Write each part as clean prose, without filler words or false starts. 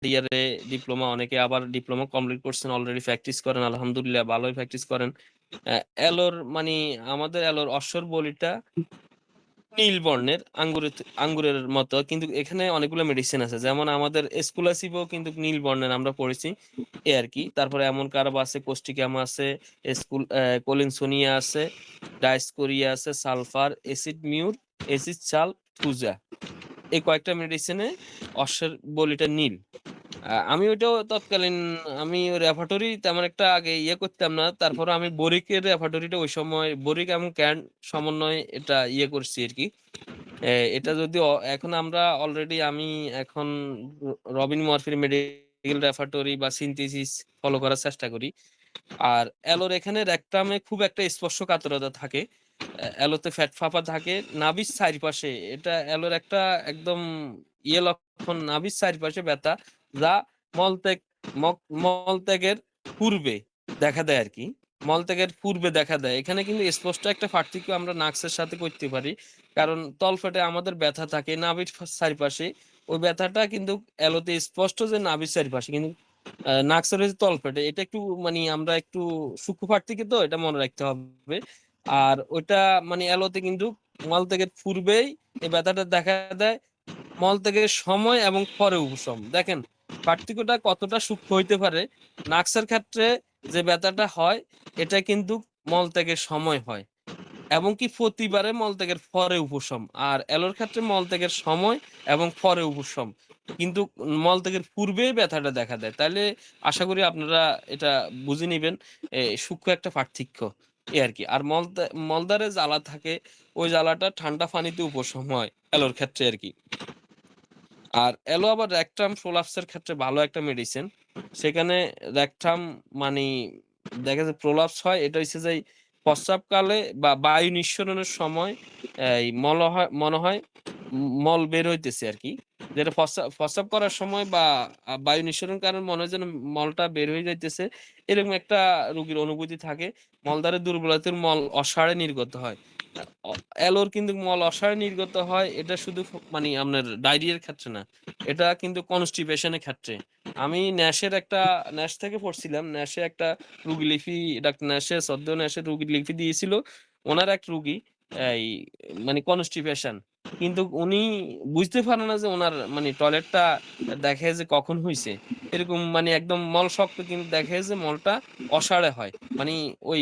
ইয়ারে ডিপ্লোমা, অনেকে আবার ডিপ্লোমা কমপ্লিট করছেন, অলরেডি প্র্যাকটিস করেন, আলহামদুলিল্লাহ ভালোই প্র্যাকটিস করেন। এলোর মানে আমাদের এলোর অশ্বর বলিটা নীল বর্ণের, আঙ্গুরের মতো, কিন্তু এখানে অনেকগুলো মেডিসিন আছে, যেমন আমাদের স্কুলাসিবও কিন্তু নীল বর্ণের আমরা পড়েছি এ আর কি। তারপরে এমন কারব আছে, কোস্টিকাম আছে, কোলিনসোনিয়া আছে, ডাইসকোরিয়া আছে, সালফার, এসিড মিউর, এসিড চাল, ফুজা, এই কয়েকটা মেডিসিনে অশ্বের বলিটা নীল। আমি ওইটাও তৎকালীন আমি ওই রেফাটরি তেমন একটা আগে ইয়ে করতাম না, তারপর আমি বরিকের রেফাটরিটা ওই সময় বরিক এবং ক্যান সমন্বয়ে এটা ইয়ে করছি আর কি। এটা যদিও এখন আমরা অলরেডি আমি এখন রবিন মরফির মেডিকেল রেফাটরি বা সিনথেসিস ফলো করার চেষ্টা করি। আর অ্যালোর এখানে রেকটামে খুব একটা স্পর্শকাতরতা থাকে, অ্যালোতে ফ্যাট ফাঁপা থাকে নাভির চারিপাশে, এটা অ্যালোর একটা একদম ইয়ে লক্ষণ, নাভির চারিপাশে ব্যথা, যা মলত্যাগ মলত্যাগের পূর্বে দেখা দেয় আর কি, মলত্যাগের পূর্বে দেখা দেয়। এখানে কিন্তু স্পষ্ট একটা পার্থক্য আমরা নাক্সের সাথে করতে পারি, কারণ তলপেটে আমাদের ব্যথা থাকে নাভির চারিপাশে, ওই ব্যথাটা কিন্তু অ্যালোতে স্পষ্ট যে নাভির চারিপাশে, কিন্তু নাক্সের হচ্ছে তলপেটে। এটা একটু মানে আমরা একটু সূক্ষ্ম পার্থক্য, তো এটা মনে রাখতে হবে। আর ওইটা মানে অ্যালোতে কিন্তু মলত্যাগের পূর্বেই এই ব্যথাটা দেখা দেয়, মলত্যাগের সময় এবং পরে উপশম। দেখেন পার্থক্যটা কতটা সূক্ষ্ম হইতে পারে। নাক্সের ক্ষেত্রে যে ব্যথাটা হয় এটা কিন্তু মলত্যাগের সময় হয়, এবং কি প্রতিবারে মলত্যাগের পরে উপশম। আর অ্যালোর ক্ষেত্রে মলত্যাগের সময় এবং পরে উপশম, কিন্তু মলত্যাগের পূর্বেই ব্যথাটা দেখা দেয়। তাহলে আশা করি আপনারা এটা বুঝে নিবেন, সূক্ষ্ম একটা পার্থক্য এ আর কি। আর মলদ্বারে জ্বালা থাকে, ওই জ্বালাটা ঠান্ডা পানিতে উপশম হয় অ্যালোর ক্ষেত্রে আর কি। আর অ্যালো আবার রেকটাম প্রোলাপসের ক্ষেত্রে ভালো একটা মেডিসিন। সেখানে রেকটাম মানে দেখা যায় প্রোলাপস হয়, এটা হচ্ছে যে প্রস্রাবকালে বা বায়ু নিঃসরণের সময় এই মনে হয় মল বের হইতেছে আর কি, যেটা প্রস্রাব করার সময় বা বায়ু নিঃসরণের কারণে মনে হয় যেন মলটা বের হয়ে যাইতেছে, এরকম একটা রোগীর অনুভূতি থাকে। মলদ্বারের দুর্বলতার মল অসাড়ে নির্গত হয়। অ্যালোর কিন্তু মল অসাড়ে নির্গত হয়, এটা শুধু মানে আপনার ডায়রিয়ার ক্ষেত্রে না, এটা কিন্তু কনস্টিপেশনের ক্ষেত্রে। আমি ন্যাশ থেকে পড়ছিলাম, ন্যাশে একটা রুগী লিপি, ডাক্তার ন্যাশে সদ্য ন্যাশে রুগী লিপি দিয়েছিল, ওনার এক রুগী এই মানে কনস্টিপেশন, কিন্তু উনি বুঝতে পারে না যে ওনার মানে টয়লেটটা দেখে যে কখন হইছে, এরকম মানে একদম মল শক্ত, কিন্তু দেখে যে মলটা অসাড়ে হয়, মানে ওই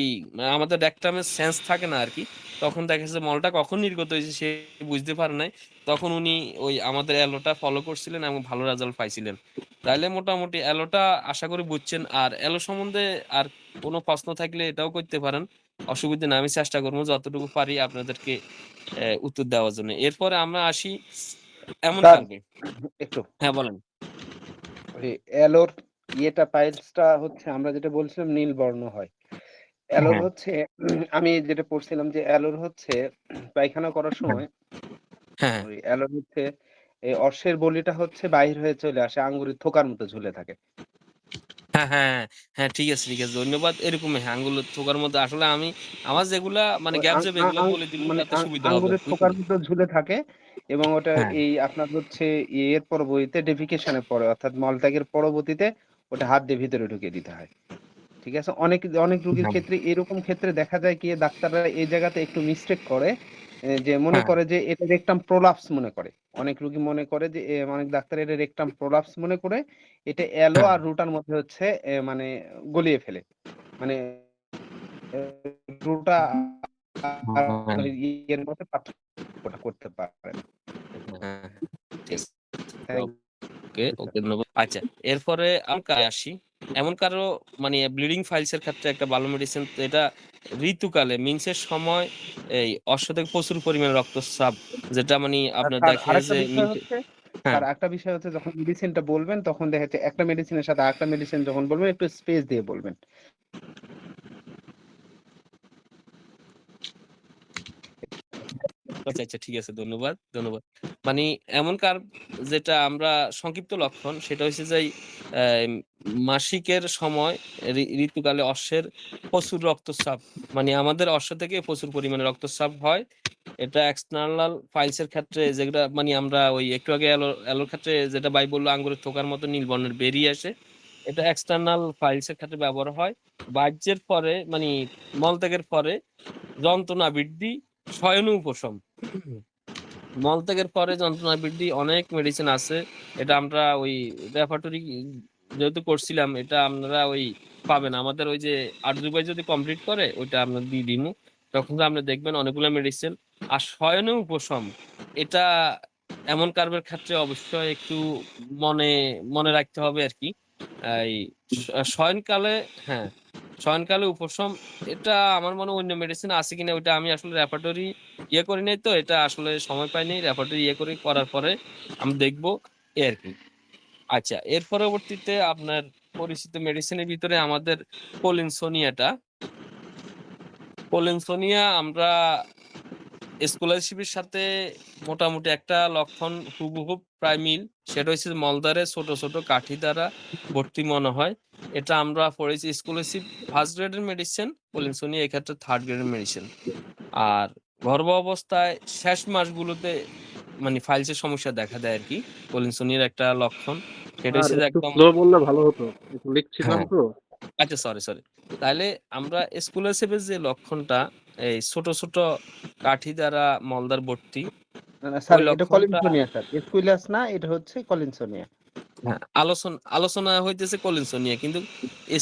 আমাদের রেকটামের সেন্স থাকে না আর কি, তখন দেখে যে মলটা কখন নির্গত হয়েছে সে বুঝতে পারে নাই। তখন উনি ওই আমাদের অ্যালোটা ফলো করছিলেন এবং ভালো রেজাল্ট পাইছিলেন। তাইলে মোটামুটি অ্যালোটা আশা করি বুঝছেন। আর অ্যালো সম্বন্ধে আর কোনো প্রশ্ন থাকলে এটাও করতে পারেন, অসুবিধা না, আমি চেষ্টা করবো যতটুকু পারি আপনাদেরকে উত্তর দেওয়ার জন্য। এরপরে আমরা আসি এমন স্যার কারবে। একটু হ্যাঁ বলেন। ওই অ্যালোর পাইলসটা হচ্ছে আমরা যেটা বলছিলাম নীল বর্ণ হয়। অ্যালোর হ্যাঁ হচ্ছে আমি যেটা পড়ছিলাম যে অ্যালোর হচ্ছে পায়খানা করার হ্যাঁ সময় হ্যাঁ ওই অ্যালোর হচ্ছে এই অশ্বের বলিটা হচ্ছে বাহির হয়ে চলে আসে, আঙ্গুরের থোকার মতো ঝুলে থাকে। হ্যাঁ হ্যাঁ হ্যাঁ হ্যাঁ, ঠিক আছে ঠিক আছে, ধন্যবাদ। এরকম হ্যাঁ, আঙ্গুলের থোকার মধ্যে আসলে আমি আমার যেগুলা মানে ওই গ্যাপ আং যাবে আ এগুলো আং বলে দিলে মানে তাতে সুবিধা হবে, আঙ্গুরের থোকার বুঝলেন? মতো ঝুলে থাকে এবং ওটা হ্যাঁ এই আপনার হচ্ছে এর পরবর্তীতে ডেফিকেশন এর পরে অর্থাৎ মলত্যাগের পরবর্তীতে ওটা হাত দিয়ে ভিতরে ঢুকিয়ে দিতে হয়। ঠিক আছে? অনেক অনেক রোগীর হ্যাঁ ক্ষেত্রে এরকম ক্ষেত্রে দেখা যায় কি ডাক্তাররা এই জায়গাতে একটু মিস্টেক করে, যে মনে হ্যাঁ করে যে এটা রেকটাম প্রোলাপস মনে করে। অনেক রোগী মনে করে যে অনেক ডাক্তার এটা রেকটাম প্রোলাপস মনে করে এটা অ্যালো হ্যাঁ আর রুটার মধ্যে হচ্ছে মানে গলিয়ে ফেলে। মানে এ রুটা আর হ্যাঁ ইয়ের মধ্যে পার্থক্যটা করতে পারে না। হ্যাঁ, ঠিক আছে। Thank okay you sir. Okay, ধন্যবাদ। আচ্ছা, এরপরে আমরা আসি এমন কারো মানে ব্লিডিং ফাইলস এর ক্ষেত্রে একটা ভালো মেডিসিন, এটা ঋতুকালে মিন্সের সময় এই অশ্ব থেকে প্রচুর পরিমাণে রক্তস্রাব, যেটা মানে আপনার স্যার দেখে আরেকটা যে বিষয় হচ্ছে হ্যাঁ যখন মেডিসিনটা বলবেন তখন দেখা যাচ্ছে একটা মেডিসিনের সাথে আরেকটা মেডিসিন যখন বলবেন একটু স্পেস দিয়ে বলবেন। আচ্ছা আচ্ছা, ঠিক আছে, ধন্যবাদ ধন্যবাদ। মানে এমন কার যেটা আমরা সংক্ষিপ্ত লক্ষণ সেটা হচ্ছে যে আহ, মাসিকের সময় ঋতুকালে অশ্বের প্রচুর রক্তস্রাব, মানে আমাদের অশ্ব থেকে প্রচুর পরিমাণে রক্তস্রাব হয়, এটা এক্সটার্নাল ফাইলস এর ক্ষেত্রে যেটা মানে আমরা ওই একটু আগে অ্যালোর ক্ষেত্রে যেটা ভাই বললো আঙ্গুরের থোকার মতো নীল বর্ণের বেরিয়ে আসে, এটা এক্সটার্নাল ফাইলস এর ক্ষেত্রে ব্যবহার হয়। বাহ্যের পরে মানে মলত্যাগের পরে যন্ত্রণা বৃদ্ধি, শয়ন উপশম। মলত্যাগের পরে যন্ত্রণা বৃদ্ধি অনেক মেডিসিন আছে, এটা আমরা ওই রেপার্টরি যেহেতু করছিলাম, এটা আপনারা ওই পাবেন আমাদের ওই যে আরজু ভাই যদি কমপ্লিট করে ওইটা আপনার দিয়ে দিমু, তখন তো আপনি দেখবেন অনেকগুলো মেডিসিন। আর শয়ন উপশম, এটা এমন কার্বের ক্ষেত্রে অবশ্যই একটু মনে মনে রাখতে হবে আর কি। এই শয়নকালে, হ্যাঁ শয়নকালে উপশম, এটা আমার মনে হয় অন্য মেডিসিন আছে কিনা ওইটা আমি আসলে রেপার্টরি ইয়ে করি নাই, তো এটা আসলে সময় পাইনি, রেপার্টরি ইয়ে করে করার পরে আমি দেখবো এই আর কি। আচ্ছা, এর পরবর্তীতে আপনার পরিচিত মেডিসিনের ভিতরে আমাদের কোলিনসোনিয়াটা, কোলিনসোনিয়া আমরা স্কলারশিপের সাথে মোটামুটি একটা লক্ষণ হুবহু প্রায় মিল, সেটা হচ্ছে মলদ্বারে ছোট ছোট কাঠি দ্বারা ভর্তি মনে হয়। এটা আমরা পড়েছি স্কলারশিপ ফার্স্ট গ্রেডের মেডিসিন, কোলিনসোনিয়া এক্ষেত্রে থার্ড গ্রেডের মেডিসিন। আর গর্ভ অবস্থায় শেষ মাসগুলোতে মানে ফাইলসের সমস্যা দেখা দেয় আর কি, কোলিনসোনিয়ার একটা লক্ষণ। সেটা আর হচ্ছে যে একটু একদম, স্লো বললে ভালো হতো, একটু লিখছিলাম হ্যাঁ তো। আচ্ছা সরি সরি, তাহলে আমরা স্কলারশিপের যে লক্ষণটা এই ছোট ছোট কাঠি দ্বারা মলদার ভর্তি, না স্যার, ওই এটা লক্ষণটা, কলিনসোনিয়া স্যার, স্কুইলাস না, এটা হচ্ছে কলিনসোনিয়া। হ্যাঁ আলোচনা হইতেছে কোলিনসোনিয়া, কিন্তু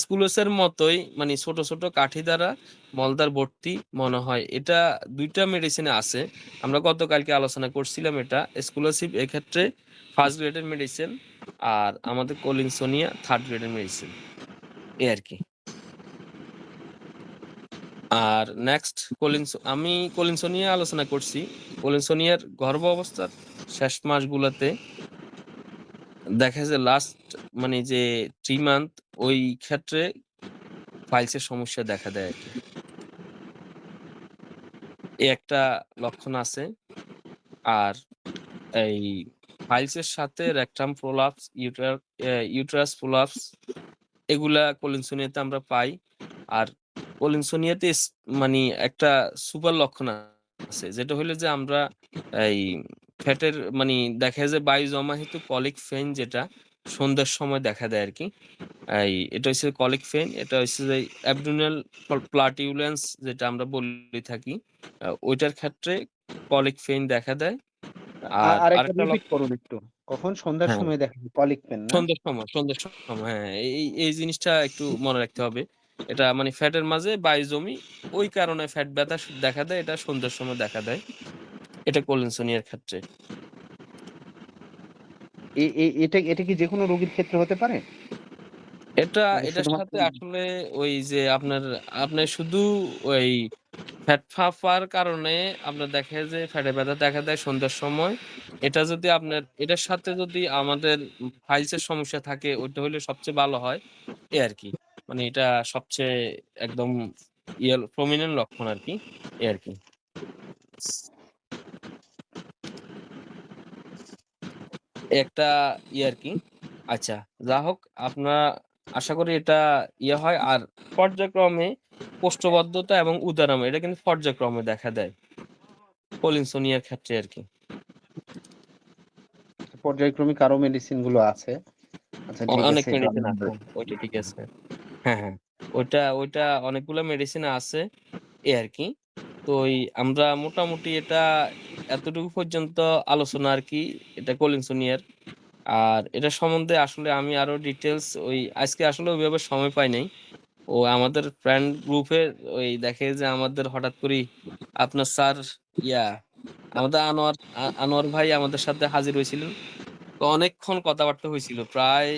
স্কুলোসের মতোই মানে ছোট ছোট কাঠি দ্বারা মলদার ভর্তি মনে হয়। এটা দুইটা মেডিসিনে আছে, আমরা গতকালকে আলোচনা করছিলাম। এটা স্কুলোসিপ এক্ষেত্রে ফার্স্ট গ্রেডের মেডিসিন, আর আমাদের কোলিনসোনিয়া থার্ড গ্রেডের মেডিসিন, এই আর কি। আর নেক্সট আমি কোলিনসোনিয়া আলোচনা করছি। কোলিনসোনিয়ার গর্ভ অবস্থার শেষ মাসগুলোতে দেখা যায় লাস্ট মানে যে 3 মান্থ ওই ক্ষেত্রে ফাইলসের সমস্যা দেখা দেয় আর কি। এই একটা লক্ষণ আছে। আর এই ফাইলসের সাথে রেকটাম প্রোলাপস, ইউটেরাস প্রোলাপস, এগুলা কোলিনসোনিয়াতে আমরা পাই। আর কোলিনসোনিয়াতে মানে একটা সুপার লক্ষণ আছে, যেটা হলো যে আমরা এই ফ্যাটের মানে দেখা যায় বায়ু জমাহিত কলিক ফেন, যেটা সন্ধ্যার সময় দেখা দেয় আর কি। এটা হচ্ছে কলিক ফেন, এটা হচ্ছে যে অ্যাবডোমিনাল প্লাটিউলেন্স যেটা আমরা বলে থাকি, ওইটার ক্ষেত্রে কলিক ফেন দেখা দেয়। আর আরেকটা আরেকটা রিপিট করুন একটু, কখন সন্ধ্যার হ্যাঁ সময় দেখা যায় কলিক পেন না? সন্ধ্যার সময়, হ্যাঁ এই জিনিসটা একটু মনে রাখতে হবে। এটা মানে ফ্যাটের মাঝে বায়ু জমি, ওই কারণে ফ্যাট ব্যথা দেখা দেয়, এটা সন্ধ্যার সময় দেখা দেয়, এটা কোলিনসোনিয়ার ক্ষেত্রে। এটা এটা কি যে কোনো রোগীর ক্ষেত্রে হতে পারে, মানে এটার শুধুমাত্র? সাথে আসলে ওই যে আপনার শুধু ওই ফ্যাট ফাঁপার কারণে আপনার দেখা যায় যে ফ্যাটে ব্যথা দেখা দেয় সন্ধ্যার সময়। এটা যদি আপনার এটার সাথে যদি আমাদের ফাইলসের সমস্যা থাকে, ওইটা হলে সবচেয়ে ভালো হয় এই আর কি। মানে এটা সবচেয়ে একদম প্রমিনেন্ট লক্ষণ আর কি, এই আর কি। একটা আর কি। আচ্ছা, যা হোক আপনার, আশা করি এটা হয়। আর পর্যায়ক্রমে কোষ্ঠবদ্ধতা এবং উদারাম, এটা কিন্তু পর্যায়ক্রমে দেখা দেয় কোলিনসোনিয়ার ক্ষেত্রে আর কি। পর্যায়ক্রমিক আরো মেডিসিন গুলো আছে। আচ্ছা ঠিক অনেক আছে, এটা মেডিসিন আছে, ওইটা ঠিক আছে। হ্যাঁ হ্যাঁ, ওইটা অনেকগুলো মেডিসিন আছে এই আর কি। তো আমরা মোটামুটি এটা এতটুকু পর্যন্ত আলোচনা আর কি, এটা কোলিনসোনিয়ার। আর এটা সম্বন্ধে আসলে আমি আরো ডিটেলস আজকে আসলে ওইভাবে সময় পাই নাই। আমাদের ফ্রেন্ড গ্রুপে দেখে যে আমাদের হঠাৎ করে আপনার স্যার ইয়া আমাদের আনোয়ার ভাই আমাদের সাথে হাজির হয়েছিলেন। তো অনেকক্ষণ কথাবার্তা হয়েছিল, প্রায়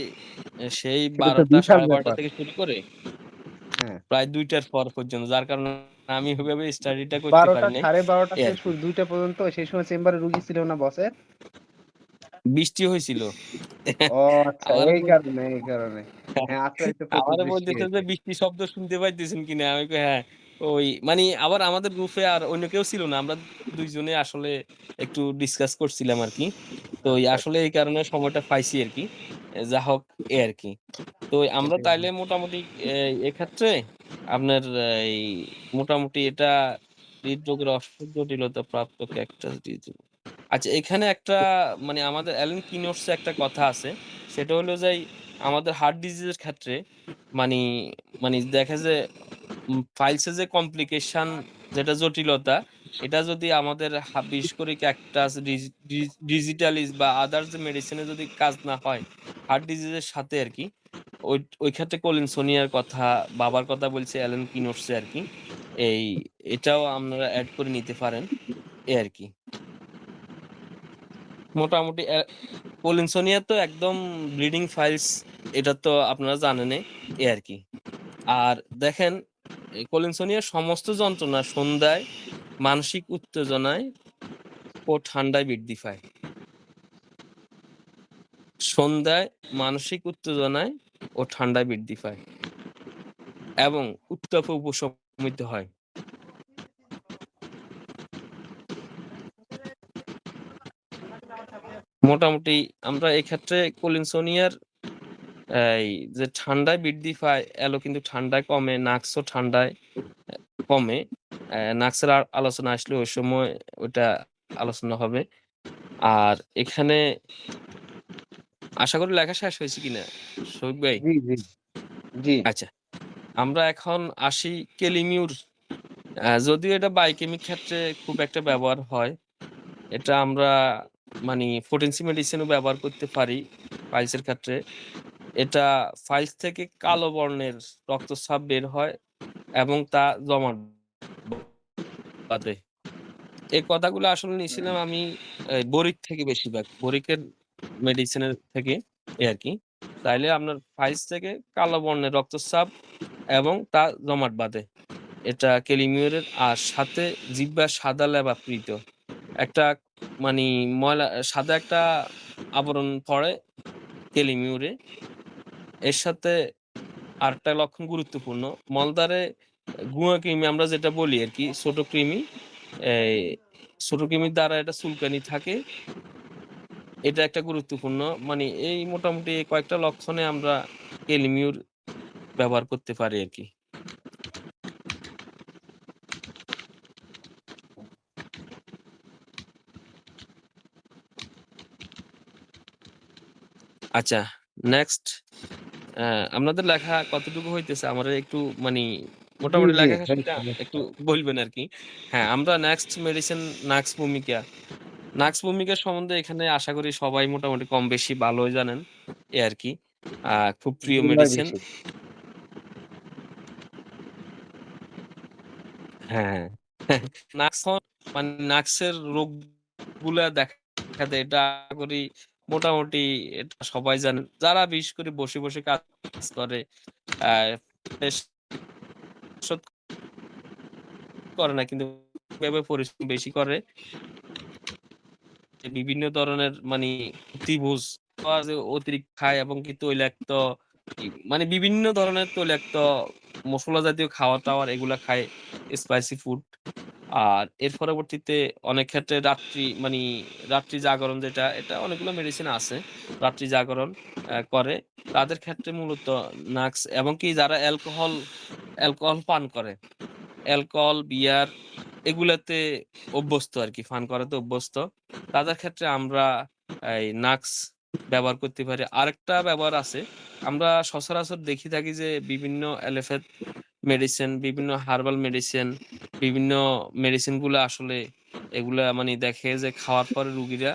সেই সেটা তো 12টা বিশাল 12:30 ব্যাপার। থেকে শুরু করে হ্যাঁ, প্রায় 2টার পর পর্যন্ত, যার কারণে আমি ওইভাবে স্টাডিটা করতে 12টা পারি নাই 12:30 এই আর থেকে কি। 2টা পর্যন্ত। সেই সময় চেম্বারে রুগী ছিল না বসের? বৃষ্টি হয়েছিল। ও আচ্ছা, আমার এই কারণে এই কারণে। হ্যাঁ, আজকাল তো প্রচুর আমারে বৃষ্টি বলতেছে যে হয়েছে। বৃষ্টি শব্দ শুনতে পাইতেছেন কিনা, আমি কই হ্যাঁ। মানে আবার আমাদের গ্রুপে আর অন্য কেউ ছিল না, আমরা দুইজনে আসলে একটু ডিসকাস করছিলাম আর কি। তো আচ্ছা আসলে এই কারণে সময়টা পাইছি আর কি। যা হোক এই আর কি। তো আমরা এটাই। তাইলে মোটামুটি এক্ষেত্রে আপনার এই মোটামুটি এটা হৃদরোগের অস্ত্র জটিলতা প্রাপ্ত ক্যাকটাস ডিজিজ। আচ্ছা, এখানে একটা মানে আমাদের অ্যালেন কিনোর্সের একটা কথা আছে। সেটা হলো যে আমাদের হার্ট ডিজিজের ক্ষেত্রে মানি মানি দেখা যায় ফাইলসে যে কমপ্লিকেশন যেটা জটিলতা, এটা যদি আমাদের বিশেষ করে ক্যাকটাস ডিজিটালিস বা আদার্স যে মেডিসিনে যদি কাজ না হয় হার্ট ডিজিজের সাথে আরকি, ওই ক্ষেত্রে কলিনসোনিয়ার কথা, বাবার কথা বলছে অ্যালেন কিনোর্সে আরকি। এটাও আপনারা এড করে নিতে পারেন এই আরকি। মোটামুটি কলিনসোনিয়া তো একদম ব্লিডিং ফাইলস, এটা তো আপনারা জানেনই এই আরকি। আর দেখেন এই কলিনসোনিয়ার সমস্ত যন্ত্রণা সন্ধ্যায় মানসিক উত্তেজনায় ও ঠান্ডায় বৃদ্ধি পায়। সন্ধ্যায় মানসিক উত্তেজনায় ও ঠান্ডায় বৃদ্ধি পায় এবং উত্তাপে উপশমিত হয়। মোটামুটি আমরা এক্ষেত্রে কলিনসোনিয়ার এই যে ঠান্ডায় বৃদ্ধি পায়, এলো কিন্তু ঠান্ডায় কমে, নাক্সও ঠান্ডায় কমে। নাক্সের আলোচনা আসলে ওই সময় ওইটা আলোচনা হবে। আর এখানে আশা করি লেখা শেষ হয়েছে কিনা শফিক ভাই? জি জি জি আচ্ছা, আমরা এখন আসি কেলিমিউর। যদিও এটা বায়োকেমিক ক্ষেত্রে খুব একটা ব্যবহার হয়। এটা আমরা মানি পটেনসি মেডিসিনও ব্যবহার করতে পারি পাইলসের ক্ষেত্রে। এটা ফাইলস থেকে কালো বর্ণের রক্তস্রাব বের হয় এবং তা জমাট বাঁধে। এই কথাগুলো আসলে নিয়েছিলাম আমি বরিক থেকে বেশিরভাগ। বরিকের মেডিসিনের থেকে আরকি। তাইলে আপনার ফাইলস থেকে কালো বর্ণের রক্তস্রাব এবং তা জমাট বাঁধে। এটা কেলিমিউরের আর সাথে জিহ্বা সাদা লেপ আবৃত। একটা মানি ময়লা সাদা একটা আবরণ পড়ে কেলিমিউরে। এর সাথে আরেকটা লক্ষণ গুরুত্বপূর্ণ। মলদ্বারে গুয়া কৃমি আমরা যেটা বলি আরকি, ছোট কৃমি। এই ছোট কৃমির দ্বারা এটা চুলকানি থাকে। এটা একটা গুরুত্বপূর্ণ। মানে এই মোটামুটি কয়েকটা লক্ষণে আমরা কেলিমিউর ব্যবহার করতে পারি আরকি। আচ্ছা, নেক্সট আপনাদের লেখা কতটুকু হইতেছে? আমারে একটু মানি জি মোটামুটি জি লেখাটা হয়েছে, হয়েছে। একটু বলবেন আরকি। হ্যাঁ, আমরা নেক্সট মেডিসিন নাক্স ভূমিকা। নাক্স ভূমিকা সম্বন্ধে এখানে আশা করি সবাই মোটামুটি কম বেশি ভালোই জানেন এই আরকি। খুব প্রিয় দুনিয়ার মেডিসিন। বেশি। হ্যাঁ, নাক্স মানে নাক্সের রোগগুলা দেখা দেয়, এটা আশা করি মোটামুটি এটা সবাই জানেন। যারা বিশেষ করে বসে, বসে কাজ করে আ শোধ করে না কিন্তু এভাবে পরিশ্রম বেশি করে। বিভিন্ন ধরনের মানি ত্রিভুজ যে অতিরিক্ত খায় এবং কি তৈলাক্ত মানে বিভিন্ন ধরনের তৈলাক্ত মসলা জাতীয় খাওয়ার-টাওয়ার এগুলা খায়, স্পাইসি ফুড। আর এর পরবর্তীতে অনেক ক্ষেত্রে রাত্রি জাগরণ যেটা, এটা অনেকগুলো মেডিসিন আছে। রাত্রি জাগরণ করে। তাদের ক্ষেত্রে মূলত নাক্স এবং কি যারা অ্যালকোহল পান করে, অ্যালকোহল, বিয়ার এগুলাতে অভ্যস্ত আরকি, পান করাতে অভ্যস্ত। তাদের ক্ষেত্রে আমরা এই নাক্স ব্যবহার করতে পারি। আরেকটা ব্যবহার আছে। আমরা সচরাচর দেখি থাকি যে বিভিন্ন অ্যালোপ্যাথ মেডিসিন, বিভিন্ন হার্বাল মেডিসিন, বিভিন্ন মেডিসিন গুলা আসলে এগুলা মানি দেখে যে খাওয়ার পরে রুগীরা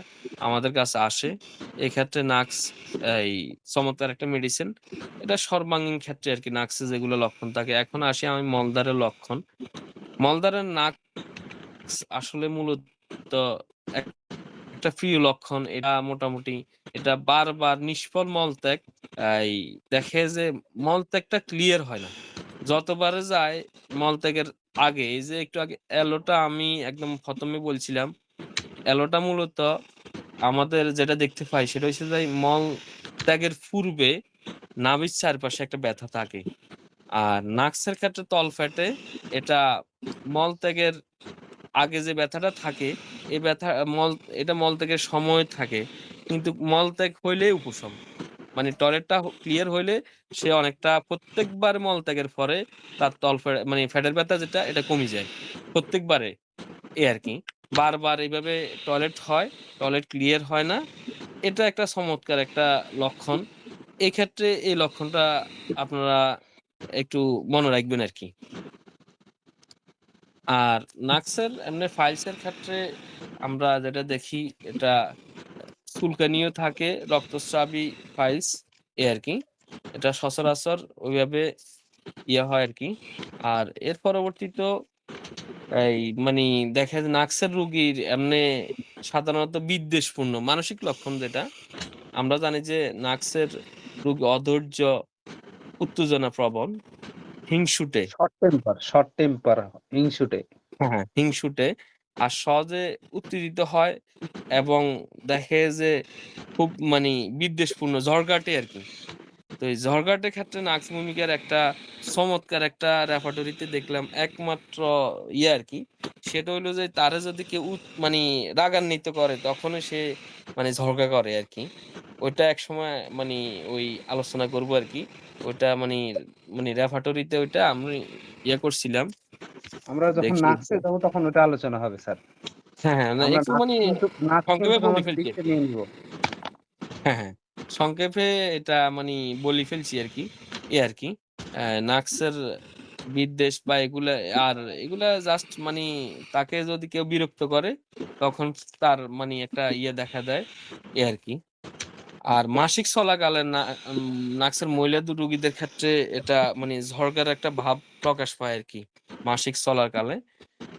আমাদের কাছে আসে। এক্ষেত্রে নাক্স এই চমৎকার একটা মেডিসিন। এটা সর্বাঙ্গীন ক্ষেত্রে আরকি নাক্সে যেগুলো লক্ষণ থাকে। এখন আসি আমি মলদ্বারের লক্ষণ। মলদ্বারের নাক্স আসলে মূলত একটা প্রিয় লক্ষণ। এটা মোটামুটি এটা বারবার নিষ্ফল মলত্যাগ এই দেখে যে মলত্যাগটা ক্লিয়ার হয় না। যতবারে যায় মলত্যাগের আগে এই যে একটু আগে অ্যালোটা আমি একদম ১ম এ বলছিলাম। অ্যালোটা মূলত আমাদের যেটা দেখতে পাই সেটা হচ্ছে যে মলত্যাগের পূর্বে নাভির চারপাশে একটা ব্যথা থাকে। আর নাক্সের ক্ষেত্রে তলপেটে এটা মলত্যাগের আগে যে ব্যথাটা থাকে, এই ব্যথা এটা মলত্যাগের সময় থাকে। কিন্তু মলত্যাগ হইলেই উপশম। মানে টয়লেটটা ক্লিয়ার হইলে সে অনেকটা প্রত্যেকবার মলত্যাগের পরে তার মানে পেটের ব্যথা যেটা এটা কমে যায়। প্রত্যেকবারে এই আরকি। বারবার এইভাবে টয়লেট হয়, টয়লেট ক্লিয়ার হয় না। এটা একটা চমৎকার একটা লক্ষণ। এক্ষেত্রে এই লক্ষণটা আপনারা একটু মনে রাখবেন আরকি। আর নাক্সের এমনি ফাইলসের ক্ষেত্রে আমরা যেটা দেখি এটা চুলকানিও থাকে, রক্তস্রাবী ফাইলস এই আরকি। এটা সচরাচর ওইভাবে হয় আরকি। আর এর পরবর্তীতেও এই মানি দেখা যায় নাক্সের রোগীর এমনে সাধারণত বিদ্বেষপূর্ণ মানসিক লক্ষণ যেটা, আমরা জানি যে নাক্সের রোগী অধৈর্য, উত্তেজনাপ্রবণ, হিংসুটে শর্ট টেম্পার, হিংসুটে। হ্যাঁ, হিংসুটে আর সহজে উত্তেজিত হয় এবং দেখে যে খুব মানি বিদ্বেষপূর্ণ ঝগড়াটে আরকি। তো এই ঝগড়াটের ক্ষেত্রে নাক্স ভূমিকার একটা চমৎকার একটা রেপার্টরিতে দেখলাম একমাত্র আরকি। সেটা হইলো যে তারে যদি কেউ মানি রাগান্বিত করে তখনই সে মানে ঝগড়া করে আরকি। ওইটা একসময় মানি ওই আলোচনা করব আরকি। ওইটা মানি রেপার্টরিতে ওইটা আমি করছিলাম। আমরা যখন দেখি নাকসে যাবো তখন ওটা আলোচনা হবে স্যার। হ্যাঁ, না আমরা একটু নাকস সংক্ষেপে কিন্তু বলে আমাদের ফেলছি লিস্টে আরকি। নিয়ে নিব। হ্যাঁ। সংক্ষেপে এটা বলে ফেলছি আরকি। আরকি। নাক্সের বিদ্বেষ বা এগুলা আর এগুলা জাস্ট তাকে যদি কেউ বিরক্ত করে তখন তার একটা দেখা দেয় আরকি। আর মাসিক চলাকালে নাক্সের মহিলা রোগীদের ক্ষেত্রে এটা ঝড়কার একটা ভাব প্রকাশ পায় আরকি মাসিক চলাকালে।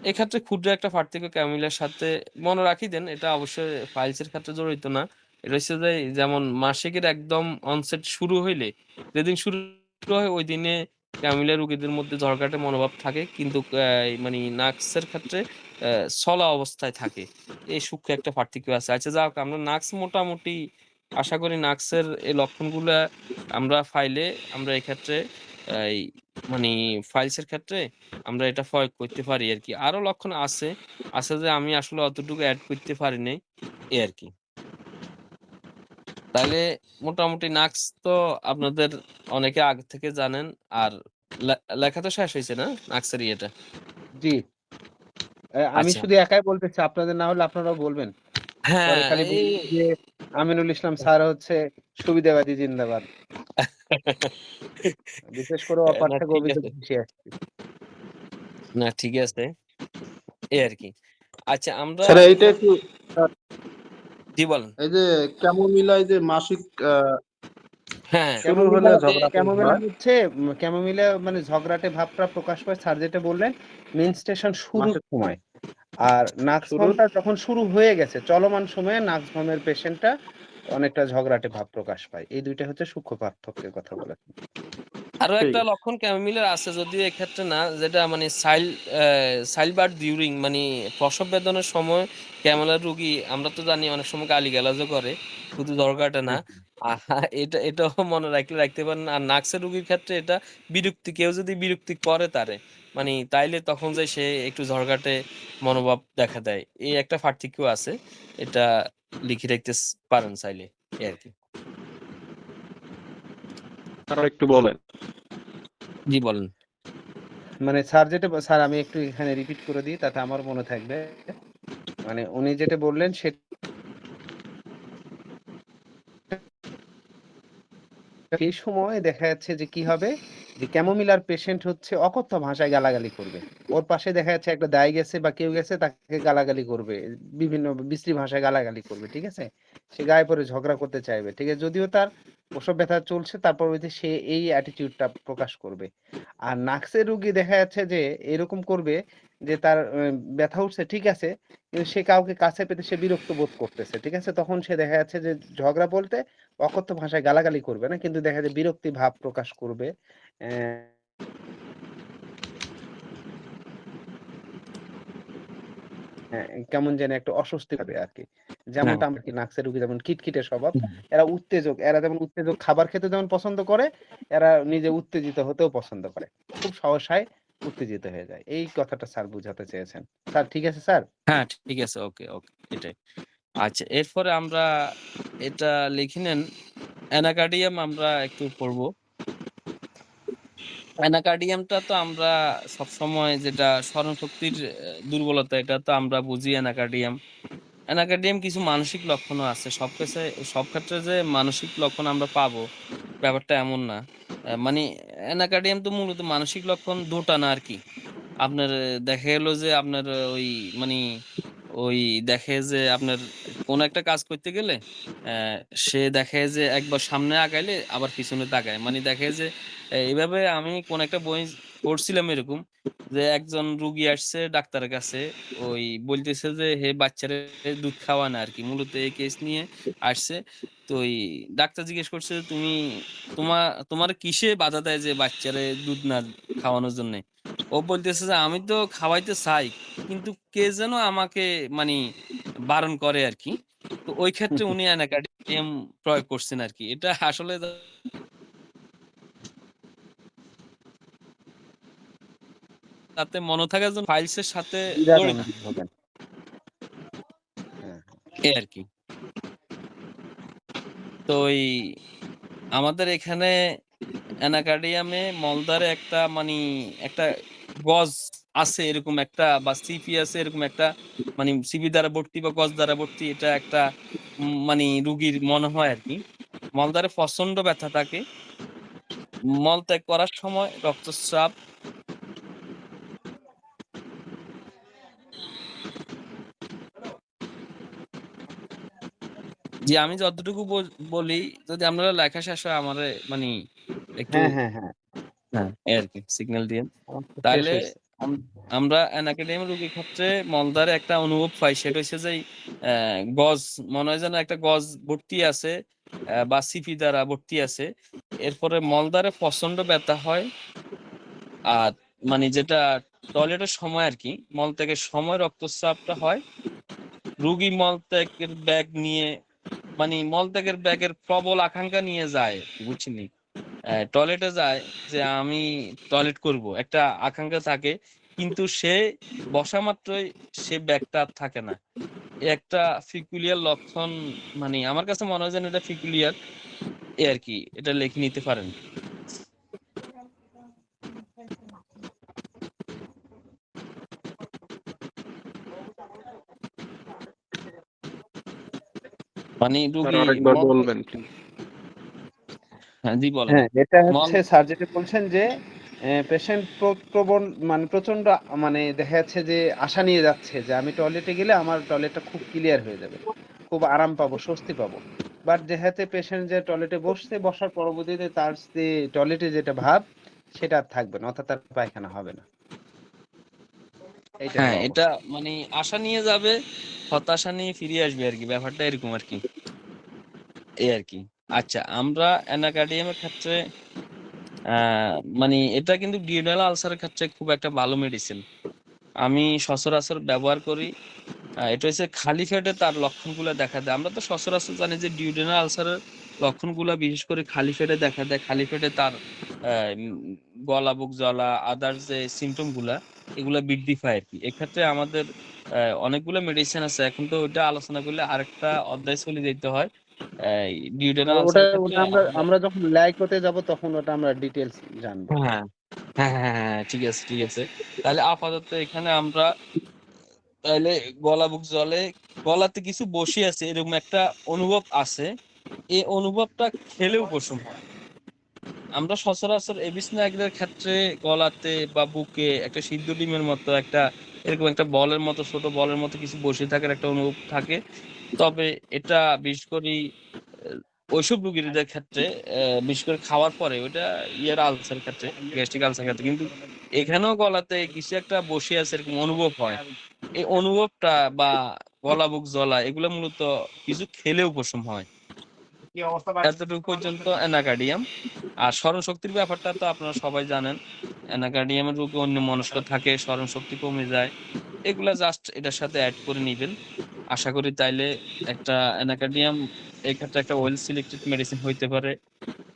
এক্ষেত্রে ক্ষুদ্র একটা পার্থক্য ক্যামিলার সাথে মনে রাখিবেন, এটা অবশ্যই ফাইলস এর ক্ষেত্রে জড়িত না। এটা হচ্ছে যে যেমন মাসিকের একদম অনসেট শুরু হইলে যেদিন শুরু হয় ঐদিনে ক্যামিলা রোগীদের মধ্যে ঝড়কাটে মনোভাব থাকে। কিন্তু নাক্সের ক্ষেত্রে চলা অবস্থায় থাকে। এই সূক্ষ্ম একটা পার্থক্য আছে। আচ্ছা যাক আমরা নাক্স মোটামুটি আশা করি নাক্সের এই লক্ষণগুলা আমরা ফাইলে আমরা এক্ষেত্রে এই মানি ফাইলস এর ক্ষেত্রে আমরা এটা প্রয়োগ করতে পারি আরকি। আরো লক্ষণ আছে যে আমি আসলে অতটুকু এড করতে পারি নাই আরকি। তাইলে মোটামুটি নাক্স তো আপনাদের অনেকে আগে থেকে জানেন। আর লেখা তো শেষ হইছে না নাক্সের ইয়েটা? জি। আমি আচ্ছা। শুধু একাই বলতেছি, আপনাদের না হলে আপনারাও বলবেন। পরে হ্যাঁ, খালি এই বলবেন যে আমিনুল ইসলাম স্যার হচ্ছে সুবিধাবাদী জিন্দাবাদ। বিশেষ করে না অপাঠ্য ঠিক অভিযোগ আছে। বেশি আসছে। না ঠিক আছে। এই আরকি। আচ্ছা আমরা স্যার এইটা এখন একটু জি বলেন। এই যে ক্যামোমিলা যে মাসিক হ্যাঁ, শুরু হলে ঝগড়া ক্যামোমিলা হয়। হচ্ছে ক্যামোমিলা ঝগড়াটে ভাবটা প্রকাশ পায় স্যার যেটা বললেন মেনস্ট্রুয়েশন শুরুর মাসিক সময়। আর শুরুর নাক্সভমটা যখন শুরু হয়ে গেছে, চলমান সময়ে নাক্সভমের পেশেন্টটা অনেকটা ঝগড়াটে ভাব প্রকাশ পায়। এই ২ টা হচ্ছে সূক্ষ্ম পার্থক্যের কথা বলেছেন। আরো ঠিক একটা আছে। লক্ষণ ক্যামিলের আছে যদিও এক্ষেত্রে না, যেটা চাইল্ড ডিউরিং প্রসব বেদনার সময় ক্যামেলার রোগী আমরা তো জানি অনেক সময় গালিগালাজও করে। শুধু ঝগড়াটে না। হুম, এটাও মনে রাখতে পারেন। আর নাক্সের রোগীর ক্ষেত্রে এটা কেউ যদি বিরক্তি করে তারে, তাইলে তখন যাই সে একটু ঝগড়াটে মনোভাব দেখা দেয়। এই একটা পার্থক্য আছে। এটা লিখে রাখতে পারেন চাইলে। এই আরকি। আরো একটু বলেন। জি বলেন। স্যার যেটা স্যার আমি একটু এখানে রিপিট করে দিই তাতে আমার মনে থাকবে। উনি যেটা বললেন সেটা এই সময় দেখা যাচ্ছে যে কি হবে? যে ক্যামোমিলার পেশেন্ট হচ্ছে অকথ্য ভাষায় গালাগালি করবে। ওর পাশে দেখা যাচ্ছে একটা দাই গেছে বা কেউ গেছে তাকে গালাগালি করবে। বিভিন্ন বিশ্রী ভাষায় গালাগালি করবে। ঠিক আছে? সে গায়ে পড়ে ঝগড়া করতে চাইবে। ঠিক আছে? যদিও তার প্রসব ব্যথা চলছে তার পরবর্তীতে সে এই অ্যাটিটিউডটা প্রকাশ করবে। আর নাক্সের রোগী দেখা যাচ্ছে যে এরকম করবে যে তার ব্যথা উঠছে ঠিক আছে। কিন্তু সে কাউকে কাছে পেতে সে বিরক্ত বোধ করতেছে। ঠিক আছে? তখন সে দেখা যাচ্ছে যে ঝগড়া বলতে অকথ্য ভাষায় গালাগালি করবে না। কিন্তু দেখা যায় বিরক্তি ভাব প্রকাশ করবে। কেমন জানি একটা অস্বস্তি হবে আরকি। হ্যাঁ। যেমনটা আমরা নাক্সের রোগী যেমন খিটখিটে স্বভাব। হুম। এরা যেমন উত্তেজক খাবার খেতে যেমন পছন্দ করে, এরা নিজে উত্তেজিত হতেও পছন্দ করে। খুব সহসায় উত্তেজিত হয়ে যায়। এই কথাটা স্যার বুঝাতে চেয়েছেন। স্যার ঠিক আছে স্যার? হ্যাঁ, ঠিক আছে। ওকে, ওকে। এটাই। আচ্ছা এরপরে আমরা এটা লিখে নেন। অ্যানাকার্ডিয়াম আমরা একটু পড়ব। অ্যানাকার্ডিয়ামটা তো আমরা সবসময় যেটা স্মরণশক্তির দুর্বলতা, এটা তো আমরা বুঝি অ্যানাকার্ডিয়াম কিছু মানসিক লক্ষণও আছে। সব ক্ষেত্রে যে মানসিক লক্ষণ আমরা পাবো, ব্যাপারটা এমন না। মানে অ্যানাকার্ডিয়াম তো মূলত মানসিক লক্ষণ ২ টা না আরকি। আপনার দেখা গেল যে আপনার মানি ওই দেখে যে আপনার কোন একটা কাজ করতে গেলে অ্যা সে দেখে যে একবার সামনে আগাইলে আবার পিছনে তাকায়। মানে দেখে যে এভাবে আমি কোন একটা বই পড়ছিলাম এরকম যে একজন রুগী আসছে ডাক্তারের কাছে, ওই বলতেছে যে হে বাচ্চারে দুধ খাওয়ায় না আরকি। মূলত এই কেস নিয়ে আসছে। তো ওই ডাক্তার জিজ্ঞেস করছে যে, তোমার কিসে বাধা দেয় যে বাচ্চারে দুধ না খাওয়ানোর জন্যে?" ও বলতেছে যে, "আমি তো খাওয়াইতে চাই। কিন্তু কে যেন আমাকে মানি বারণ করে আরকি।" তো ওই ক্ষেত্রে উনি অ্যানাকার্ডিয়াম প্রয়োগ করছেন আরকি। এটা আসলে তাতে মনে থাকার জন্য ফাইলস এর সাথে জড়িত দ্বিধাদ্বন্দ্ব হবেন। হ্যাঁ, এই আরকি। তো ওই আমাদের এখানে অ্যানাকার্ডিয়ামে মলদ্বারে একটা একটা গজ আছে এরকম একটা, বা সিপি আছে এরকম একটা, সিপি দ্বারা ভর্তি বা গজ দ্বারা ভর্তি, এটা একটা রুগীর মনে হয় আরকি। মলদ্বারে প্রচন্ড ব্যথা থাকে। মলত্যাগ করার সময় রক্তস্রাব জি, আমি যতটুকু বলি, যদি আপনারা লেখা শেষ হয় আমারে একটু হ্যাঁ, হ্যাঁ, হ্যাঁ। হ্যাঁ, এই আরকি সিগন্যাল দিয়েন। আমার তো শেষ তাইলে হইছে। আম আমরা অ্যানাকার্ডিয়াম রোগীর ক্ষেত্রে মলদ্বারে একটা অনুভব পাই, সেটা হচ্ছে যে অ্যা গজ, মনে হয় যেন একটা গজ ভর্তি আছে বা সিপি দ্বারা ভর্তি আছে। এরপরে মলদ্বারে প্রচন্ড ব্যথা হয়। আর যেটা টয়লেটের সময় আরকি, মলত্যাগের সময় রক্তস্রাবটা হয়। রোগী মলত্যাগের ব্যাগ নিয়ে মলত্যাগের ব্যাগের প্রবল আকাঙ্ক্ষা নিয়ে যায়, বুঝছেননি? টয়লেটে যায় যে আমি টয়লেট করব। একটা আকাঙ্ক্ষা থাকে। কিন্তু সে বসা মাত্রই সে ব্যাগটা আর থাকে না। এ একটা peculiar লক্ষণ, আমার কাছে মনে হয় যেন এটা peculiar, এই আরকি। এটা লিখে নিতে পারেন। স্যার রোগী আরেকবার মলত্যাগ, বলবেন প্লিজ। হ্যাঁ, জি বলেন। হ্যাঁ, এটা মল হচ্ছে স্যার যেটা বলছেন যে পেশেন্ট প্রবণ প্রচন্ড দেখা যাচ্ছে যে আশা নিয়ে যাচ্ছে যে আমি টয়লেটে গেলে আমার টয়লেটটা খুব ক্লিয়ার হয়ে যাবে। খুব আরাম পাবো, স্বস্তি পাবো। বাট যেহেতু পেশেন্ট যে টয়লেটে বসছে, বসার পরবর্তীতে তার যে টয়লেটে যেটা ভাব সেটা আর থাকবে না। অর্থাৎ তার পায়খানা হবে না। এইটা হ্যাঁ, হলো এটা অবস্থা। আশা নিয়ে যাবে, হতাশা নিয়ে ফিরে আসবে আরকি। ব্যাপারটা এরকম আরকি। এই আরকি। আচ্ছা, আমরা অ্যানাকার্ডিয়ামের ক্ষেত্রে আ এটা কিন্তু ডিউডেনাল আলসারের ক্ষেত্রে খুব একটা ভালো মেডিসিন। আমি সচরাচর ব্যবহার করি। এটা হচ্ছে খালি পেটে তার লক্ষণগুলা দেখা দেয়। আমরা তো সচরাচর জানি যে ডিউডেনাল আলসারের লক্ষণগুলা বিশেষ করে খালি পেটে দেখা দেয়। খালি পেটে তার আ উম গলা, বুক জ্বলা, আদার্স যে সিম্পটম গুলা, এগুলা বৃদ্ধি পায় আরকি। এক্ষেত্রে আমাদের অনেকগুলো মেডিসিন আছে। এখন তো ওইটা আলোচনা করলে আরেকটা অধ্যায় চলে যাইতে হয়। ডিউডেনাল ওটা আলসারের ক্ষেত্রে ওটা আমরা আমরা আমরা যখন লাইকোতে যাব তখন ওটা আমরা ডিটেইলস জানবো। হ্যাঁ, হ্যাঁ, হ্যাঁ, হ্যাঁ, হ্যাঁ, ঠিক আছে, ঠিক আছে। তাহলে আপাতত এখানে আমরা তাইলে গলা বুক জ্বলে, গলাতে কিছু বসে আছে এরকম একটা অনুভব আছে। এই অনুভবটা খেলেও উপশম হয়। আমরা সচরাচর এবিস নায়কদের ক্ষেত্রে গলাতে বা বুকে একটা সিদ্ধ ডিমের মতো এরকম একটা বলের মতো, ছোট বলের মতো কিছু বসে থাকার একটা অনুভব থাকে। তবে এটা বিশেষ করে আ ওইসব রোগীদের ক্ষেত্রে, বিশেষ করে খাওয়ার পরে ওইটা আলসার ক্ষেত্রে, গ্যাস্ট্রিক আলসার ক্ষেত্রে, কিন্তু এখানেও গলাতে কিছু একটা বসে আছে এরকম অনুভব হয়। এই অনুভবটা বা গলা বুক জ্বলা, এগুলা মূলত কিছু খেলে উপশম হয়। এতটুকু পর্যন্ত অ্যানাকার্ডিয়াম। আর স্মরণশক্তির ব্যাপারটা তো আপনারা সবাই জানেন। অ্যানাকার্ডিয়ামের রোগী অন্যমনস্ক থাকে, স্মরণশক্তি কমে যায়। এগুলা জাস্ট এটার সাথে এড করে নিবেন। আশা করি তাইলে একটা অ্যানাকার্ডিয়াম এই ক্ষেত্রে একটা ওয়েল সিলেক্টেড মেডিসিন হইতে পারে,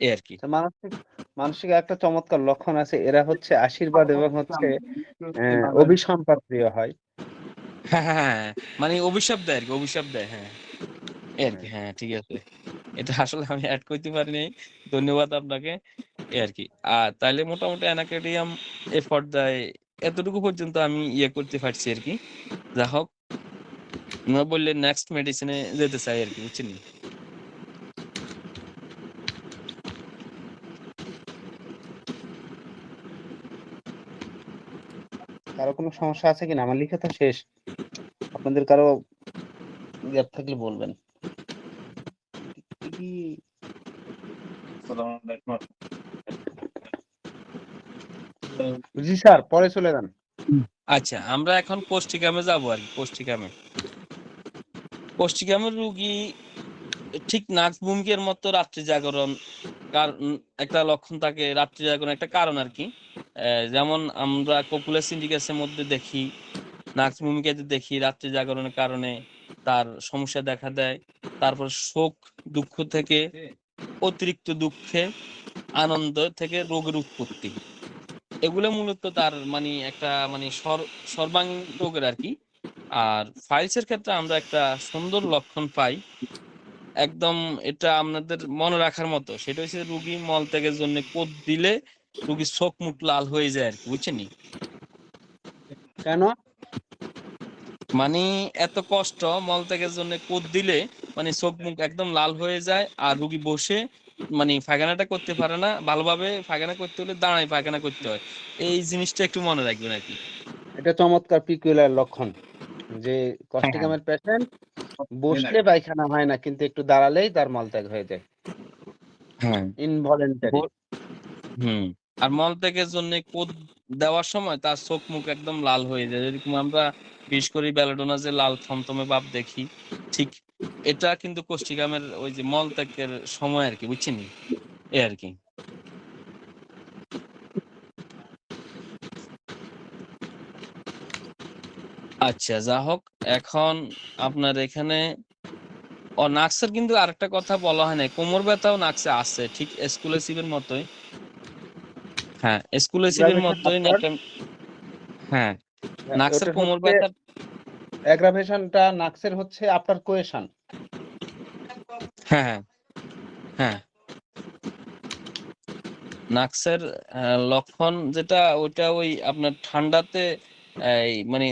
এই আরকি। তো মানসিক একটা চমৎকার লক্ষণ আছে। এরা হচ্ছে আশীর্বাদ এবং হচ্ছে অভিসম্পাত প্রিয় হয়। হ্যাঁ, হ্যাঁ, হ্যাঁ। অভিশাপ দেয় আরকি, অভিশাপ দেয়। হ্যাঁ, এই আরকি। হ্যাঁ। হ্যাঁ, ঠিক আছে। এটা আসলে আমি এড করতে পারি নাই। ধন্যবাদ আপনাকে। এই আরকি। তাইলে মোটামুটি অ্যানাক্রেডিয়াম এফর্ট দেয়। এতটুকু পর্যন্ত আমি ইয়ে করতে পারছি আরকি। যা হোক, উনারা বললেন নেক্সট মেডিসিনে যেতে চাই আরকি, বুঝছেন? কারো কোনো সমস্যা আছে কিনা? আমার লিখে তো শেষ। আপনাদের কারো গ্যাপ থাকলে বলবেন। কি জি স্যার, পরে চলে যান। আচ্ছা, আমরা এখন কোষ্ঠিকামে যাবো আরকি, কোষ্ঠিকামে। কোষ্ঠিকামের রোগী ঠিক নাক-ভূমিকের মতো রাত্রি জাগরণ একটা লক্ষণ থাকে, রাত্রি জাগরণ একটা কারণ আরকি। যেমন আমরা কপুলার সিন্ডিকাসের মধ্যে দেখি, নাক-ভূমিকাতে দেখি রাত্রি জাগরণের কারণে তার সমস্যা দেখা দেয়। তারপর শোক, দুঃখ থেকে অতিরিক্ত দুঃখে, আনন্দ থেকে রোগের উৎপত্তি। এগুলো মূলত তার মানে একটা মানে সর্বাঙ্গীন রোগের আরকি। আর ফাইলসের ক্ষেত্রে আমরা একটা সুন্দর লক্ষণ পাই। একদম এটা আপনাদের মনে রাখার মতো। সেটা হচ্ছে রোগী মলত্যাগের জন্য কোদ দিলে রোগীর চোখ মুখ লাল হয়ে যায় আরকি, বুঝছেন? কেন? মানে এত কষ্ট মলত্যাগের জন্য কোদ দিলে মানে চোখ মুখ একদম লাল হয়ে যায়, আর রোগী বসে মানে পায়খানাটা করতে পারে না। ভালোভাবে পায়খানা করতে হলে দাঁড়ায় পায়খানা করতে হয়। এই জিনিসটা একটু মনে রাখবেন আরকি। এটা চমৎকার পিকুলিয়ার লক্ষণ। যে হ্যাঁ, হ্যাঁ। কোষ্ঠিকামের পেশেন্ট বসলে পায়খানা হয় না, কিন্তু একটু দাঁড়ালেই তার মলত্যাগ হয়ে যায়। হ্যাঁ। ইনভলেন্টারি। হুম। আর মলত্যাগের জন্য কোদ দেওয়ার সময় তার চোখ মুখ একদম লাল হয়ে যায়। যেরকম আমরা বিশেষ করে বেলাডোনা যে লাল থমথমে ভাব দেখি, ঠিক এটা কিন্তু কোষ্ঠিকামের ওই যে মলত্যাগের সময় আরকি, বুঝছেন? এই আরকি। আচ্ছা, যা হোক, এখন আপনার এখানে নাক্সের কিন্তু আরেকটা কথা বলা হয় নাই। কোমর ব্যথাও নাক্সে আছে। ঠিক এসকুলেসিভের মতোই। হ্যাঁ, এসকুলেসিভের অ্যাগ্রাভেশন মতোই আপনার একটা। হ্যাঁ, নাক্সের ওটা কোমর হচ্ছে ব্যথা। অ্যাগ্রাভেশনটা নাক্সের হচ্ছে আফটার কোয়েশন। হ্যাঁ, হ্যাঁ, হ্যাঁ। নাক্সের লক্ষণ যেটা ওইটা ওই আপনার ঠান্ডাতে এই মানে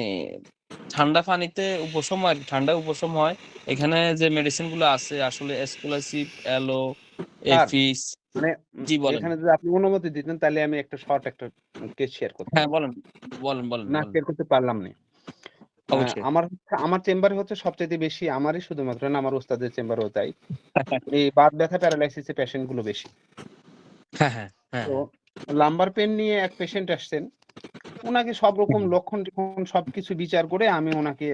ঠান্ডা পানিতে উপশম হয়, ঠান্ডা উপশম হয়। এখানে যে মেডিসিন গুলো আছে আসলে এসকুলাসিভ, অ্যালো, স্যার, এফিস। মানে জি বলেন। এখানে যদি আপনি অনুমতি দিতেন তাহলে আমি একটা শর্ট একটা কেস শেয়ার করতাম। হ্যাঁ, বলেন, বলেন, বলেন, না, বলেন। শেয়ার করতে পারলাম না। অবশ্যই। আমার চেম্বারে হচ্ছে সবচাইতে বেশি, আমারই শুধুমাত্র না, আমার ওস্তাদের চেম্বারেও তাই। এই বাত ব্যথা প্যারালাইসিস এর পেশেন্ট গুলো বেশি। হ্যাঁ, হ্যাঁ, হ্যাঁ, তো হ্যাঁ। লাম্বার পেইন নিয়ে এক পেশেন্ট আসছেন। উনাকে সব রকম লক্ষণ-টক্ষণ সবকিছু বিচার করে আমি উনাকে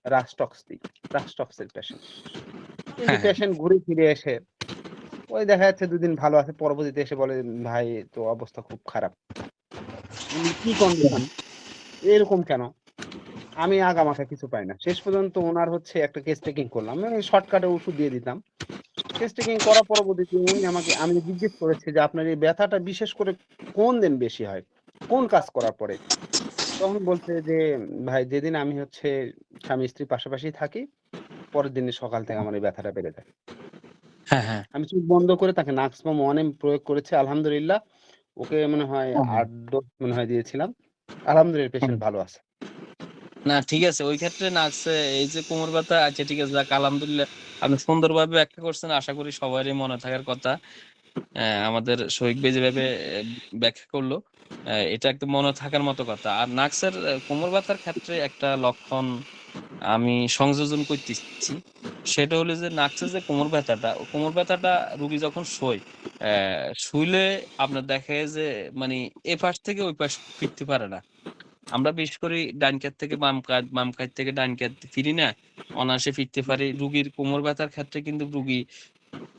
রাস্টক্স দিই। রাস্টক্স এর পেশেন্ট। কিন্তু হ্যাঁ, হ্যাঁ। পেশেন্ট ঘুরে ফিরে এসে ওই দেখা যাচ্ছে ২ দিন ভালো আছে, পরবর্তীতে এসে বলে, "ভাই তো অবস্থা খুব খারাপ।" কি কন্ডিশন? এরকম কেন? আমি আগামাথা কিছু পাই না। শেষ পর্যন্ত উনার হচ্ছে একটা কেস টেকিং করলাম। আমি শর্টকাটে ওষুধ দিয়ে দিতাম। কেস টেকিং করার পরবর্তীতে উনি আমাকে, আমি জিজ্ঞেস করেছি যে, "আপনার এই ব্যথাটা বিশেষ করে কোন দিন বেশি হয়? কোন কাজ করার পরে?" তখন বলছে যে, "ভাই যেদিন আমি হচ্ছে স্বামী-স্ত্রী পাশাপাশি থাকি, পরের দিনে সকাল থেকে আমার এই ব্যথাটা বেড়ে যায়।" হ্যাঁ, হ্যাঁ। আমি চোখ বন্ধ করে তাকে নাক্সিমাম 1 এম প্রয়োগ করেছি। আলহামদুলিল্লাহ। ওকে মনে হয় হুম, হুম। ৮ ডোজ মনে হয় দিয়েছিলাম। আলহামদুলিল্লাহ হুম। পেশেন্ট ভালো আছে। না, ঠিক আছে। ওই ক্ষেত্রে নার্সে এই যে কোমর ব্যথা, আচ্ছা ঠিক আছে, যাক আলহামদুলিল্লাহ আপনি সুন্দরভাবে ব্যাখ্যা করছেন। আশা করি সবারই মনে থাকার কথা। আমাদের শহীদ ভাই যেভাবে ব্যাখ্যা করলো, এটা একদম মনে থাকার মতো কথা। আর নার্সের কোমর ব্যথার ক্ষেত্রে একটা লক্ষণ আমি সংযোজন করতেছি। সেটা হলো যে নার্সের যে কোমর ব্যথাটা, ও কোমর ব্যথাটা রোগী যখন শোয়, শুইলে আপনার দেখা যায় যে মানে এপাশ থেকে ওই পাশ ফিরতে পারে না। আমরা বিশেষ করে ডান কাত থেকে বাম কাত, বাম কাত থেকে ডান কাত ফিরি না? অনায়াসে ফিরতে পারি। রোগীর কোমর ব্যথার ক্ষেত্রে কিন্তু রোগী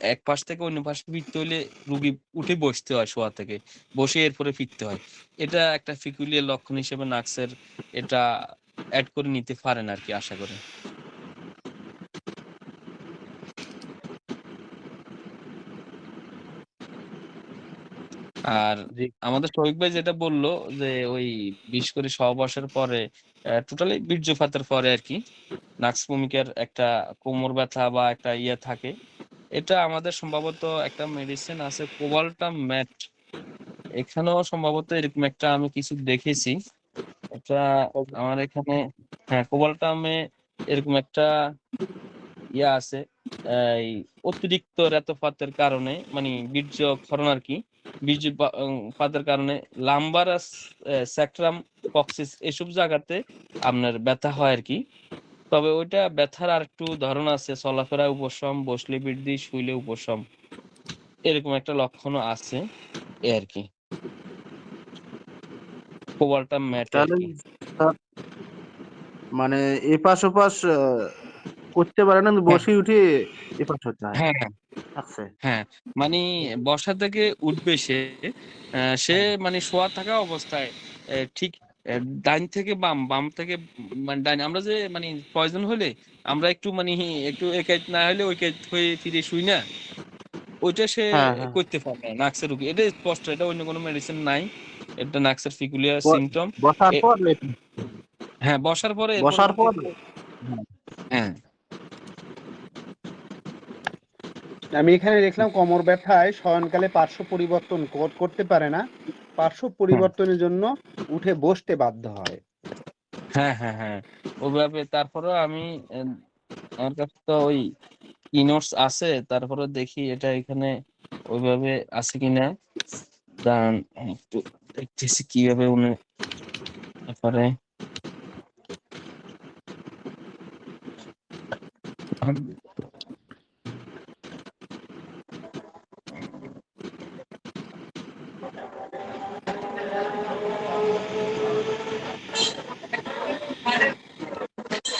এক পাশ থেকে অন্য পাশে ফিরতে হইলে রোগী উঠে বসতে হয় শোয়া থেকে। বসে এরপরে ফিরতে হয়। এটা একটা peculiar লক্ষণ হিসেবে নার্সের এটা এড করে নিতে পারেন আরকি, আশা করি। আর জি। আমাদের শফিক ভাই যেটা বলল যে ওই বিশেষ করে সহবাসের পরে টোটালি বীর্যপাতের পরে আরকি নাক্স ভূমিকার একটা কোমর ব্যথা বা একটা ইয়ে থাকে। এটা আমাদের সম্ভবত একটা মেডিসিন আছে কোবাল্টাম ম্যাট, এখানেও সম্ভবত এরকম একটা আমি কিছু দেখেছি। এটা আমার এখানে, হ্যাঁ, কোবাল্টামে এরকম একটা ইয়া আছে, এই অতিরিক্ত রেতপাতের কারণে মানে বীর্য ক্ষরণ আর কি, পাতের কারণে লাম্বারাস, স্যাক্রাম, কক্সিস এসব জায়গাতে আপনার ব্যথা হয় আর কি। তবে ওইটা ব্যথার আর একটু ধরন আছে, চলাফেরা উপশম, বসলে বৃদ্ধি, শুইলে উপশম, এরকম একটা লক্ষণও আছে এই আর কি, কোবাল্টাম ম্যাটে আর তাহলে কি। স্যার মানে এপাশ ওপাশ করতে পারে না, হ্যাঁ বসে উঠে এপাশ হতে হয়। হ্যাঁ হ্যাঁ আচ্ছা। হ্যাঁ, মানে বসা থেকে উঠবে সে, সে হ্যাঁ মানে শোয়া থাকা অবস্থায় ঠিক ডাইন থেকে বাম, বাম থেকে মানে ডাইন, আমরা যে মানে প্রয়োজন হলে আমরা একটু মানে একটু একাইত না হলে ওই হয়ে ফিরে শুই না, ওইটা সে হ্যাঁ হ্যাঁ। করতে পারে না। নাক্সের রোগী এটা স্পষ্ট, এটা অন্য কোনো মেডিসিন নাই, এটা নাক্সের ফিকুলিয়ার সিমটম। বসার পর হ্যাঁ, বসার পরে এর বসার পর পরবর্তীতে, হ্যাঁ হ্যাঁ আমি এখানে দেখলাম কোমর ব্যথায় শয়নকালে পার্শ্ব পরিবর্তন করতে পারে না, পার্শ্ব হ্যাঁ পরিবর্তনের জন্য উঠে বসতে বাধ্য হয়। হ্যাঁ হ্যাঁ হ্যাঁ, ওইভাবে। তারপরেও আমি আমার কাছে তো ওই ইনোটস আছে, তারপরে দেখি এটা এখানে ওইভাবে আছে কিনা। দাঁড়ান একটু দেখতেছি কিভাবে উনি ব্যাপারে।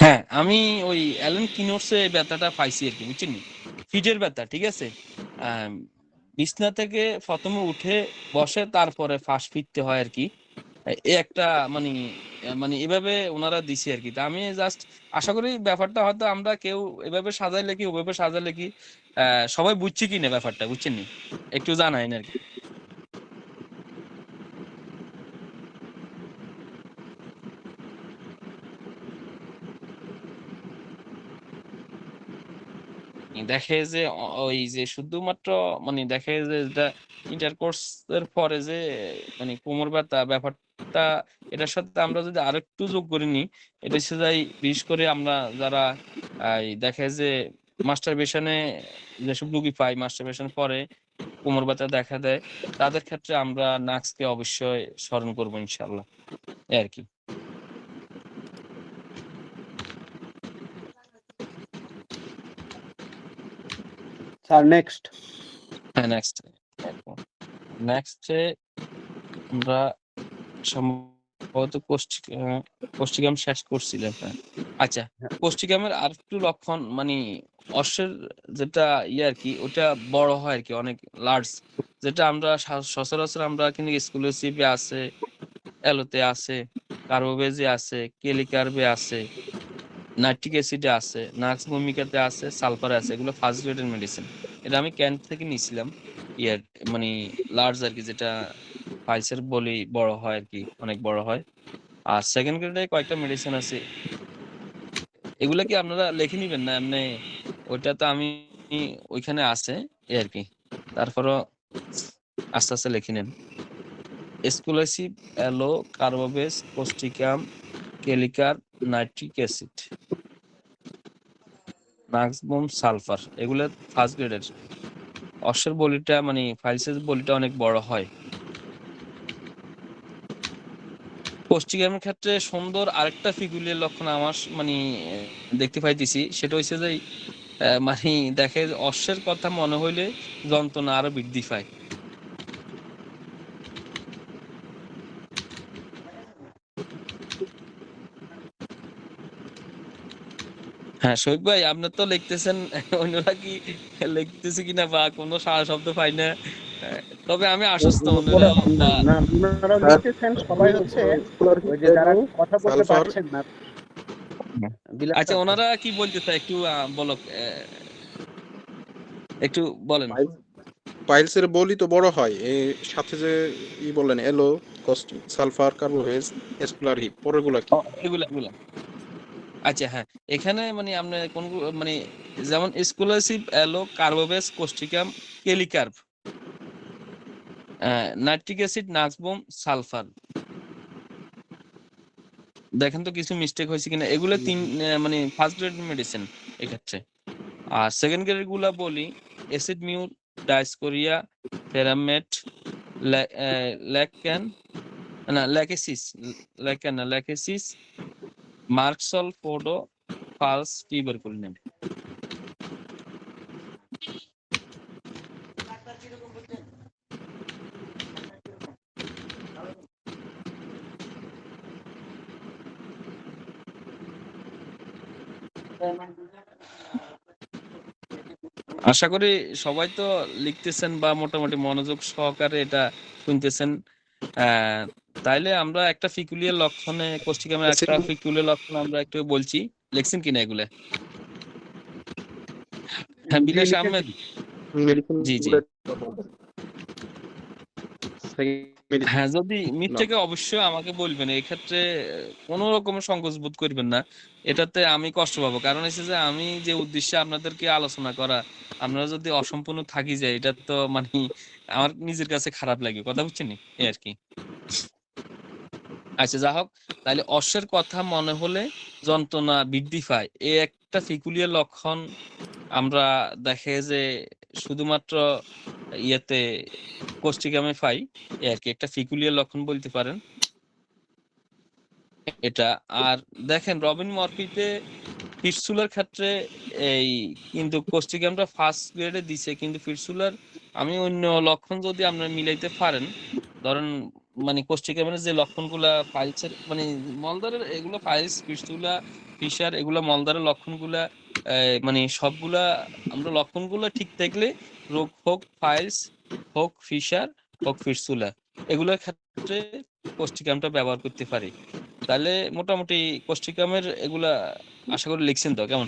হ্যাঁ, আমি ওই অ্যালেন কিনোটসে ব্যথাটা পাইছি আর কি, বুঝছেন, ফিটের ব্যথা, ঠিক আছে। আম, বিছনা থেকে প্রথমে উঠে বসে, তারপরে ফাঁস ফিরতে হয় আর কি। এ একটা মানে মানে এভাবে ওনারা দিছে আর কি। তা আমি জাস্ট আশা করি ব্যাপারটা হয়তো আমরা কেউ এভাবে সাজাইলে কি ওভাবে সাজালে কি সবাই বুঝছে কি না ব্যাপারটা, বুঝছেন নি, একটু জানাইন আর কি। দেখে যে ওই যে শুধুমাত্র মানে দেখে যে এটা ইন্টারকোর্স এর পরে যে মানে কোমর ব্যথা ব্যাপারটা, এটার সাথে আমরা যদি আরেকটু যোগ করে নিই, এটা হচ্ছে যাই, বিশেষ করে আমরা যারা এই দেখে যে মাস্টারবেশনে যেসব রুগী পাই, মাস্টারবেশন পরে কোমর ব্যথা দেখা দেয়, তাদের ক্ষেত্রে আমরা নাক্সকে অবশ্যই স্মরণ করবো ইনশাল্লাহ, এই আর কি। Sir next. হ্যাঁ, নেক্সটে আমরা সম্ভবত কোষ্ঠিকাম শেষ করছিলাম, হ্যাঁ। আচ্ছা, কোষ্ঠিকামের আর একটু লক্ষণ মানে অশ্বের যেটা ইয়ে আর কি, ওটা বড় হয় আর কি, অনেক লার্জ, যেটা আমরা সচরাচর আমরা কিন্তু এক্সক্লুসিভে আছে, অ্যালোতে আছে, কার্বোভেজে আছে, কেলিকার্বে আছে, নাইট্রিক অ্যাসিডে আছে, নাক্স ভূমিকাতে আছে, সালফারে আছে, এগুলো ফার্স্ট গ্রেডের মেডিসিন। এটা আমি ক্যান্ট থেকে নিয়েছিলাম, ইয়ার মানে লার্জ আর কি, যেটা পাইলসের বলি বড় হয় আর কি, অনেক বড় হয়। আর সেকেন্ড গ্রেডে কয়েকটা মেডিসিন আছে, এগুলা কি আপনারা লিখে নিবেন না এমনি? ওইটা তো আমি ওইখানে আছে এই আর কি, তারপরও আস্তে আস্তে লিখে নেন। এসকুলেসিভ, aloe, carbo veg, causticum, kali carb, nitric acid, nux vom, sulphur, এগুলো ফার্স্ট গ্রেডের। অশ্বের বলিটা মানে ফাইলসের বলিটা অনেক বড় হয়। কোস্টিকামের ক্ষেত্রে সুন্দর আরেকটা ফিগুলিয়ার লক্ষণ আমার মানে দেখতে পাইতেছি, সেটা হচ্ছে যে মানে দেখে যে অশ্বের কথা মনে হইলে যন্ত্রণা আরো বৃদ্ধি পায়। হ্যাঁ, শহীদ ভাই, আপনার তো লিখতেছেন, অন্যরা কি লিখতেছে কিনা বা কোনো সাড়া শব্দ পাই না। তবে আমি আশ্বস্ত, অন্যরা বা না, আপনারা স্যার লিখতেছেন, সবাই হচ্ছে ওই যে যারা কথা বলতে সালফার পারছেন না, বিলাস আচ্ছা, আছে। ওনারা কি বলতে চায় একটু বলো, একটু বলেন। পাইলসের বলি তো বড় হয়, এর সাথে যে বললেন সালফার, কার্বোভেজ, এসকুলার হিপ, পরেরগুলা কি? এগুলা এগুলা আচ্ছা হ্যাঁ, এখানে মানে আপনি কোনগুলো মানে যেমন scholarship, aloe, carbo veg, causticum, kali carb, nitric acid, nux vom, sulphur. দেখেন তো কিছু মিস্টেক হয়েছে কিনা। এগুলো মানে ফার্স্ট গ্রেড মেডিসিন এক্ষেত্রে। আর সেকেন্ড গ্রেড গুলা বলি অ্যাসিড মিউর, ডাইসকোরিয়া, ফেরামেট, ল্যাকক্যান না ল্যাকেসিস, ল্যাকক্যান না ল্যাকেসিস, মার্কসল, ফোডো, ফালস, টিউবারকুলিন। আশা করি সবাই তো লিখতেছেন বা মোটামুটি মনোযোগ সহকারে এটা শুনতেছেন। তাইলে আমরা একটা ফিকুলিয়ার লক্ষণে কোষ্ঠিকামের একটা ফিকুলিয়ার লক্ষণ আমরা একটু বলছি, লিখছেন কিনা এগুলা? হ্যাঁ জি বিলাস লিখেছি। আহমেদ, মেডিসিন জি জি হ্যাঁ, যদি মিথ্যেকে অবশ্যই আমাকে বলবেন। এক্ষেত্রে কোনো রকম সংকোচ বোধ করবেন না, এটাতে আমি কষ্ট পাবো। কারণ হচ্ছে যে আমি যে উদ্দেশ্যে আপনাদেরকে আলোচনা করা, আমরা যদি অসম্পূর্ণ থাকি যায় এটা তো মানে আমার নিজের কাছে খারাপ লাগে, কথা বুঝছেন এই আর কি। আচ্ছা যা হোক, তাহলে অশ্বের কথা মনে হলে যন্ত্রণা বৃদ্ধি পায়, এই একটা ফিকুলিয়ার লক্ষণ আমরা দেখে যে শুধুমাত্র ইয়েতে কোষ্ঠিকামে পাই, এ আর কি একটা ফিকুলিয়ার লক্ষণ বলতে পারেন এটা। আর দেখেন রবিন মরফিতে ফিটসুলার ক্ষেত্রে এই কিন্তু কোষ্ঠিকামটা ফার্স্ট গ্রেডে দিছে, কিন্তু ফিটসুলার আমি অন্য লক্ষণ যদি আপনারা মিলাইতে পারেন, ধরেন মানে কোষ্ঠিকামের যে লক্ষণগুলা পাইলসের মানে মলদারের এগুলো পাইলস, ফিটসুলা, ফিশার এগুলা মলদারের লক্ষণগুলা মানে সবগুলা আমরা লক্ষণগুলো ঠিক থাকলে রোগ হোক পাইলস, হোক ফিশার, হোক ফিটসুলা, এগুলোর ক্ষেত্রে কোষ্ঠিকামটা ব্যবহার করতে পারি। তাহলে মোটামুটি কোষ্ঠিকামের এগুলা আশা করি লিখছেন তো কেমন?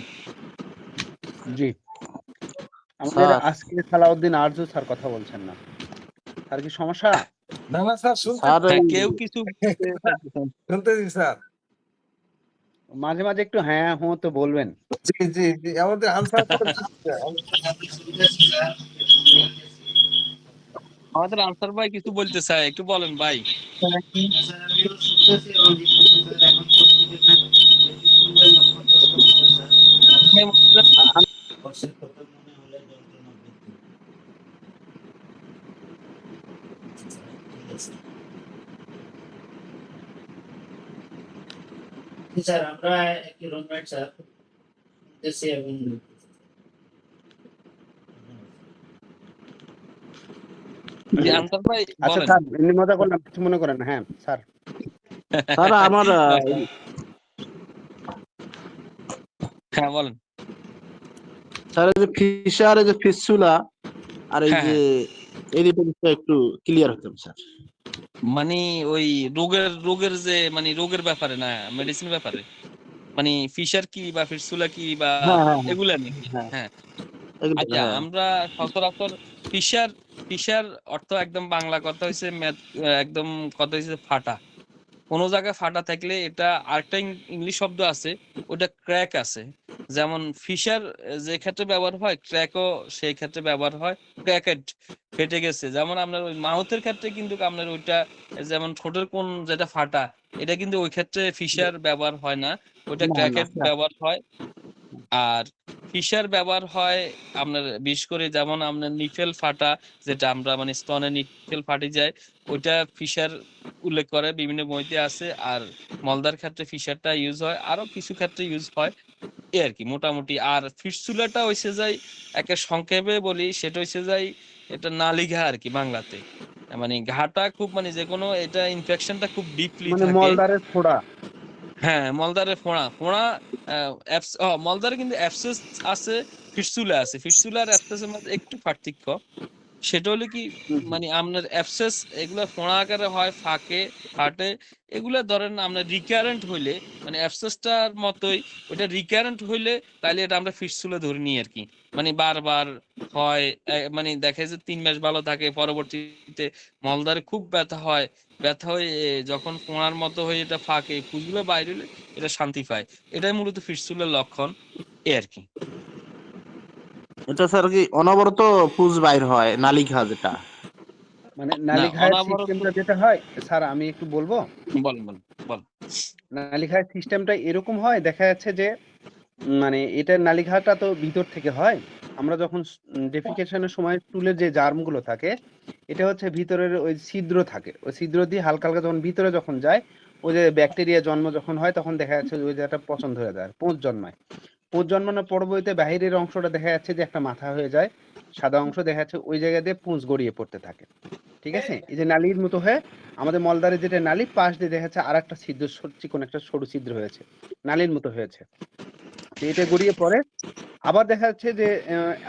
জি আমাদের স্যার আজকে সালাউদ্দিন আরজু স্যার কথা বলছেন না, স্যার কি সমস্যা? না না স্যার শুনতে স্যার হ্যাঁ, এই কেউ কিছু বলতে চাইতেছেন। শুনতেছি স্যার। মাঝে মাঝে একটু হ্যাঁ হুঁ তো বলবেন। জি জি জি আমাদের আনসার আমাদের আনসার ভাই কিছু বলতে চায়, একটু বলেন ভাই। স্যার আমরা একটি রুমমেট স্যার শুনতেছি এবং জি আনসার ভাই আচ্ছা বলেন। স্যার এমনি মজা করলাম, কিছু মনে করেন না। হ্যাঁ স্যার স্যার আমার হ্যাঁ বলেন। স্যার এই যে ফিশার, এই যে ফিসুলা আর এই হ্যাঁ যে হ্যাঁ, এই জিনিসটা একটু ক্লিয়ার হতাম স্যার। মানে ওই রোগের যে মানে রোগের ব্যাপারে না মেডিসিন ব্যাপারে, মানে ফিশার কি বা ফিটসুলা কি বা হ্যাঁ হ্যাঁ এগুলা নাকি? হ্যাঁ হ্যাঁ একদম আচ্ছা, হ্যাঁ। আমরা সচরাচর ফিশার, ফিশার অর্থ একদম বাংলা কথা হইছে একদম কথা হইছে ফাটা। কোনো জায়গায় ফাটা থাকলে এটা আরেকটা ইংলিশ শব্দ আছে, ওটা ক্র্যাক আছে। যেমন ফিশার যে ক্ষেত্রে ব্যবহার হয়, ক্র্যাকও সেই ক্ষেত্রে ব্যবহার হয়। ক্র্যাকেট ফেটে গেছে, যেমন আপনার ওই মাউথের ক্ষেত্রে কিন্তু আপনার ওইটা যেমন ঠোঁটের কোন যেটা ফাটা, এটা কিন্তু ওই ক্ষেত্রে ফিশার ব্যবহার হয় না, ওইটা না না ক্র্যাকেট স্যার ব্যবহার হয়। আর ফিশার ব্যবহার হয় আপনার বিশেষ করে যেমন আপনার নিফেল ফাটা, যেটা আমরা মানে স্তনে নিফেল ফাটি যায়, ওইটা ফিশার উল্লেখ করে বিভিন্ন বইতে আছে। আর মলদার ক্ষেত্রে ফিশারটা ইউজ হয়, আরো কিছু ক্ষেত্রে ইউজ হয় এই আর কি মোটামুটি। আর ফিস্টুলাটা হইছে যাই একে সংক্ষেপে বলি, সেটা হইছে যাই এটা নালীঘা আর কি বাংলাতে। মানে ঘাটা খুব মানে যে কোনো এটা ইনফেকশনটা খুব ডিপলি মানে থাকে। মলদারের ফোড়া। হ্যাঁ মলদারে ফোঁড়া ফোঁড়া মলদারে কিন্তু অ্যাবসেস আছে, ফিস্টুলা আছে। ফিস্টুলা আর অ্যাবসেসের মধ্যে একটু পার্থক্য, সেটা হলো কি মানে আপনার অ্যাবসেস এগুলা ফোঁড়া আকারে হয়, ফাটে। এগুলা ধরেন আপনার রিকারেন্ট হইলে মানে অ্যাবসেসটার মতোই ওইটা রিকারেন্ট হইলে তাহলে এটা আমরা ফিস্টুলা ধরে নিই আর কি। মানে বারবার হয়, মানে দেখে যে 3 মাস ভালো থাকে, পরবর্তীতে মলদ্বারে খুব ব্যথা হয়, ব্যথা হয়ে যখন ফোঁড়ার মতো হয়ে এটা ফাঁকে পুজগুলো বাইরে হলে এটা শান্তি পায়। এটাই মূলত ফিস্টুলার লক্ষণ, এই আর কি। এটা স্যার কি অনবরত পুজ বাইর হয়, নালিকা যেটা? মানে না নালিখায়ের অনাবরত, সিস্টেমটা যেটা হয় স্যার, আমি একটু বলবো। বলেন বলেন বলেন। নালিখায়ের সিস্টেমটা এরকম হয়, দেখা যাচ্ছে যে মানে এটার নালিখাটা তো ভিতর থেকে হয়। আমরা যখন ডেফিকেশনের সময় স্টুলের যে জার্মগুলো থাকে, এটা হচ্ছে ভিতরের ওই ছিদ্র থাকে, ওই ছিদ্র দিয়ে হালকা হালকা যখন ভিতরে যখন যায়, ওই যে ব্যাকটেরিয়া জন্ম যখন হয়, তখন দেখা যাচ্ছে ওই জায়গাটা পছন্দ হয়ে যায়, পোঁচ জন্মায়। পোঁচ জন্মানোর পরবর্তীতে বাহিরের অংশটা দেখা যাচ্ছে যে একটা মাথা হয়ে যায়, সাদা অংশ দেখা যাচ্ছে, ওই জায়গা দিয়ে পুঁজ গড়িয়ে পড়তে থাকে। ঠিক আছে, এই যে নালীর মতো হয়ে আমাদের মলদ্বারে যেটা নালী, পাশ দিয়ে দেখা যাচ্ছে আর একটা ছিদ্র, চিকন একটা সরু ছিদ্র হয়েছে, নালীর মতো হয়েছে। তো এটা গড়িয়ে পড়ে। আবার দেখা যাচ্ছে যে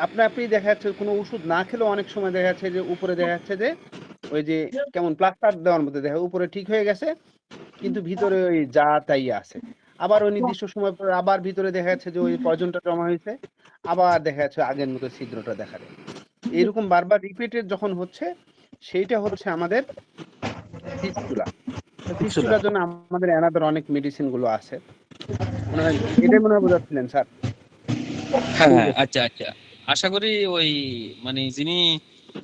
আপনা আপনি দেখা যাচ্ছে কোনো ওষুধ না খেলেও অনেক সময় দেখা যাচ্ছে যে উপরে দেখা যাচ্ছে যে ওই যে কেমন প্লাস্টার দেওয়ার মতো দেখা, উপরে ঠিক হয়ে গেছে কিন্তু ভিতরে ওই যা তাই আছে। আবার ওই নির্দিষ্ট সময় পরে আবার ভিতরে দেখা যাচ্ছে যে ওই পয়জনটা জমা হয়েছে, আবার দেখা যাচ্ছে আগের মতো ছিদ্রটা দেখা দেয়। এরকম বারবার রিপিটেড যখন হচ্ছে, সেইটা হচ্ছে আমাদের ফিস্টুলা। ফিস্টুলা। ফিস্টুলার জন্য আমাদের অ্যানাদার অনেক মেডিসিন গুলো আছে। মনে হয় এটাই মনে হয় বোঝাচ্ছিলেন স্যার। হ্যাঁ হ্যাঁ, আচ্ছা আচ্ছা, আশা করি ওই মানে যিনি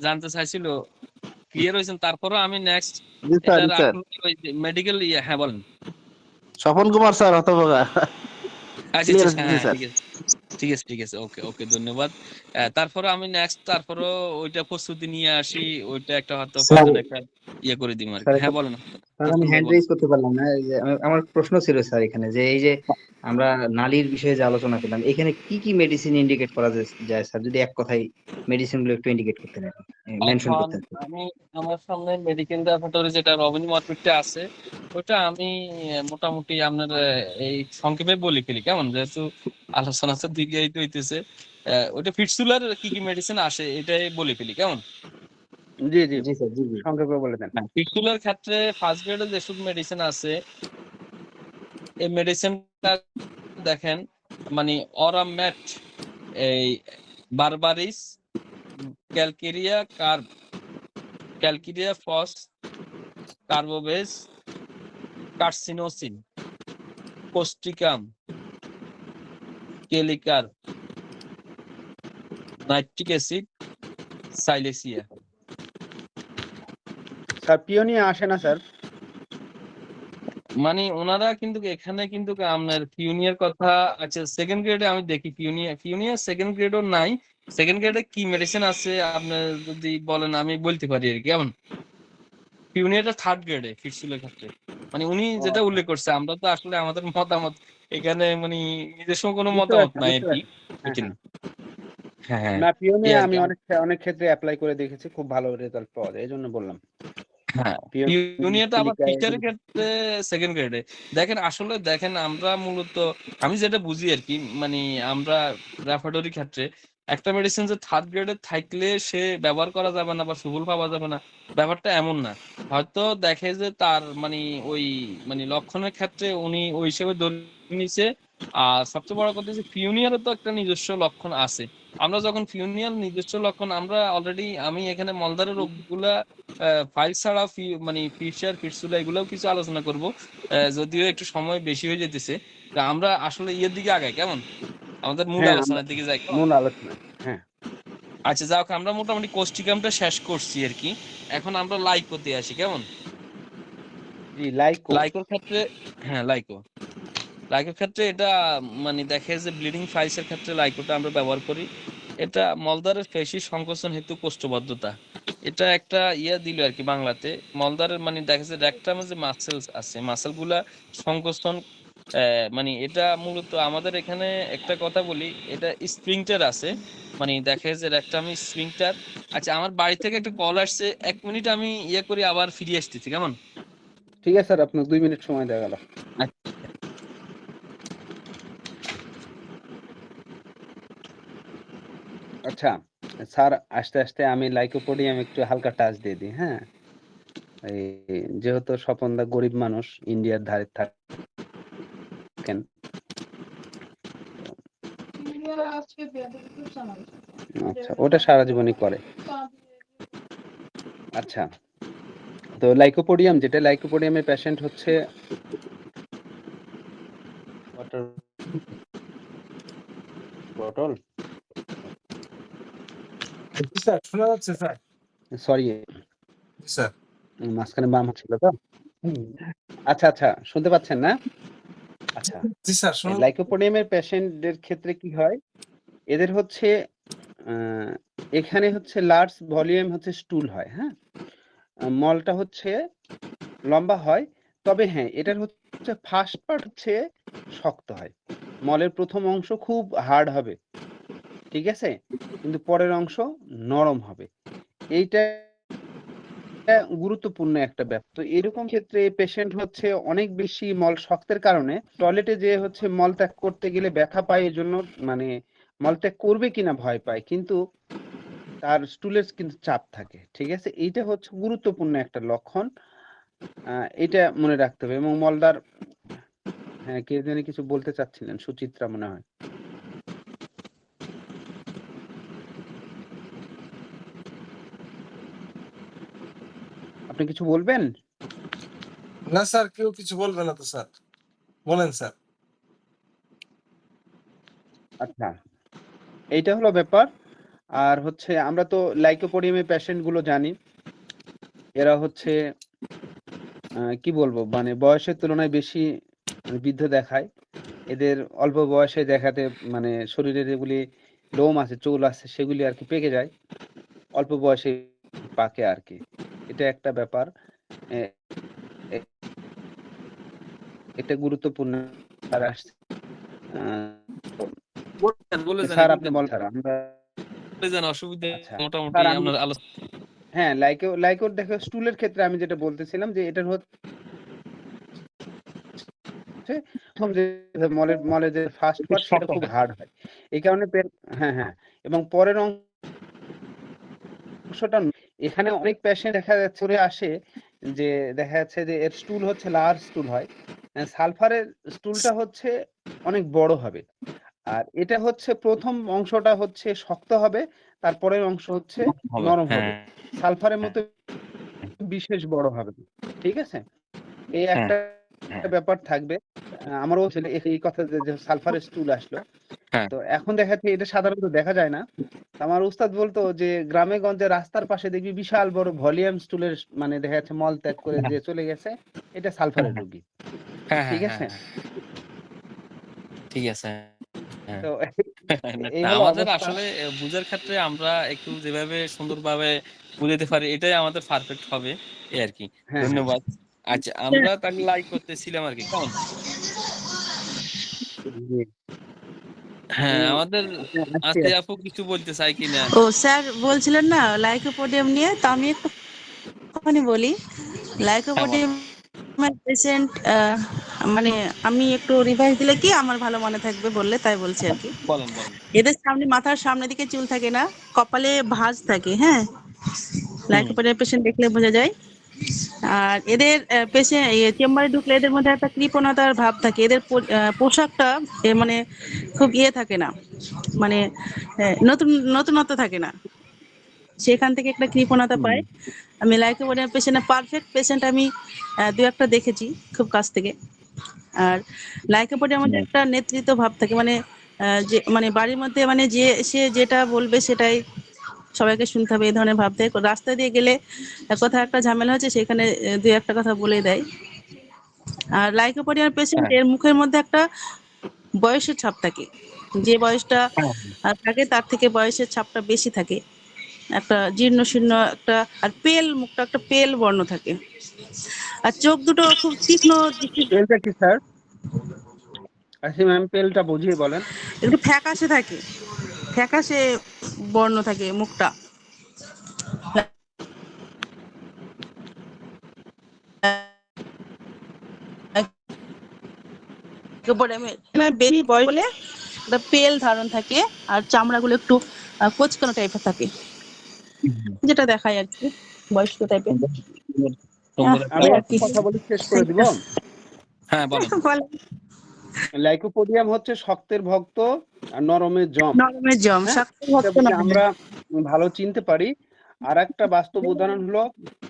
জানতে চাইছিল ক্লিয়ার হয়েছেন। তারপরও আমি নেক্সট জি স্যার, এটার জি স্যার। আসলে ওই মেডিকেল হ্যাঁ বলেন। স্বপন কুমার স্যার হতভাগা। আচ্ছা ক্লিয়ার আচ্ছা, আছে, হ্যাঁ জি হ্যাঁ, স্যার। ঠিক আছে ঠিক আছে ঠিক আছে, ওকে ওকে, ধন্যবাদ। তারপরে আমি নেক্সট, তারপরে ওইটা প্রস্তুতি নিয়ে আসি, ওইটা একটা হয়তো স্যার প্রয়োজন একটা ইয়ে করে দিব আর কি। স্যার হ্যাঁ বলেন স্যার আমি হাসান ভাই হ্যান্ড বলেন। রেজ করতে পারলাম না, এই যে আমার প্রশ্ন ছিল স্যার এখানে, যে এই যে আমরা নালীর বিষয়ে যে আলোচনা করলাম, এখানে কি কি মেডিসিন ইন্ডিকেট করা যায় স্যার? যদি এক কথায় মেডিসিন গুলো একটু ইন্ডিকেট করতেন, মেনশন এখন করতেন। আমি আমার সামনে মেডিকেল ল্যাবরেটরি যেটা রবিন মরফিটটা আছে, ওটা আমি মোটামুটি আপনার এই সংক্ষেপে বলি ফেলি কেমন, যেহেতু আলোচনা তো দিকে হইতেছে। ওইটা ফিটসুলার কি কি মেডিসিন আসে এটাই বলে ফেলি কেমন। জি জি, জি স্যার, জি জি। সংক্ষেপে বলে দেন। হ্যাঁ, ফিটসুলার ক্ষেত্রে ফার্স্ট গ্রেডের যেসব মেডিসিন আছে, এই মেডিসিনটা দেখেন মানে অরামেট, এই berberis, calcarea calcarea phos, carbo veg, carcinosin, causticum, kali carb, nitric acid, silicea. Sir paeonia আসে না স্যার? মানে ওনারা কিন্তু এখানে কিন্তু আপনার পিওনিয়ার কথা, আচ্ছা সেকেন্ড গ্রেডে আমি দেখি পিওনিয়ার সেকেন্ড গ্রেডও নাই। সেকেন্ড গ্রেডে কি মেডিসিন আছে আপনার যদি বলেন আমি বলতে পারি আর কি কেমন। পিওনিয়ারটা থার্ড গ্রেডে ফিটসুলের ক্ষেত্রে, মানে উনি ও যেটা আচ্ছা, উল্লেখ করছে, আমরা তো আসলে আমাদের মতামত এখানে মানে নিজস্ব কোনো বুঝতে মতামত পারছি নাই আর বুঝতে কি, পারছি। হ্যাঁ বুঝছেন। হ্যাঁ। হ্যাঁ হ্যাঁ, না এই পিওনিয়া আর কি। আমি অনেক অনেক ক্ষেত্রে অ্যাপ্লাই করে দেখেছি, খুব ভালো রেজাল্ট পাওয়া যায়, এই জন্য বললাম। হ্যাঁ, পিওনিয়া, ইউনিয়নটা আবার সিলিকা ফিচারের এগুলো। ক্ষেত্রে সেকেন্ড গ্রেডে। দেখেন আসলে দেখেন আমরা মূলত, আমি যেটা বুঝি আর কি, মানে আমরা ল্যাবরেটরি ক্ষেত্রে একটা মেডিসিন যে থার্ড গ্রেডে থাকলে সে ব্যবহার করা যাবে না বা সুফল পাওয়া যাবে না, ব্যাপারটা এমন না। হয়তো দেখে যে তার মানে ওই মানে লক্ষণের ক্ষেত্রে উনি ওই হিসেবে ধরে নিছে। আর সবচেয়ে বড় কথা যে ফিউনিয়ারও তো একটা নিজস্ব লক্ষণ আছে। আমরা যখন ফিউনিয়ার নিজস্ব লক্ষণ, আমরা অলরেডি আমি এখানে মলদ্বারের রোগগুলা ফাইল ছাড়া মানে ফিশার ফিটসুলা এগুলোও কিছু আলোচনা করব, যদিও একটু সময় বেশি হয়ে যেতেছে। তা আমরা আসলে ইয়ের দিকে আগাই কেমন, আমাদের মূল হ্যাঁ আমরা আলোচনার দিকে যাই কেমন। মূল আলোচনা। হ্যাঁ আচ্ছা যাক, আমরা মোটামুটি কোস্টিকামটা শেষ করছি আর কি। এখন আমরা লাইকোতে আসি কেমন। জি, লাইকো। লাইকোর ক্ষেত্রে, হ্যাঁ লাইকোর ক্ষেত্রে এটা মানে দেখে যে ব্লিডিং ফাইলস এর ক্ষেত্রে লাইকোটা আমরা ব্যবহার করি। এটা মলদ্বারের পেশি সংকোচন হেতু কোষ্ঠবদ্ধতা, এটা একটা ইয়া দিল আর কি বাংলাতে। মলদ্বারের মানে দেখা যাচ্ছে রেকটামে যে মাসেলস আছে, মাসেল গুলা সংকোচন, মানে এটা মূলত আমাদের এখানে একটা কথা বলি, এটা স্প্রিংটার আছে, মানে দেখে যে রেকটামে স্প্রিংটার। আচ্ছা আমার বাড়ি থেকে একটা কল আসছে, 1 মিনিট আমি ইয়ে করি, আবার ফিরে আসতেছি কেমন। ঠিক আছে স্যার, আপনার 2 মিনিট সময় দেওয়া গেল। আচ্ছা স্যার, আস্তে আস্তে আমি লাইকোপোডিয়াম একটু হালকা টাচ দিয়ে দিই। হ্যাঁ, এই যেহেতু স্বপনদা গরিব মানুষ, ইন্ডিয়ার ধারে থাকেন, আচ্ছা, ওটা সারা জীবনই করে। আচ্ছা, তো লাইকোপোডিয়াম, যেটা লাইকোপোডিয়ামের পেশেন্ট হচ্ছে ওয়াটার বটল, জি স্যার, শোনা যাচ্ছে স্যার। সরি জি স্যার। মাঝখানে বাম হচ্ছিল তো। আচ্ছা আচ্ছা, শুনতে পাচ্ছেন না? আচ্ছা, জি স্যার, শোনা লাইকোপোডিয়ামের পেশেন্টদের ক্ষেত্রে কি হয়, এদের হচ্ছে এখানে হচ্ছে লার্জ ভলিউম হচ্ছে স্টুল হয়, হ্যাঁ? মলটা হচ্ছে লম্বা হয়, তবে হ্যাঁ, এটার হচ্ছে ফার্স্ট পার্ট হচ্ছে শক্ত হয়। মলের প্রথম অংশ খুব হার্ড হবে, ঠিক আছে? কিন্তু পরের অংশ নরম হবে। এইটা গুরুত্বপূর্ণ একটা ব্যাপার। তো এরকম ক্ষেত্রে পেশেন্ট হচ্ছে অনেক বেশি মল শক্তের কারণে টয়লেটে যেয়ে হচ্ছে মলত্যাগ করতে গেলে ব্যথা পায়, এজন্য মানে মলত্যাগ করবে কিনা ভয় পায়। কিন্তু তার স্টুলের কিন্তু চাপ থাকে। ঠিক আছে? এইটা হচ্ছে গুরুত্বপূর্ণ একটা লক্ষণ। এটা মনে রাখতে হবে এবং মলদার হ্যাঁ, কে জানি কিছু বলতে চাচ্ছিলেন, সুচিত্রা মনে হয়। আপনি কিছু বলবেন? না স্যার, কেউ কিছু বলবে না তো স্যার। বলেন স্যার। আচ্ছা, এইটা হলো ব্যাপার। আর হচ্ছে আমরা তো লাইকোপোডিয়ামের পেশেন্ট গুলো জানি। এরা হচ্ছে কি বলবো, মানে বয়সের তুলনায় বেশি বৃদ্ধ দেখায়। এদের অল্প বয়সে দেখাতে মানে শরীরে যেগুলি লোম আছে, চুল আছে, সেগুলি আরকি পেকে যায়। অল্প বয়সে পাকে আরকি। এটা একটা ব্যাপার। এ এ এটা গুরুত্বপূর্ণ আর আসছে। আ বলে যান স্যার একটু আপনি বলেন স্যার, আমরা বলে যান, অসুবিধা আচ্ছা, মোটামুটি স্যার আমি আপনার আলোচনা। হ্যাঁ, লাইকোর দেখো স্টুলের ক্ষেত্রে আমি যেটা বলতেছিলাম যে এটার হচ্ছে প্রথম যে মলের যে ফার্স্ট পার্ট সেটা খুব হার্ড হয়। এই কারণে হ্যাঁ, হ্যাঁ, এবং পরের অংশটা এখানে অনেক পেশেন্ট দেখা যাচ্ছে করে আসে যে দেখা যাচ্ছে যে এর স্টুল হচ্ছে লার্জ স্টুল হয়। সালফারের স্টুলটা হচ্ছে অনেক বড় হবে। আর এটা হচ্ছে প্রথম অংশটা হচ্ছে শক্ত হবে, তারপরের অংশ হচ্ছে হবে। নরম হবে। হ্যাঁ, সালফারের মতো বিশেষ বড় হবে না। ঠিক আছে? এই হ্যাঁ, একটা হ্যাঁ, ব্যাপার থাকবে। আমারও ছিল এই কথা যে সালফারের স্টুল আসলো। হ্যাঁ, তো এখন দেখা যাচ্ছে এটা সাধারণত দেখা যায় না। তো আমার উস্তাদ বলতো যে গ্রামে গঞ্জে রাস্তার পাশে দেখবি বিশাল বড় ভলিউম স্টুলের মানে দেখা যাচ্ছে মল ত্যাগ করে যে চলে গেছে, এটা সালফারের রোগী। হ্যাঁ, ঠিক হ্যাঁ, আছে? হ্যাঁ, ঠিক আছে। হ্যাঁ। তো এই না, হলো আমাদের অবস্থা। আসলে বুঝার ক্ষেত্রে আমরা একটু যেভাবে সুন্দরভাবে বুঝাতে পারি এটাই আমাদের পারফেক্ট হবে, এই আরকি। হ্যাঁ, হ্যাঁ। ধন্যবাদ। আচ্ছা, আমরা তাকে লাইক করতেছিলাম আরকি। কেমন? জি। হ্যাঁ, আমাদের আপনি আসছি। আসিয়া আপু কিছু বলতে চায় কিনা? ও স্যার বলছিলেন না লাইকোপোডিয়াম নিয়ে, তো আমি একটুখানি বলি। হ্যাঁ, বলেন। লাইকোপোডিয়ামের পেশেন্ট মানে আমি একটু রিভাইজ দিলে কি আমার ভালো মনে থাকবে বললে, তাই বলছি আর কি। বলেন, বলেন। এদের সামনে মাথার সামনের দিকে চুল থাকে না, কপালে ভাঁজ থাকে, হ্যাঁ। হুম, লাইকোপোডিয়াম পেশেন্ট দেখলে বোঝা যায়। আর এদের পেশেন্ট চেম্বারে ঢুকলে এদের মধ্যে একটা কৃপণতার ভাব থাকে। এদের পোশাকটা মানে খুব থাকে না, মানে নতুনত্ব থাকে না, সেখান থেকে একটা কৃপণতা হুম, পায়। আমি লাইকোপোডিয়াম পেশেন্টের পারফেক্ট পেশেন্ট আমি দু একটা দেখেছি খুব কাছ থেকে। আর লাইকোপোডিয়ামের মধ্যে একটা নেতৃত্ব ভাব থাকে, মানে যে মানে বাড়ির মধ্যে মানে যে সে যেটা বলবে সেটাই সবাইকে শুনতে হবে, এই ধরনের ভাব থাকে। রাস্তা দিয়ে গেলে কোথাও একটা ঝামেলা হচ্ছে, সেখানে দু একটা কথা বলে দেয়। আর লাইকোপোডিয়াম পেশেন্ট হ্যাঁ, এর মুখের মধ্যে একটা বয়সের ছাপ থাকে, যে বয়সটা হ্যাঁ, থাকে তার থেকে বয়সের ছাপটা বেশি থাকে। একটা জীর্ণ শীর্ণ একটা, আর পেল মুখটা একটা পেল বর্ণ থাকে। আর চোখ দুটো খুব তীক্ষ্ণ দৃষ্টি, পেলটা কি স্যার? আসি ম্যাম, পেলটা বুঝিয়ে বলেন। একটু ফ্যাকাশে থাকে, ফ্যাকাশে বর্ণ থাকে মুখটা। বেবি বয় বলে একটা পেল ধারণ থাকে, আর চামড়াগুলো একটু কোচকানো টাইপের থাকে, যেটা দেখায় আর কি বয়স্ক টাইপের। সুন্দর একটা আমি এই আর একটা কি। কথা বলে শেষ করে দিব। হ্যাঁ, বলেন। বলেন। লাইকোপোডিয়াম হচ্ছে শক্তের ভক্ত আর নরমের জম। নরমের জম, হ্যাঁ, শক্ত এটা ভক্ত যদি নরমের। আমরা ভালো চিনতে পারি। আর একটা বাস্তব উদাহরণ হলো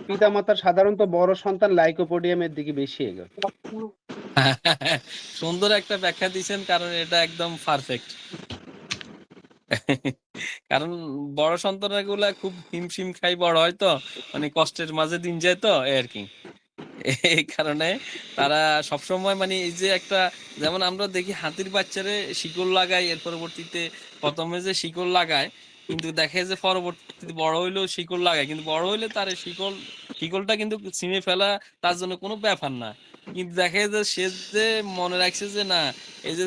পিতামাতার সাধারণত বড় সন্তান লাইকোপোডিয়ামের দিকে বেশি এগোয়। সুন্দর একটা ব্যাখ্যা দিয়েছেন, কারণ এটা একদম পারফেক্ট। কারণ বড় সন্তানরা গুলা খুব হিমশিম খাই বড় হয় তো, মানে কষ্টের মাঝে দিন যায় তো, এই আর কি। এই কারণে তারা সবসময় মানে এই যে একটা, যেমন আমরা দেখি হাতির বাচ্চারে শিকল লাগায়, এর পরবর্তীতে প্রথমে যে শিকল লাগায়, কিন্তু দেখে যে পরবর্তীতে বড় হইলেও শিকল লাগায়, কিন্তু বড় হইলে তার এই শিকলটা কিন্তু ছিঁড়ে ফেলা তার জন্য কোনো ব্যাপার না। কিন্তু দেখে যে সে যে মনে রাখছে যে না, এই যে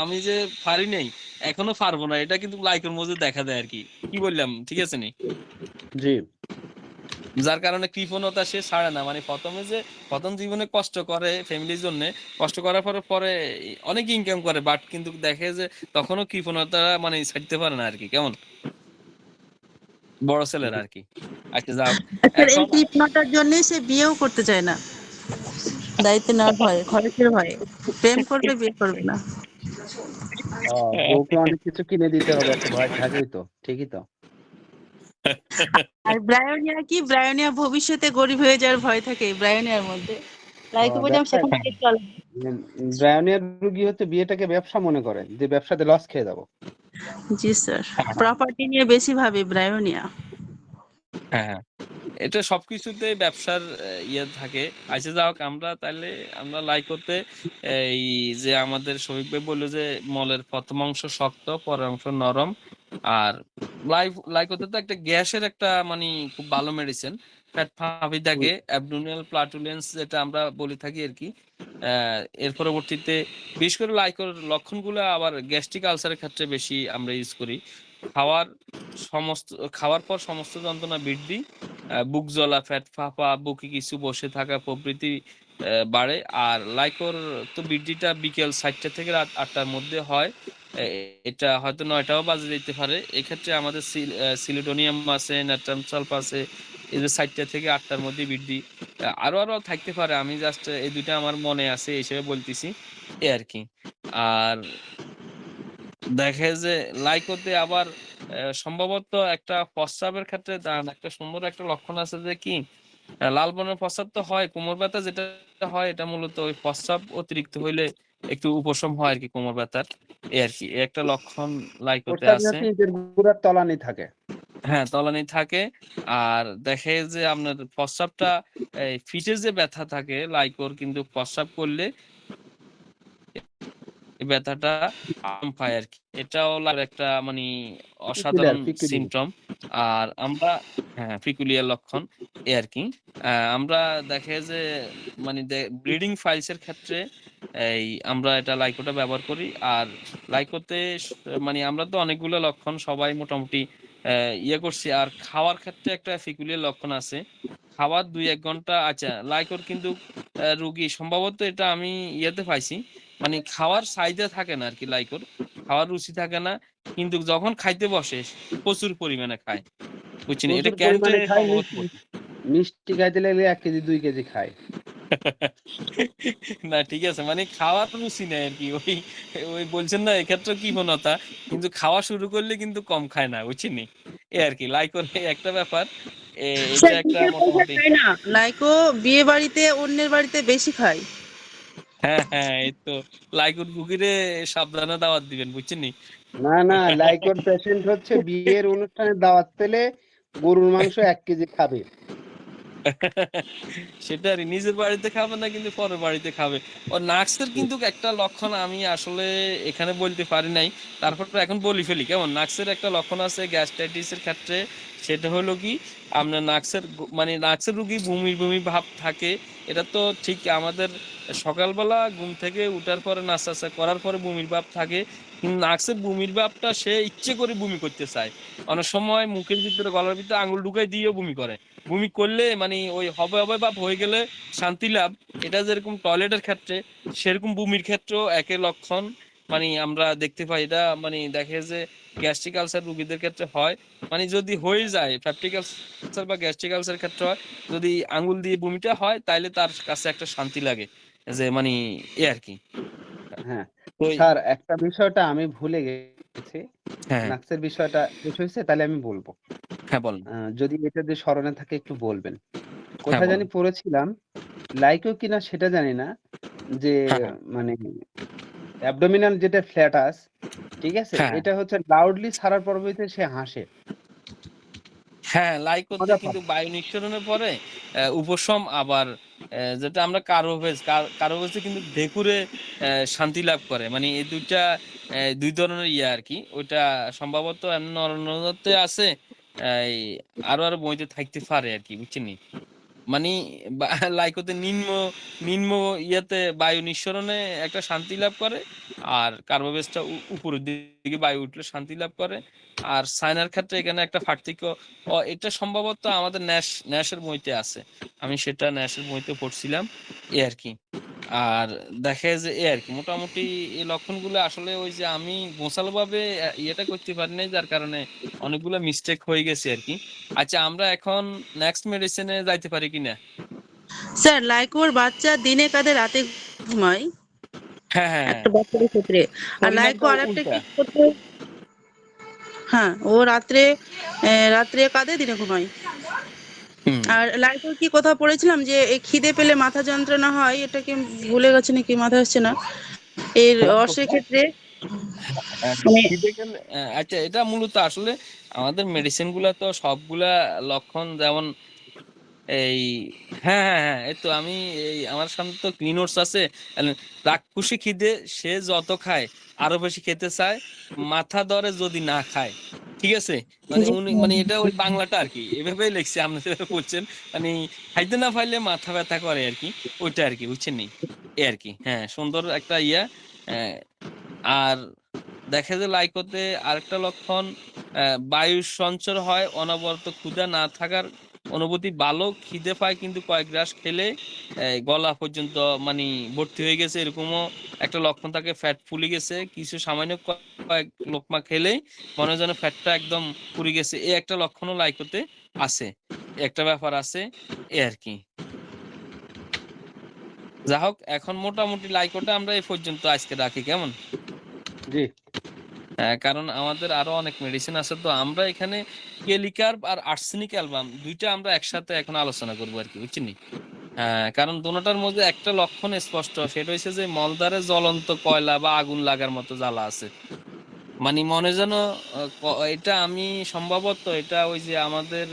আমি যে পারি নাই, এখনো পারবো না, এটা কিন্তু লাইকের মধ্যে দেখা দেয় আর কি। কি বললাম ঠিক আছে নি? জি। যার কারণে কৃপণতা সে ছাড়ে না, মানে প্রথম জীবনে কষ্ট করে ফ্যামিলির জন্য, কষ্ট করার পরে পরে অনেক ইনকাম করে, বাট কিন্তু দেখে যে তখনও কৃপণতা মানে ছাড়তে পারে না আর কি, কেমন বড় ছেলেরা আর কি। আচ্ছা যাও, স্যার এই এখন কৃপণতার জন্যই সে বিয়েও করতে চায় না, দায়িত্ব নেওয়ার ভয়ে, খরচের ভয়ে। প্রেম করবে, বিয়ে করবে না। বউকে অনেক কিছু কিনে দিতে হবে, একটা ভয় থাকেই তো, ঠিকই তো। আর ব্রায়োনিয়া কি, ব্রায়োনিয়া ভবিষ্যতে গরিব হয়ে যাওয়ার ভয় থাকে ব্রায়োনিয়ার মধ্যে। লাইকোপোডিয়াম ব্যবসা, সেখান থেকে চলে। ব্রায়োনিয়ার রুগী হচ্ছে বিয়েটাকে ব্যবসা মনে করে, যে ব্যবসাতে লস খেয়ে যাবো। জি স্যার, প্রপার্টি নিয়ে বেশি ভাবে ব্রায়োনিয়া। হ্যাঁ, এটা সবকিছুতে ব্যবসার ইয়ে থাকে। আচ্ছা যাও, আমরা লাই করতে এই যে আমাদের শফিক ভাই বললো যে মলের প্রথম অংশ শক্ত, পরের অংশ নরম। আর লাই করতে তো একটা গ্যাসের একটা মানে খুব ভালো মেডিসিন, ফ্যাট ফাঁপি থাকে, অ্যাবডোমিনাল প্লাটুলেন্স যেটা আমরা বলে থাকি আর কি। এর পরবর্তীতে বিশেষ করে লাইকোর লক্ষণগুলো আবার গ্যাস্ট্রিক আলসারের ক্ষেত্রে বেশি আমরা ইউজ করি। খাওয়ার খাওয়ার পর সমস্ত যন্ত্রণা বৃদ্ধি, বুক জ্বলা, পেট ফাঁপা, বুকে কিছু বসে থাকা প্রভৃতি বাড়ে। আর লাইকোর তো বৃদ্ধিটা বিকেল 4টা থেকে রাত 8টার মধ্যে হয়। এটা হয়তো 9টাও বাজে যেতে পারে। এক্ষেত্রে আমাদের সিলিডোনিয়াম আছে, নাট্রাম সালফাস আছে, এই যে 4টা থেকে 8টার মধ্যে বৃদ্ধি। আরো থাকতে পারে, আমি জাস্ট এই দুইটা আমার মনে আছে হিসেবে বলতেছি, এই আর কি। আর দেখে যে লাইকোতে আবার সম্ভবত একটা প্রস্রাবের ক্ষেত্রে একটা সুন্দর একটা লক্ষণ আছে যে কি, লাল বর্ণের প্রস্রাব তো হয়, কোমর ব্যথা যেটা হয় এটা মূলত ওই প্রস্রাব অতিরিক্ত হইলে একটু উপশম হয় আর কি কোমর ব্যথার, এই আর কি। একটা লক্ষণ লাইকোতে প্রস্তাব আছে। হচ্ছে ইটের গুঁড়ার তলানি থাকে। হ্যাঁ, তলানি থাকে। আর দেখে যে আপনার প্রস্রাবটা এই ফিটের যে ব্যথা থাকে লাইকোর, কিন্তু প্রস্রাব করলে এই ব্যথাটা আরাম পায় আর কি। এটাও একটা মানে অসাধারণ পিকুলিয়ার। সিমটম। আর আমরা পিকুলিয়ার লক্ষণ, এই আর কি। আমরা দেখে যে মানে ব্লিডিং ফাইলস এর ক্ষেত্রে এই আমরা এটা লাইকোটা ব্যবহার করি। আর লাইকোতে মানে আমরা তো অনেকগুলো লক্ষণ সবাই মোটামুটি ইয়ে করছি। আর খাওয়ার ক্ষেত্রে একটা পিকুলিয়ার লক্ষণ আছে, খাওয়ার 2-1 ঘন্টা। আচ্ছা, লাইকোর কিন্তু রুগী সম্ভবত এটা আমি ইয়েতে পাইছি, মানে খাওয়ার চাহিদা থাকে না আর কি, লাইকোর খাওয়ার রুচি থাকে না, কিন্তু যখন খাইতে বসে প্রচুর পরিমাণে খায়, বুঝছেন? এটা প্রচুর ক্যান্টে পরিমাণে খায়। সম্ভবত মিষ্টি খাইতে লাগলে 1 কেজি 2 কেজি খায়। না ঠিক আছে, মানে খাওয়ার রুচি নেই আর কি। ওই ওই বলছেন না এক্ষেত্রে কৃপণতা, কিন্তু খাওয়া শুরু করলে কিন্তু কম খায় না, বুঝছেন? এই আর কি লাইকোর একটা ব্যাপার। এটা স্যার একটা বিয়ের পয়সা মোটামুটি। খায় না লাইকো, বিয়ে বাড়িতে অন্যের বাড়িতে বেশি খায়। হ্যাঁ, এই তো লাইকোর রুগীরে সাবধানে দাওয়াত দিবেন, বুঝছেন? না, লাইকোর পেশেন্ট হচ্ছে বিয়ের অনুষ্ঠানে দাওয়াত পেলে গরুর মাংস 1 কেজি খাবে। সেটারই নিজের বাড়িতে খাবে না, কিন্তু পরের বাড়িতে খাবে। ও নাক্সের কিন্তু একটা লক্ষণ আমি আসলে এখানে বলতে পারি নাই, তারপর এখন বলি ফেলি, কেমন? নাক্সের একটা লক্ষণ আছে গ্যাস্ট্রাইটিসের ক্ষেত্রে, সেটা হলো কি আপনার মানে নাক্সের রুগী বমি ভাব থাকে। এটা তো ঠিক আমাদের সকালবেলা ঘুম থেকে উঠার পরে নাস্তা করার পরে বমির ভাব থাকে, কিন্তু নাক্সের বমির ভাবটা সে ইচ্ছে করে বমি করতে চায়। অনেক সময় মুখের ভিতরে, গলার ভিতরে আঙুল ঢুকাই দিয়েও বমি করে। বমি করলে মানে ওই হবে ভাব হয়ে গেলে শান্তি লাভ, এটা যেরকম টয়লেটের ক্ষেত্রে, সেরকম বমির ক্ষেত্রেও একই লক্ষণ মানে আমরা দেখতে পাই। এটা মানে দেখে যে গ্যাস্ট্রিক আলসার রোগীদের ক্ষেত্রে হয়, মানে যদি হয়ে যায় পেপটিক আলসার বা গ্যাস্ট্রিক আলসার ক্ষেত্রে হয়, যদি আঙ্গুল দিয়ে বমিটা হয় তাইলে তার কাছে একটা শান্তি লাগে, যে মানে এ আর কি। হ্যাঁ, তো স্যার একটা বিষয়টা আমি ভুলে গেছি। হ্যাঁ, নাক্সের বিষয়টা শেষ হইছে তাইলে আমি বলব। হ্যাঁ বলেন। যদি এটা দিয়ে স্মরণে থাকে একটু বলবেন। হ্যাঁ কোথায় জানি বলেন। পড়েছিলাম, লাইকেও কিনা সেটা জানি না। যে হ্যাঁ, হ্যাঁ, মানে অ্যাবডোমিনাল যেটা ফ্ল্যাটাস, ঠিক আছে? হ্যাঁ, এটা হচ্ছে লাউডলি ছাড়ার পরবর্তীতে সে হাসে। হ্যাঁ, লাইকোতে মজা পায়। কিন্তু বায়ু নিঃসরণের পরে উপশম আবার যেটা আমরা কার্বোভেজে কিন্তু ঢেকুরে শান্তি লাভ করে। মানে এই ২ টা ২ ধরনের ইয়ে আরকি। ওইটা সম্ভবত এমনি নরনদতে আছে। এই আরো বইতে থাকতে পারে আরকি, বুঝছেন? মানি বা লাইকোতে নিম্ন ইয়াতে বায়ু নিঃসরণে একটা শান্তি লাভ করে। আর কার্বোবেজটা উপরের দিকে বায়ু উঠলে শান্তি লাভ করে। আর সাইনার ক্ষেত্রে এখানে একটা পার্থক্য, এটা সম্ভবত আমাদের ন্যাশের বইতে আছে। আমি সেটা ন্যাশের বইতে পড়ছিলাম, এই আরকি। আর দেখা যায় যে এই আরকি। মোটামুটি এই লক্ষণগুলো আসলে ওই যে আমি গোছালোভাবে ইয়েটা করতে পারি নাই, যার কারণে অনেকগুলো মিস্টেক হয়ে গেছে আরকি। আচ্ছা, আমরা এখন নেক্সট মেডিসিনে যাইতে পারি কিনা? স্যার লাইকোর বাচ্চা দিনে কাঁদে রাতে ঘুমায় হ্যাঁ, হ্যাঁ, হ্যাঁ। একটা বাচ্চাদের ক্ষেত্রে। আর লাইকো পরিণামটা আরেকটা উল্টা। কি করতে, হ্যাঁ ও রাত্রে কাঁদে দিনে ঘুমায়। হুম। আর লাইকোর কি কথা পড়েছিলাম যে এই খিদে পেলে মাথা যন্ত্রণা হয়, এটাকে ভুলে গেছে নাকি, মাথায় আসছে না। এর অর্শের ক্ষেত্রে মানে খিদে গেলে আচ্ছা, এটা মূলত আসলে আমাদের মেডিসিন গুলা তো সবগুলা লক্ষণ যেমন এই হ্যাঁ, হ্যাঁ, হ্যাঁ, এই তো আমি আমার সামনে তো ক্লিনোটস আছে। রাক্ষসী খিদে সে যত খায় আরো বেশি খেতে চায়, মাথা ধরে যদি না খায়। ঠিক আছে? মানে উনি মানে এটা ওই বাংলাটা আরকি। এভাবেই লিখছি, আপনি যেভাবে বলছেন। মানে খাইতে না পাইলে মাথা ব্যথা করে আরকি। ওইটা আরকি, বুঝছেন নি? এই আরকি। হ্যাঁ, সুন্দর একটা ইয়া। অ্যা আর দেখা যায় লাইকোতে আরেকটা লক্ষণ, বায়ু সঞ্চর হয়, অনবরত ক্ষুধা না থাকার অনুভূতি ভালো, খিদে পায় কিন্তু কয়েক গ্রাস খেলে গলা পর্যন্ত মানি ভর্তি হয়ে গেছে, এরকমও একটা লক্ষণ থাকে। ফ্যাট ফুলে গেছে, কিছু সামান্য কয়েক লোকমা খেলেই মনে হয় যেন ফ্যাটটা একদম পুড়ে গেছে। এই একটা লক্ষণও লাইকোতে আছে। একটা ব্যাপার আছে, এই আরকি। যা হোক, এখন মোটামুটি লাইকোটা আমরা এই পর্যন্ত আজকে রাখি, কেমন? জি। হ্যাঁ, কারণ আমাদের আরো অনেক মেডিসিন আছে। তো আমরা এখানে কেলিকার্ব আর আর্সেনিক অ্যালবাম ২ টা আমরা একসাথে এখন আলোচনা করব আরকি, বুঝছেন? কারণ দোনোটার মধ্যে একটা লক্ষণ স্পষ্ট, সেটা হইছে যে মলদ্বারে জ্বলন্ত কয়লা বা আগুন লাগার মতো জ্বালা আছে। মানে মনে যেন আ ক এটা আমি সম্ভবত এটা ওই যে আমাদের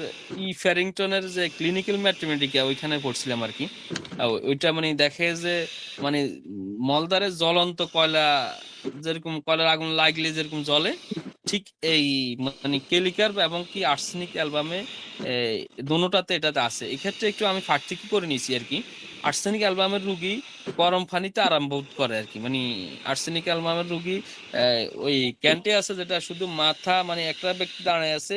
ফ্যারিংটনের যে ক্লিনিক্যাল ম্যাথমেটিকা ওইখানে পড়ছিলাম আরকি। ওইটা মানে দেখে যে মানে মলদ্বারে জ্বলন্ত কয়লা, যেরকম কয়লার আগুন লাগলে যেরকম জ্বলে, ঠিক এই মানে কেলিকার্ব এবং কি আর্সেনিক অ্যালবামে এ দোনোটাতে এটাতে আছে। এক্ষেত্রে একটু আমি পার্থক্য করে নিছি আরকি। আর্সেনিক অ্যালবামের রোগী গরম পানিতে আরাম বোধ করে আরকি। মানি আর্সেনিক অ্যালবামের রোগী ওই ক্যান্টে আছে যেটা শুধু মাথা, মানে একটা ব্যক্তি দাঁড়ায় আছে।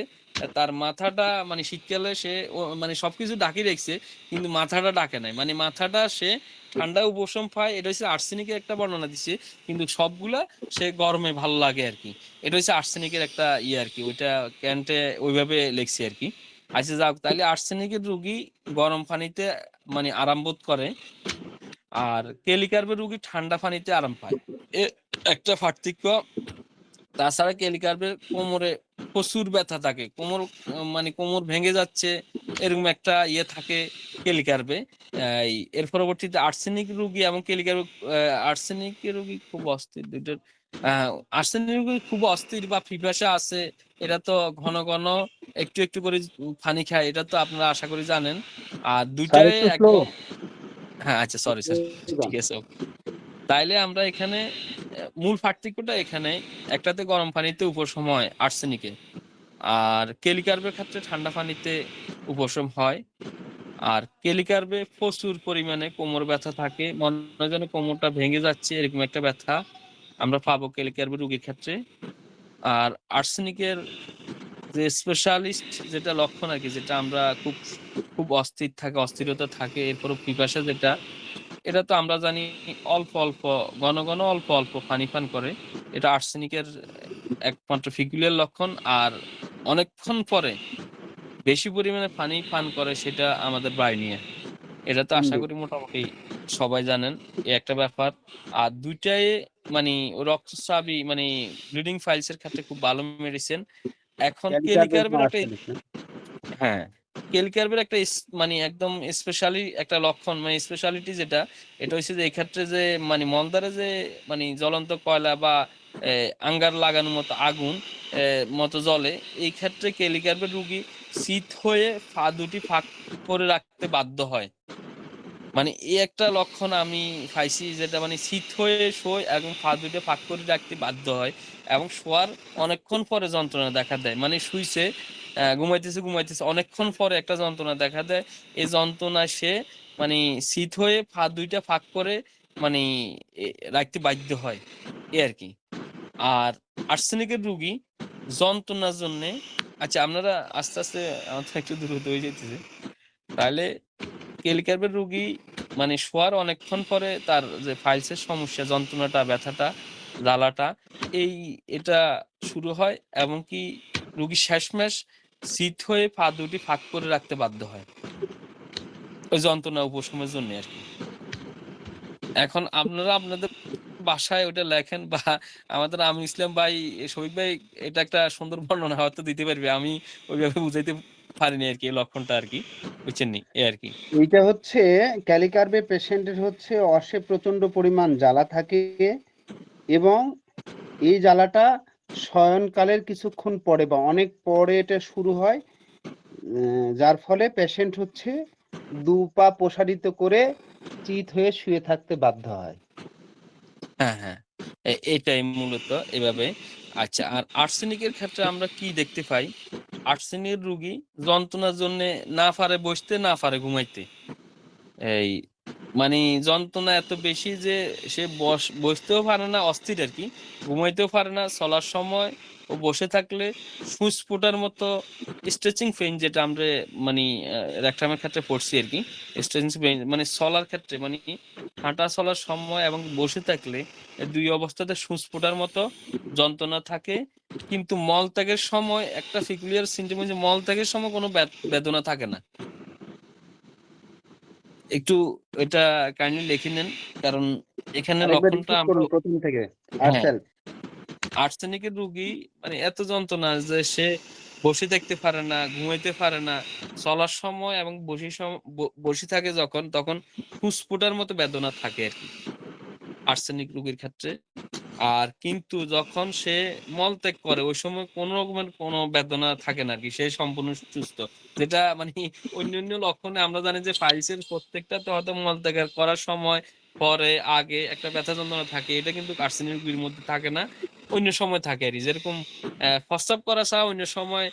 তার মাথাটা মানে শীতকালে সে মানে সবকিছু ঢাকি রাখছে, কিন্তু মাথাটা ঢাকে নাই। মানে মাথাটা সে ঠান্ডায় উপশম পায়। এটা হচ্ছে আর্সেনিকের একটা বর্ণনা দিছে। কিন্তু সবগুলা সে গরমে ভালো লাগে আরকি। এটা হচ্ছে আর্সেনিকের একটা ইয়ে আরকি। ওইটা ক্যান্টে ওইভাবে লেখছে আরকি। আচ্ছা যাক, তাইলে আর্সেনিকের রোগী গরম পানিতে মানে আরাম বোধ করে। আর কেলিকার্বের রোগী ঠান্ডা পানিতে আরাম পায়। এ একটা পার্থক্য। তাছাড়া কেলিকার্পের কোমরে প্রচুর ব্যথা থাকে। মানে কোমর ভেঙে যাচ্ছে, এরকম একটা ইয়ে থাকে কেলিকার্পে। এর পরবর্তীতে আর্সেনিক রোগী এবং আর্সেনিকের রোগী খুব অস্থির, ২ টার আ আর্সেনিক রোগী খুব অস্থির বা পিপাসা আছে। এরা তো ঘন, ঘন একটু করে পানি খায়। এটা তো আপনারা আশা করি জানেন। আর ২ স্যার টায় একটু স্লো। একদম হ্যাঁ, আচ্ছা সরি স্যার। ঠিক আছে, ওকে। তাইলে আমরা এখানে মূল পার্থক্যটা এখানে, একটাতে গরম পানিতে উপশম হয় আর্সেনিকে। আর কেলিকার্বের ক্ষেত্রে ঠান্ডা পানিতে উপশম হয়। আর কেলিকার্বে প্রচুর পরিমাণে কোমর ব্যথা থাকে। মনে হয় যেন কোমরটা ভেঙে যাচ্ছে, এরকম একটা ব্যথা আমরা পাবো কেলিকার্বের রোগীর ক্ষেত্রে। আর আর্সেনিকের যে স্পেশালিস্ট যেটা লক্ষণ আরকি, যেটা আমরা খুব অস্থিরতা থাকে, এরপরও পিপাসা যেটা, এটা তো আমরা জানি অল্প, ঘন অল্প পানি পান করে। এটা আর্সেনিকের একমাত্র ফিকুলিয়ার লক্ষণ। আর অনেকক্ষণ পরে বেশি পরিমাণে পানি পান করে, সেটা আমাদের ব্রাইনিয়া। এটা তো আশা জি। করি মোটামুটি সবাই জানেন। এই একটা ব্যাপার। আর ২ টায় মানে রক্তস্রাবী মানে ব্লিডিং ফাইলস এর ক্ষেত্রে খুব ভালো মেডিসিন। এখন ক্যালিকার্বের কেলিকার্বের একটা আর্সেনিক না? হ্যাঁ, কেলিকার্বের একটা মানে একদম স্পেশালি একটা লক্ষণ মানে স্পেশালিটি যেটা, এটা হচ্ছে যে এক্ষেত্রে যে মানে মলদ্বারে যে মানে জ্বলন্ত কয়লা বা আঙ্গার লাগানোর মতো আগুন মতো জ্বলে, এই ক্ষেত্রে কেলিকার্বের রোগী শীত হয়ে দুটি ফাঁক করে রাখতে বাধ্য হয়। মানে এই একটা লক্ষণ আমি পাইছি, যেটা মানে শীত হয়ে শোয় এবং দুটো ফাঁক করে রাখতে বাধ্য হয় এবং শোয়ার অনেকক্ষণ পরে যন্ত্রণা দেখা দেয়। মানে শুইছে ঘুমাইতেছে অনেকক্ষণ পরে একটা যন্ত্রণা দেখা দেয়। এই যন্ত্রণা সে মানে শীত হয়ে দুইটা ফাঁক করে মানে রাখতে বাধ্য হয়, এই আর কি। আর আর্সেনিকের রোগী যন্ত্রণার জন্য, আচ্ছা আপনারা আস্তে আস্তে আমার তো একটু দ্রুত হয়ে যেতেছে, তাহলে কেলিকার্বের রোগী মানে শোয়ার অনেকক্ষণ পরে তার যে ফাইলসের সমস্যা, যন্ত্রণাটা, ব্যথাটা, জ্বালাটা, এটা শুরু হয় এবং কি রোগী শেষমেশ শীত হয়ে দুটি ফাঁক করে রাখতে বাধ্য হয় ওই যন্ত্রণা উপশমের জন্য আর কি। এখন আপনারা আপনাদের বাসায় ওটা লেখেন বা আমাদের আমির ইসলাম ভাই, শফিক ভাই এটা একটা সুন্দর বর্ণনা হয়তো দিতে পারবে, আমি ওইভাবে বুঝাইতে পারিনি আর কি, এই লক্ষণটা আর কি, বুঝছেন নি, এই আর কি। এইটা হচ্ছে ক্যালিকার্বে পেশেন্টের হচ্ছে অর্শে প্রচন্ড পরিমাণ জ্বালা থাকে এবং এই জ্বালাটা শয়নকালের কিছুক্ষণ পরে বা অনেক পরে এটা শুরু হয়, যার ফলে পেশেন্ট হচ্ছে দু পা প্রসারিত করে চিত হয়ে শুয়ে থাকতে বাধ্য হয়। হ্যাঁ, হ্যাঁ। এটাই মূলত এভাবে। আচ্ছা, আর আর্সেনিকের ক্ষেত্রে আমরা কি দেখতে পাই? আর্সেনিকের রোগী যন্ত্রণার জন্যে না পারে বসতে, না পারে ঘুমাইতে। এই মানে যন্ত্রণা এত বেশি যে সে বসতেও পারে না, অস্থির আর কি, ঘুমাইতেও পারে না। চলার সময় ও বসে থাকলে ফুসফুটার মতো স্ট্রেচিং পেইন, যেটা আমরা মানে রেকটামের ক্ষেত্রে পড়ছি আর কি, স্ট্রেচিং পেইন মানে চলার ক্ষেত্রে মানে হাঁটা চলার সময় এবং বসে থাকলে দুই অবস্থাতে ফুসফুটার মতো যন্ত্রণা থাকে। কিন্তু মলত্যাগের সময় একটা ফিকুলিয়ার সিনড্রোম, যে মলত্যাগের সময় কোনো বেদনা থাকে না। একটু এটা কাইন্ডলি লিখে নেন, কারণ এখানে আরেকবার লক্ষণটা রিপিট আমরা করুন প্রথম থেকে। হ্যাঁ, আর্সেল আর্সেনিকের রোগী মানে এত যন্ত্রণা যে সে বসে থাকতে পারে না, ঘুমাইতে পারে না, চলার সময় এবং বসে থাকে যখন, তখন ফুসফুটার মতো বেদনা থাকে আর কি আর্সেনিক রোগীর ক্ষেত্রে। আর কিন্তু যখন সে মলত্যাগ করে ওই সময় কোনো রকমের কোনো বেদনা থাকে না আর কি, সে সম্পূর্ণ সুস্থ। যেটা মানে অন্যান্য লক্ষণে আমরা জানি যে পাইলসের প্রত্যেকটাতে হয়তো মলত্যাগ করার সময়, পরে, আগে একটা ব্যথা যন্ত্রণা থাকে, এটা কিন্তু আর্সেনিক রোগীর মধ্যে থাকে না, অন্য সময় থাকে আর কি। যেরকম প্রস্রাব করা ছাড়া অন্য সময়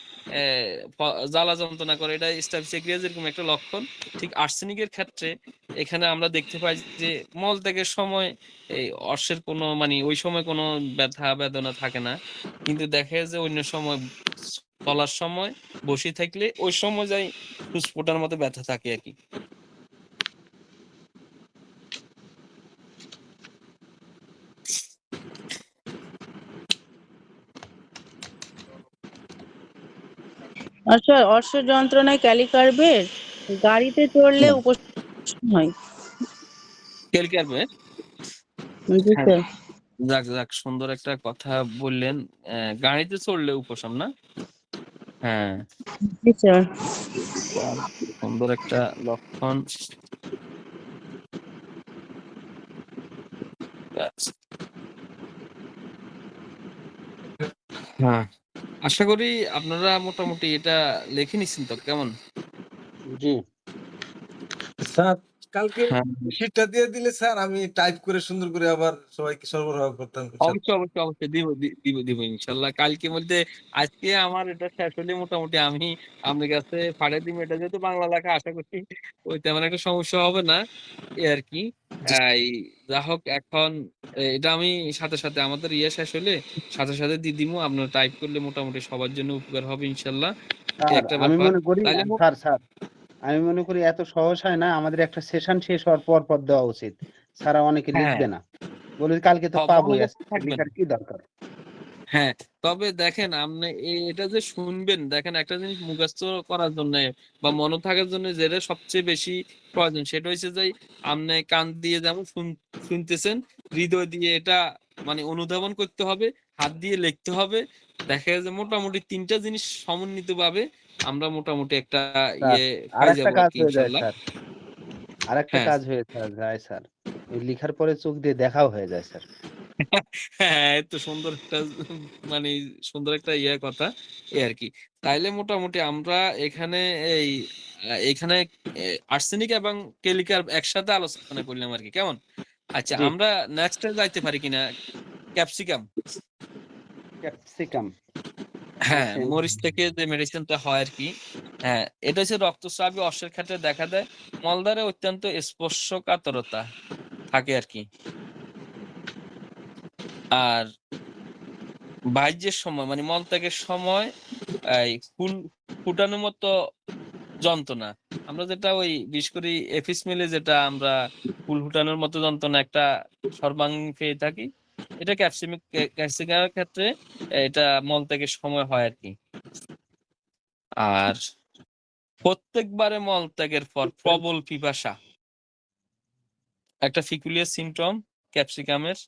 জ্বালা যন্ত্রণা করে, এটা স্টাফিসিয়াক্রিয়া যেরকম একটা লক্ষণ, ঠিক আর্সেনিকের ক্ষেত্রে এখানে আমরা দেখতে পাই যে মলত্যাগের সময় এই অর্শের কোনো মানে ওই সময় কোনো ব্যথা বেদনা থাকে না, কিন্তু দেখা যায় যে অন্য সময় চলার সময়, বসে থাকলে ওই সময় যাই ফুসফুটার মতো ব্যথা থাকে আর কি। আচ্ছা, অর্শ যন্ত্রণায় ক্যালিকার্বের গাড়িতে চড়লে উপশম হয়। কেলকারবে জি হ্যাঁ, স্যার। যাক যাক, সুন্দর একটা কথা বললেন। গাড়িতে চড়লে উপশম না? হ্যাঁ, জি স্যার। সুন্দর একটা লক্ষণ। হ্যাঁ, আশা করি আপনারা মোটামুটি এটা লিখে নিচ্ছেন তো, কেমন? জি স্যার কালকে হ্যাঁ, শীটটা দিয়ে দিলে স্যার আমি টাইপ করে সুন্দর করে আবার সবাইকে সরবরাহ করতাম অবশ্যই অবশ্যই অবশ্যই দিব ইনশাল্লাহ কালকে মধ্যে। আজকে আমার এটা শেষ হলে মোটামুটি আমি আপনার কাছে পাঠিয়ে দিব। এটা যেহেতু বাংলা লেখা, আশা করছি ওই তেমন একটা সমস্যা হবে না, এই আর কি। এই যা হোক, এখন এটা আমি সাথে সাথে আমাদের শেষ হলে সাথে সাথে দিয়ে দিব। আপনার টাইপ করলে মোটামুটি সবার জন্য উপকার হবে ইনশাল্লাহ, এই স্যার, একটা আমি ব্যাপার। মনে করি তাইলে স্যার আমি মনে করি এত সহজ হয় না, আমাদের একটা সেশন শেষ হওয়ার পর পর দেওয়া উচিত। স্যার অনেকে হ্যাঁ, লিখবে না, বলে কালকে তো পাবোই, মনোযোগ আজকে থাকবেন। লেখার কি দরকার। হ্যাঁ, তবে দেখেন আপনি এটা যে শুনবেন, দেখেন একটা জিনিস মুখস্থ করার জন্য বা মনে থাকার জন্য যেটা সবচেয়ে বেশি প্রয়োজন, সেটা হচ্ছে যে আপনি কান দিয়ে যেমন শুনতেছেন, হৃদয় দিয়ে এটা মানে অনুধাবন করতে হবে, হাত দিয়ে লিখতে হবে। দেখা যায় যে মোটামুটি ৩ টা জিনিস সমন্বিতভাবে আমরা মোটামুটি একটা স্যার পাই আরেকটা যাবো কাজ আরকি হয়ে যায় ইনশাআল্লাহ। স্যার, আরেকটা হ্যাঁ। কাজ হয়ে যায় স্যার। ওই লিখার পরে চোখ দিয়ে দেখাও হয়ে যায় স্যার। হ্যাঁ, এই তো সুন্দর একটা মানে সুন্দর একটা কথা এই আরকি। তাইলে মোটামুটি আমরা এখানে এই এখানে আর্সেনিক এবং কেলিকার একসাথে আলোচনা করলাম আরকি। কেমন? আচ্ছা, জি, আমরা নেক্সট এ যাইতে পারি কিনা? ক্যাপসিকাম। ক্যাপসিকাম। হ্যাঁ, আসেন। মরিচ থেকে যে মেডিসিনটা হয় আরকি। হ্যাঁ, এটা হচ্ছে রক্তস্রাবী অশ্বের ক্ষেত্রে দেখা দেয়। মলদ্বারে অত্যন্ত স্পর্শকাতরতা থাকে আরকি। আর বাইর্যের সময় মানে মলত্যাগের সময় এই ফুটানোর মতো যন্ত্রণা। আমরা যেটা ওই বিশেষ করে এফিস মিলে যেটা আমরা ফুল ফুটানোর মতো যন্ত্রণা একটা সর্বাঙ্গীন পেয়ে থাকি। এটা ক্যাপসিকামের ক্ষেত্রে এটা মলত্যাগের সময় হয় আরকি। আর প্রত্যেকবারে মলত্যাগের পর প্রবল পিপাসা একটা peculiar symptom ক্যাপসিকামের।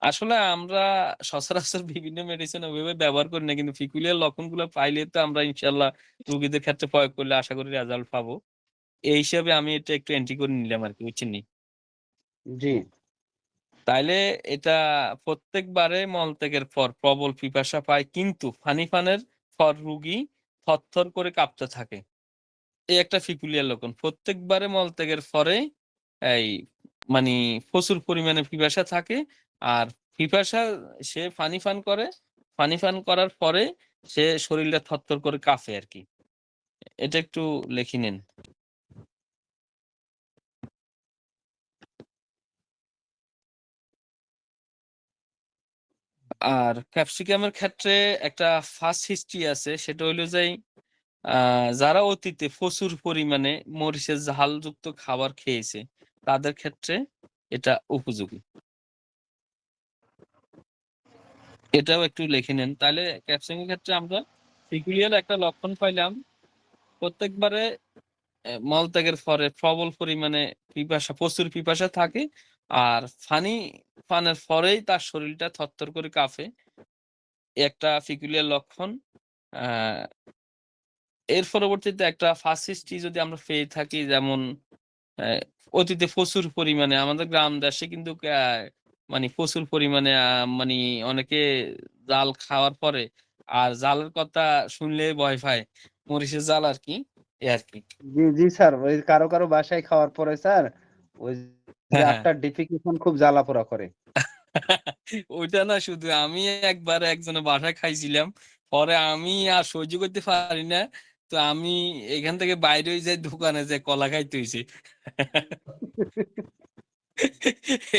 আসলে আমরা সচরাচর বিভিন্ন মেডিসিন ওইভাবে ব্যবহার করি না। কিন্তু peculiar লক্ষণগুলো পাইলে তো আমরা ইনশাআল্লাহ রোগীদের ক্ষেত্রে প্রয়োগ করলে আশা করি রেজাল্ট পাবো। এই হিসাবে আমি এটা একটু এন্ট্রি করে নিলাম আরকি, বুঝছেন নি? জি, তাইলে এটা প্রত্যেকবারে মলত্যাগের পর প্রবল পিপাসা পায় কিন্তু পানিপানের পর রোগী থরথর করে কাঁপতে থাকে। এই একটা peculiar লক্ষণ। প্রত্যেকবারে মলত্যাগের পরে এই মানি প্রচুর পরিমাণে পিপাসা থাকে। আর পিপাসা সে পানি পান করে। পানি পান করার পরে সে শরীরটা থরথর করে কাঁপে আরকি। এটা একটু লিখে নিন। আর ক্যাপসিকামের ক্ষেত্রে একটা ফার্স্ট হিস্ট্রি আছে। সেটা হইলো যে আ যারা অতীতে প্রচুর পরিমাণে মরিচের ঝালযুক্ত খাবার খেয়েছে, তাদের ক্ষেত্রে এটা উপযোগী। এটাও একটু লিখে নেন। তাহলে ক্যাপসিকামের ক্ষেত্রে আমরা peculiar একটা লক্ষণ পাইলাম। প্রত্যেকবারে মলত্যাগের পরে প্রবল পরিমাণে প্রচুর পিপাসা থাকে। আর পানি পানের পরেই তার শরীরটা থরথর করে কাঁপে। একটা peculiar লক্ষণ। আ এর পরবর্তীতে একটা ফার্স্ট হিস্ট্রি যদি আমরা পেয়ে থাকি যেমন অ্যা অতীতে প্রচুর পরিমাণে আমাদের গ্রাম দেশে কিন্তু মানে প্রচুর পরিমাণে মানি অনেকে জাল খাওয়ার পরে আর জালের কথা শুনলেই ভয় পায়। মরিচের জাল আরকি, এই আরকি। জি, জি স্যার। ওই কারো বাসায় খাওয়ার পরে স্যার ওই যে হ্যাঁ, হ্যাঁ। আফটার ডেফিকেশন খুব জ্বালা-পোড়া করে। ওইটা না শুধু আমি একবার একজনের বাসায় খাইছিলাম। পরে আমি আর সহ্য করতে পারি না। তো আমি এখান থেকে বাইরে হয়ে যাই দোকানে যাই কলা খাইতে হইছে।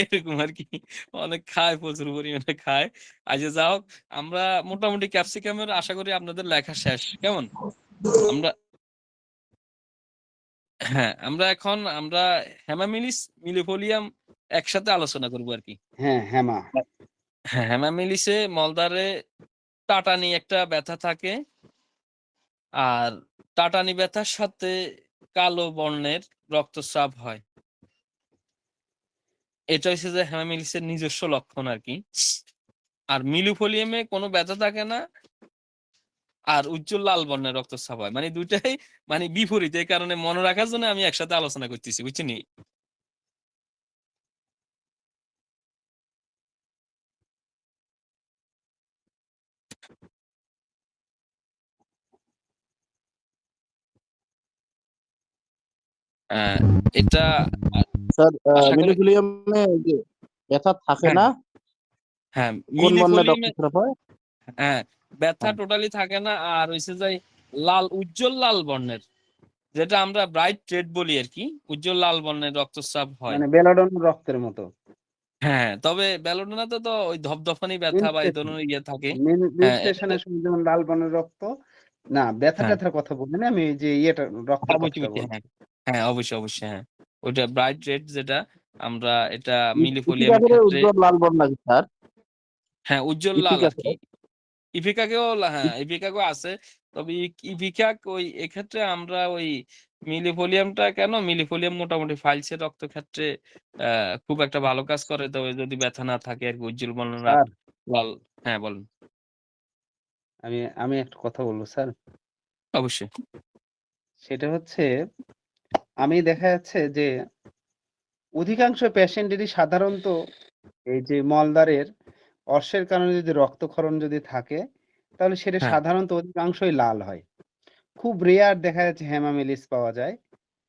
এরকম আরকি। অনেক খায়, প্রচুর পরিমাণে খায়। আচ্ছা যা হোক, আমরা মোটামুটি ক্যাপসিকামের আশা করি আপনাদের লেখা শেষ। কেমন? আমরা হ্যাঁ, আমরা হেমামিলিস, মিলিফোলিয়াম একসাথে আলোচনা করব আরকি। হ্যাঁ, হ্যামা। হ্যাঁ, হেমামিলিসে মলদ্বারে টাটানি একটা ব্যথা থাকে। আর টাটানি ব্যথার সাথে কালো বর্ণের রক্তস্রাব হয়। এটা হচ্ছে যে হেমামিলিসের নিজস্ব লক্ষণ আরকি। আর মিলিফোলিয়ামে কোনো ব্যথা থাকে না। আর উজ্জ্বল লাল বর্ণের রক্তস্রাব হয়। মানে ২ টাই মানে বিপরীত। এই কারণে মনে রাখার জন্য আমি একসাথে আলোচনা করতেছি। বুঝছেননি? আ এটা আ স্যার আশা করি মিলিফিলিয়ামে যে ব্যথা থাকে হ্যাঁ, না, হ্যাঁ, কোন বর্ণের মিলিফোলিয়ামে রক্তস্রাব হয়? হ্যাঁ, ব্যথা হ্যাঁ। টোটালি থাকে না। আর হইছে যে উজ্জ্বল লাল বর্ণের যেটা আমরা ব্রাইট রেড বলি আরকি। উজ্জ্বল লাল বর্ণের রক্তস্রাব হয়। মানে বেলাডোনা রক্তের মতো। হ্যাঁ, তবে বেলোডোনাতে তো ওই ধপধপানি ব্যথা বা এই মেনস্ট্রুয়েশন। ধরনের থাকে। হ্যাঁ, মেনস্ট্রুয়েশনের সময় যেমন লাল বর্ণের রক্ত না হ্যাঁ, ব্যথা-ট্যাথার কথা বলিনি আমি এই যে রক্তের বুঝছি, কথাটা বুঝছি। হ্যাঁ, বলছি। হ্যাঁ, অবশ্যই, হ্যাঁ। ওইটা ব্রাইট রেড যেটা আমরা এটা মিলিফোলিয়ামের ইপিকাসের ক্ষেত্রে উজ্জ্বল লাল বর্ণ নাকি স্যার? হ্যাঁ, উজ্জ্বল লাল আরকি। ইপিকাসের ইপিকাকেও হ্যাঁ, ইপিকাকও আছে। তবে ইপিকাক ওই এক্ষেত্রে আমরা ওই মিলিফোলিয়ামটা কেন? মিলিফোলিয়াম মোটামুটি ফাইলসের রক্তক্ষেত্রে খুব একটা ভালো কাজ করে। তবে যদি ব্যথা না থাকে আরকি উজ্জ্বল বর্ণনা স্যার লাল। হ্যাঁ, বলেন। আমি আমি একটা কথা বলবো স্যার। অবশ্যই। সেটা হচ্ছে আমি দেখা যাচ্ছে যে অধিকাংশ পেশেন্টেরই সাধারণত এই যে মলদ্বারের অর্শের কারণে যদি রক্তক্ষরণ যদি থাকে, তাহলে সেটা হ্যাঁ, সাধারণত অধিকাংশই লাল হয়। খুব রেয়ার দেখা যাচ্ছে হেমামিলিস পাওয়া যায়,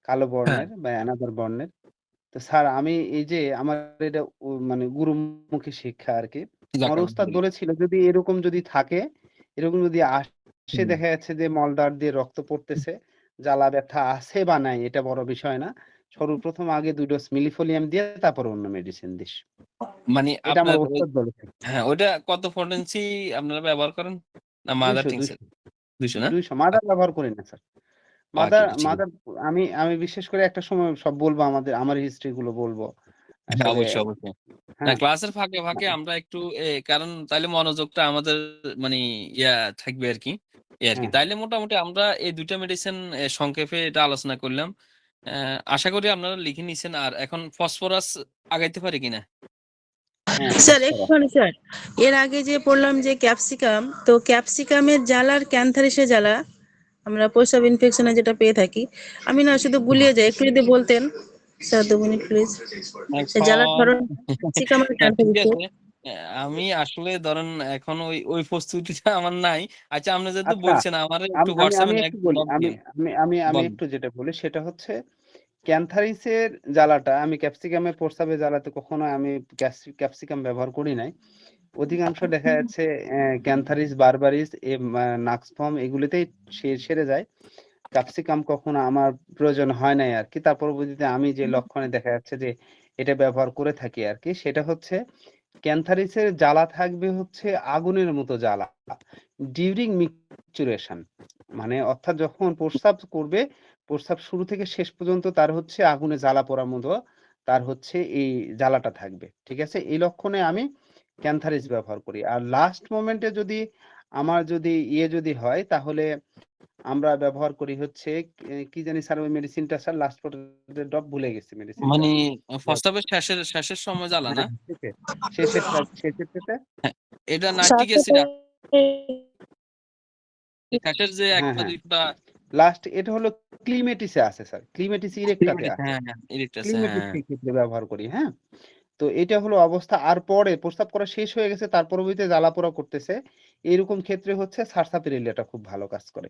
কালো হ্যাঁ, বর্ণের বা অ্যানাদার বর্ণের। তো স্যার আমি এই যে আমার এটা মানে গুরুমুখী শিক্ষা আরকি। যাক আমার উস্তাদ আলহামদুলিল্লাহ। বলেছিল যদি এরকম যদি থাকে, এরকম যদি আসে হুম। দেখা যাচ্ছে যে মলদ্বার দিয়ে রক্ত পড়তেছে, জ্বালা ব্যথা আছে বা নাই এটা বড় বিষয় না। সর্বপ্রথম আগে ২ ডোজ মিলিফোলিয়াম দিয়ে তারপর অন্য মেডিসিন দিস। মানে এটা আমার আপনার ওই উস্তাদ বলেছে। হ্যাঁ, ওইটা কত পটেনসি আপনারা ব্যবহার করেন? না মাদার ২০০, থিংস ২০০, এর? ২০০ না? ২০০ মাদার ব্যবহার করি না স্যার। ঠিক মাদার আছে, ঠিক আছে। মাদার আমি বিশেষ করে একটা সময় সব বলব আমার হিস্ট্রি গুলো বলব। হ্যাঁ, আসলে অবশ্যই, অবশ্যই। না হ্যাঁ, ক্লাসের ফাঁকে, ফাঁকে আমরা একটু কারণ তাইলে মনোযোগটা আমাদের মানে ইয়া থাকবে আরকি। এই আরকি। হ্যাঁ, তাইলে মোটামুটি আমরা এই ২ টা মেডিসিন সংক্ষেপে এটা আলোচনা করলাম। আশা করি আপনারা লিখে নিছেন। আর এখন ফসফরাস আগাইতে পারি কিনা? হ্যাঁ, স্যার ফসফরাস। একটুখানি স্যার, এর আগে যে পড়লাম যে ক্যাপসিকাম, তো ক্যাপসিকামের জ্বালার ক্যান্থারিসের জ্বালা আমরা প্রস্রাব ইনফেকশনে যেটা পেয়ে থাকি, আমি না শুধু গুলিয়ে যাই, একটু যদি বলতেন স্যার ২ মিনিট প্লিজ। জ্বালার এখন ধরন ক্যাপসিকাম আর না ঠিক ক্যান্থারিসের। আছে। আমি আসলে ধরেন এখন ওই প্রস্তুতিটা আমার নাই। আচ্ছা আপনি যেহেতু আচ্ছা, বলছেন আমারে একটু আমি WhatsApp এ আমি একটু বলি। নক আমি দিয়েন। আমি আমি আমি বলেন। একটু যেটা বলি সেটা হচ্ছে ক্যান্থারিসের জ্বালাটা আমি ক্যাপসিকামের প্রস্রাবের জ্বালাতে কখনো আমি ক্যাপসিকাম ব্যবহার করি নাই। অধিকাংশ দেখা যাচ্ছে ক্যান্থারিস, বারবারিস, নাক্সফার্ম এগুলোতেই সেরে যায়। ক্যাপসিকাম কখনো আমার প্রয়োজন হয় নাই আরকি। তার পরবর্তীতে আমি যে লক্ষণে দেখা যাচ্ছে যে এটা ব্যবহার করে থাকি আরকি, সেটা হচ্ছে ক্যান্থারিসের জ্বালা থাকবে হচ্ছে আগুনের মতো জ্বালা। ডিউরিং মিকচুরেশন মানে অর্থাৎ যখন প্রস্রাব করবে, প্রস্রাব শুরু থেকে শেষ পর্যন্ত তার হচ্ছে আগুনে জ্বালা পোড়ার মতো তার হচ্ছে এই জ্বালাটা থাকবে। ঠিক আছে? এই লক্ষণে আমি ক্যান্থারিস ব্যবহার করি। আর লাস্ট মোমেন্টে যদি আমার যদি যদি হয় তাহলে আমরা ব্যবহার করি হচ্ছে কি জানি স্যার ওই মেডিসিনটা স্যার লাস্ট পর্যন্ত ড্রপ ভুলে গেছি মেডিসিনটা। মানে যাক প্রস্রাবের শেষের সময় জ্বালা না? হ্যাঁ, শেষেরটাতে হ্যাঁ, এটা নাট্রিক অ্যাসিড স্যার শেষের যে ১ হ্যাঁ, টা হ্যাঁ। ২ টা লাস্ট এটা হলো ক্লিমেটিসে আছে স্যার। ক্লিমেটিস ইরেক্টাতে আছে। হ্যাঁ, হ্যাঁ, ইরেক্ট আছে। হ্যাঁ, ক্লিমেটিস হ্যাঁ। এই ক্ষেত্রে ব্যবহার করি, হ্যাঁ? তো এটা হলো অবস্থা। আর পরে প্রস্রাব করা শেষ হয়ে গেছে তার পরবর্তীতে জ্বালা-পোড়া করতেছে। এরকম ক্ষেত্রে হচ্ছে সারসাপিরিলিয়াটা খুব ভালো কাজ করে।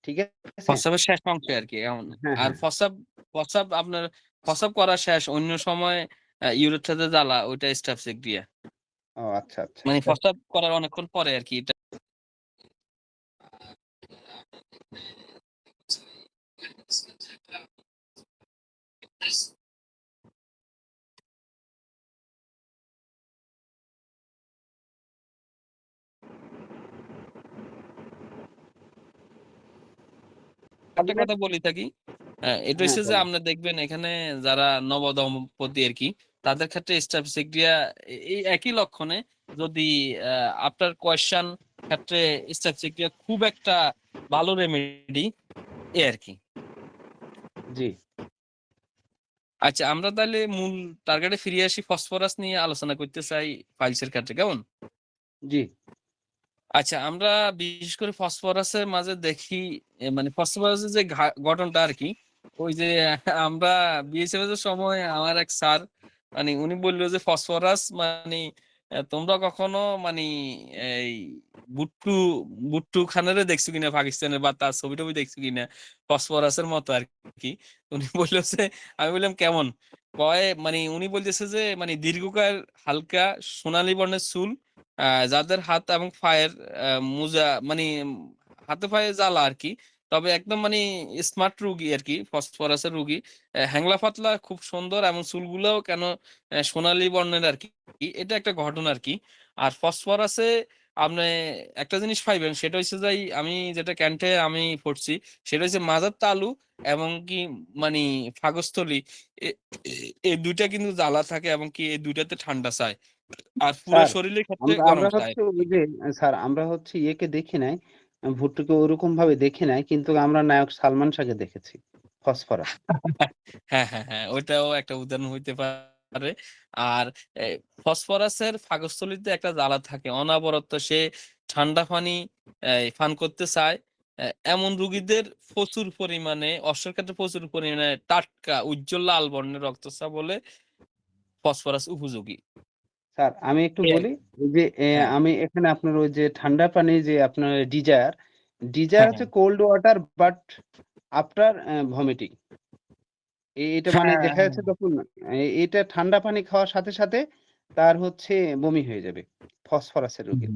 ঠিক আছে? প্রস্রাবের শেষ অংশে আরকি এমন। হ্যাঁ, আর হ্যাঁ। প্রস্রাব আপনার প্রস্রাব করা শেষ অন্য সময় ইউরেথ্রাতে জ্বালা ওইটা স্টাফসেক্টিয়া। ও আচ্ছা, আচ্ছা। মানে প্রস্রাব করার অনেকক্ষণ পরে আরকি এটা। একটা কথা বলি থাকি। এটা হ্যাঁ, হইছে যে বলেন। আপনারা দেখবেন এখানে যারা নবদম্পতি আরকি তাদের ক্ষেত্রে স্টাফসেক্টিয়া এই একই লক্ষণে যদি আফটার কোয়েশ্চেন ক্ষেত্রে স্টাফসেক্টিয়া খুব একটা ভালো রেমেডি এই আরকি। জি, আচ্ছা আমরা তাহলে মূল টার্গেটে ফিরে আসি ফসফরাস নিয়ে আলোচনা করতে চাই ফাইলসের ক্ষেত্রে কেমন? জি। আচ্ছা আমরা বিশেষ করে ফসফরাসের মাঝে দেখি মানে ফসফরাসের যে গঠনটা আরকি ওই যে আমরা বিএসএফ এর সময় আমার এক স্যার মানে উনি বলল যে ফসফরাস মানে তোমরা কখনো মানে এই বুট্টু বুট্টু খানেরে দেখছো কিনা পাকিস্তানের বা তার ছবি-টবি দেখছো কিনা ফসফরাসের মতো আরকি। উনি বলল যে আমি বললাম কেমন? কয় মানে উনি বলতেছে যে মানে দীর্ঘকায় হালকা সোনালী বর্ণের চুল যাদের হাত এবং পায়ের মোজা মানে হাতে পায়ে জ্বালা আরকি। তবে একদম মানে স্মার্ট রোগী আরকি, ফসফরাসের রোগী। হ্যাংলা পাতলা খুব সুন্দর এবং চুলগুলোও কেন সোনালী বর্ণের আরকি। এটা একটা ঘটনা আরকি। আর ফসফরাসে আপনি একটা জিনিস পাইবেন সেটা হইছে যাই আমি যেটা ক্যান্টে আমি পড়ছি সেটা হইছে মাজার তালু এবং কি মানি পাকস্থলী এ এই ২ টা কিন্তু জ্বালা থাকে এবং কি এই ২ টাতে ঠান্ডা চায়। আর পুরা স্যার শরীরের ক্ষেত্রে আমরা গরম আমরা চায়। হচ্ছে ওই যে স্যার আমরা হচ্ছে ইয়েকে দেখি নাই। ভুট্টোকে ওরকম ভাবে দেখি নাই। কিন্তু আমরা নায়ক সালমান শাহকে দেখেছি। ফসফরাস। হ্যাঁ, হ্যাঁ, হ্যাঁ, ওইটাও একটা উদাহরণ হইতে পারে। আর ফসফরাসের পাকস্থলীতে একটা জ্বালা থাকে। অনবরত সে ঠান্ডা পানি পান করতে চায়। এমন রোগীদের প্রচুর পরিমাণে অশ্বর ক্ষেত্রে প্রচুর পরিমাণে টাটকা উজ্জ্বল লাল বর্ণের রক্তচাপ হলে ফসফরাস উপযোগী। স্যার আমি একটু এ বলি, এই যে হ্যাঁ, আমি এখানে আপনার ওই যে ঠান্ডা পানি যে আপনার ডিজায়ার হ্যাঁ, হচ্ছে cold water but after vomiting. এটা মানে হ্যাঁ, দেখা হ্যাঁ। যাচ্ছে তখন এটা ঠান্ডা পানি খাওয়ার সাথে, সাথে তার হচ্ছে বমি হয়ে যাবে ফসফরাসের রোগীর।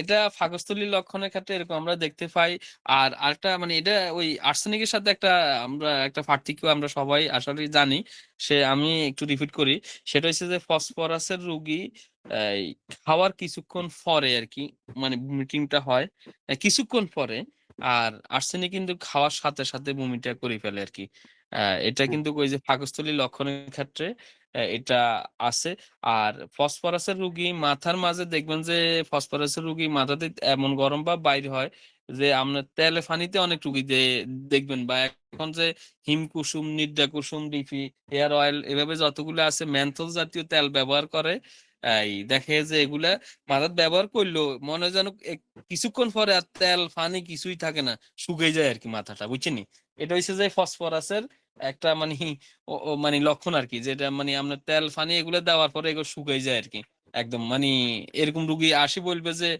এটা পাকস্থলীর লক্ষণের ক্ষেত্রে এরকম আমরা দেখতে পাই। আর আরেকটা মানে এটা ওই আর্সেনিকের সাথে আমরা একটা পার্থক্য আমরা সবাই আসলেই জানি। আমি একটু রিপিট করি। সেটা হচ্ছে যে ফসফরাসের রোগী এই খাওয়ার কিছুক্ষণ পরে আরকি মানে ভমিটিংটা হয়। কিছুক্ষণ পরে। আর আর্সেনিক কিন্তু খাওয়ার সাথে, সাথে বমিটা করে ফেলে আরকি। এটা হ্যাঁ, কিন্তু ওই যে পাকস্থলীর লক্ষণের ক্ষেত্রে এটা আছে। আর ফসফরাসের রোগী মাথার মাঝে দেখবেন যে ফসফরাসের রোগী মাথাতে এমন গরম ভাব বাইর হয় যে আপনার তেলে পানিতে অনেক রোগীতে দেখবেন বা এখন যে হিমকুসুম, নির্জা কুসুম, রিফি, হেয়ার অয়েল এভাবে যতগুলো আছে মেন্থল জাতীয় তেল ব্যবহার করে। দেখে যে এগুলা মাথায় ব্যবহার করলেও মনে হয় যেন কিছুক্ষণ পরে আর তেল পানি কিছুই থাকে না, শুকিয়ে যায় আরকি মাথাটা, বুঝছেন? এটা হচ্ছে যে ফসফরাসের একটা মানে মানে লক্ষণ আরকি। যেটা মানে আপনার তেল পানি এগুলো দেওয়ার পরে এগুলো শুকায় যায় আরকি। একদম মানি এরকম রোগী আসি বলবে যে,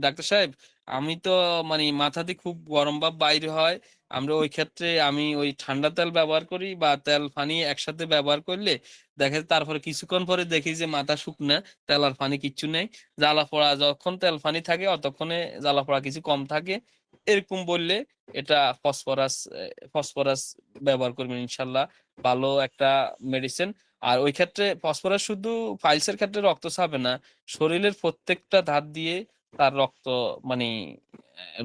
"ডাক্তার সাহেব আমি তো মানি মাথা দিয়ে খুব গরম ভাব বাইরে হয়। আমরা ওই ক্ষেত্রে আমি ওই ঠান্ডা তেল ব্যবহার করি বা তেল পানি একসাথে ব্যবহার করলে দেখা যায় তারপরে কিছুক্ষণ পরে দেখি যে মাথা শুকনা, তেল আর পানি কিচ্ছু নেই। জ্বালা-পোড়া যখন তেল পানি থাকে অতক্ষণে জ্বালা-পোড়া কিছু কম থাকে।" এরকম বললে এটা ফসফরাস ব্যবহার করবেন ইনশাআল্লাহ। ভালো একটা মেডিসিন। আর ওই ক্ষেত্রে ফসফরাস শুধু পাইলসের ক্ষেত্রে রক্তচাপে না, শরীরের প্রত্যেকটা ধাপ দিয়ে তার রক্ত মানি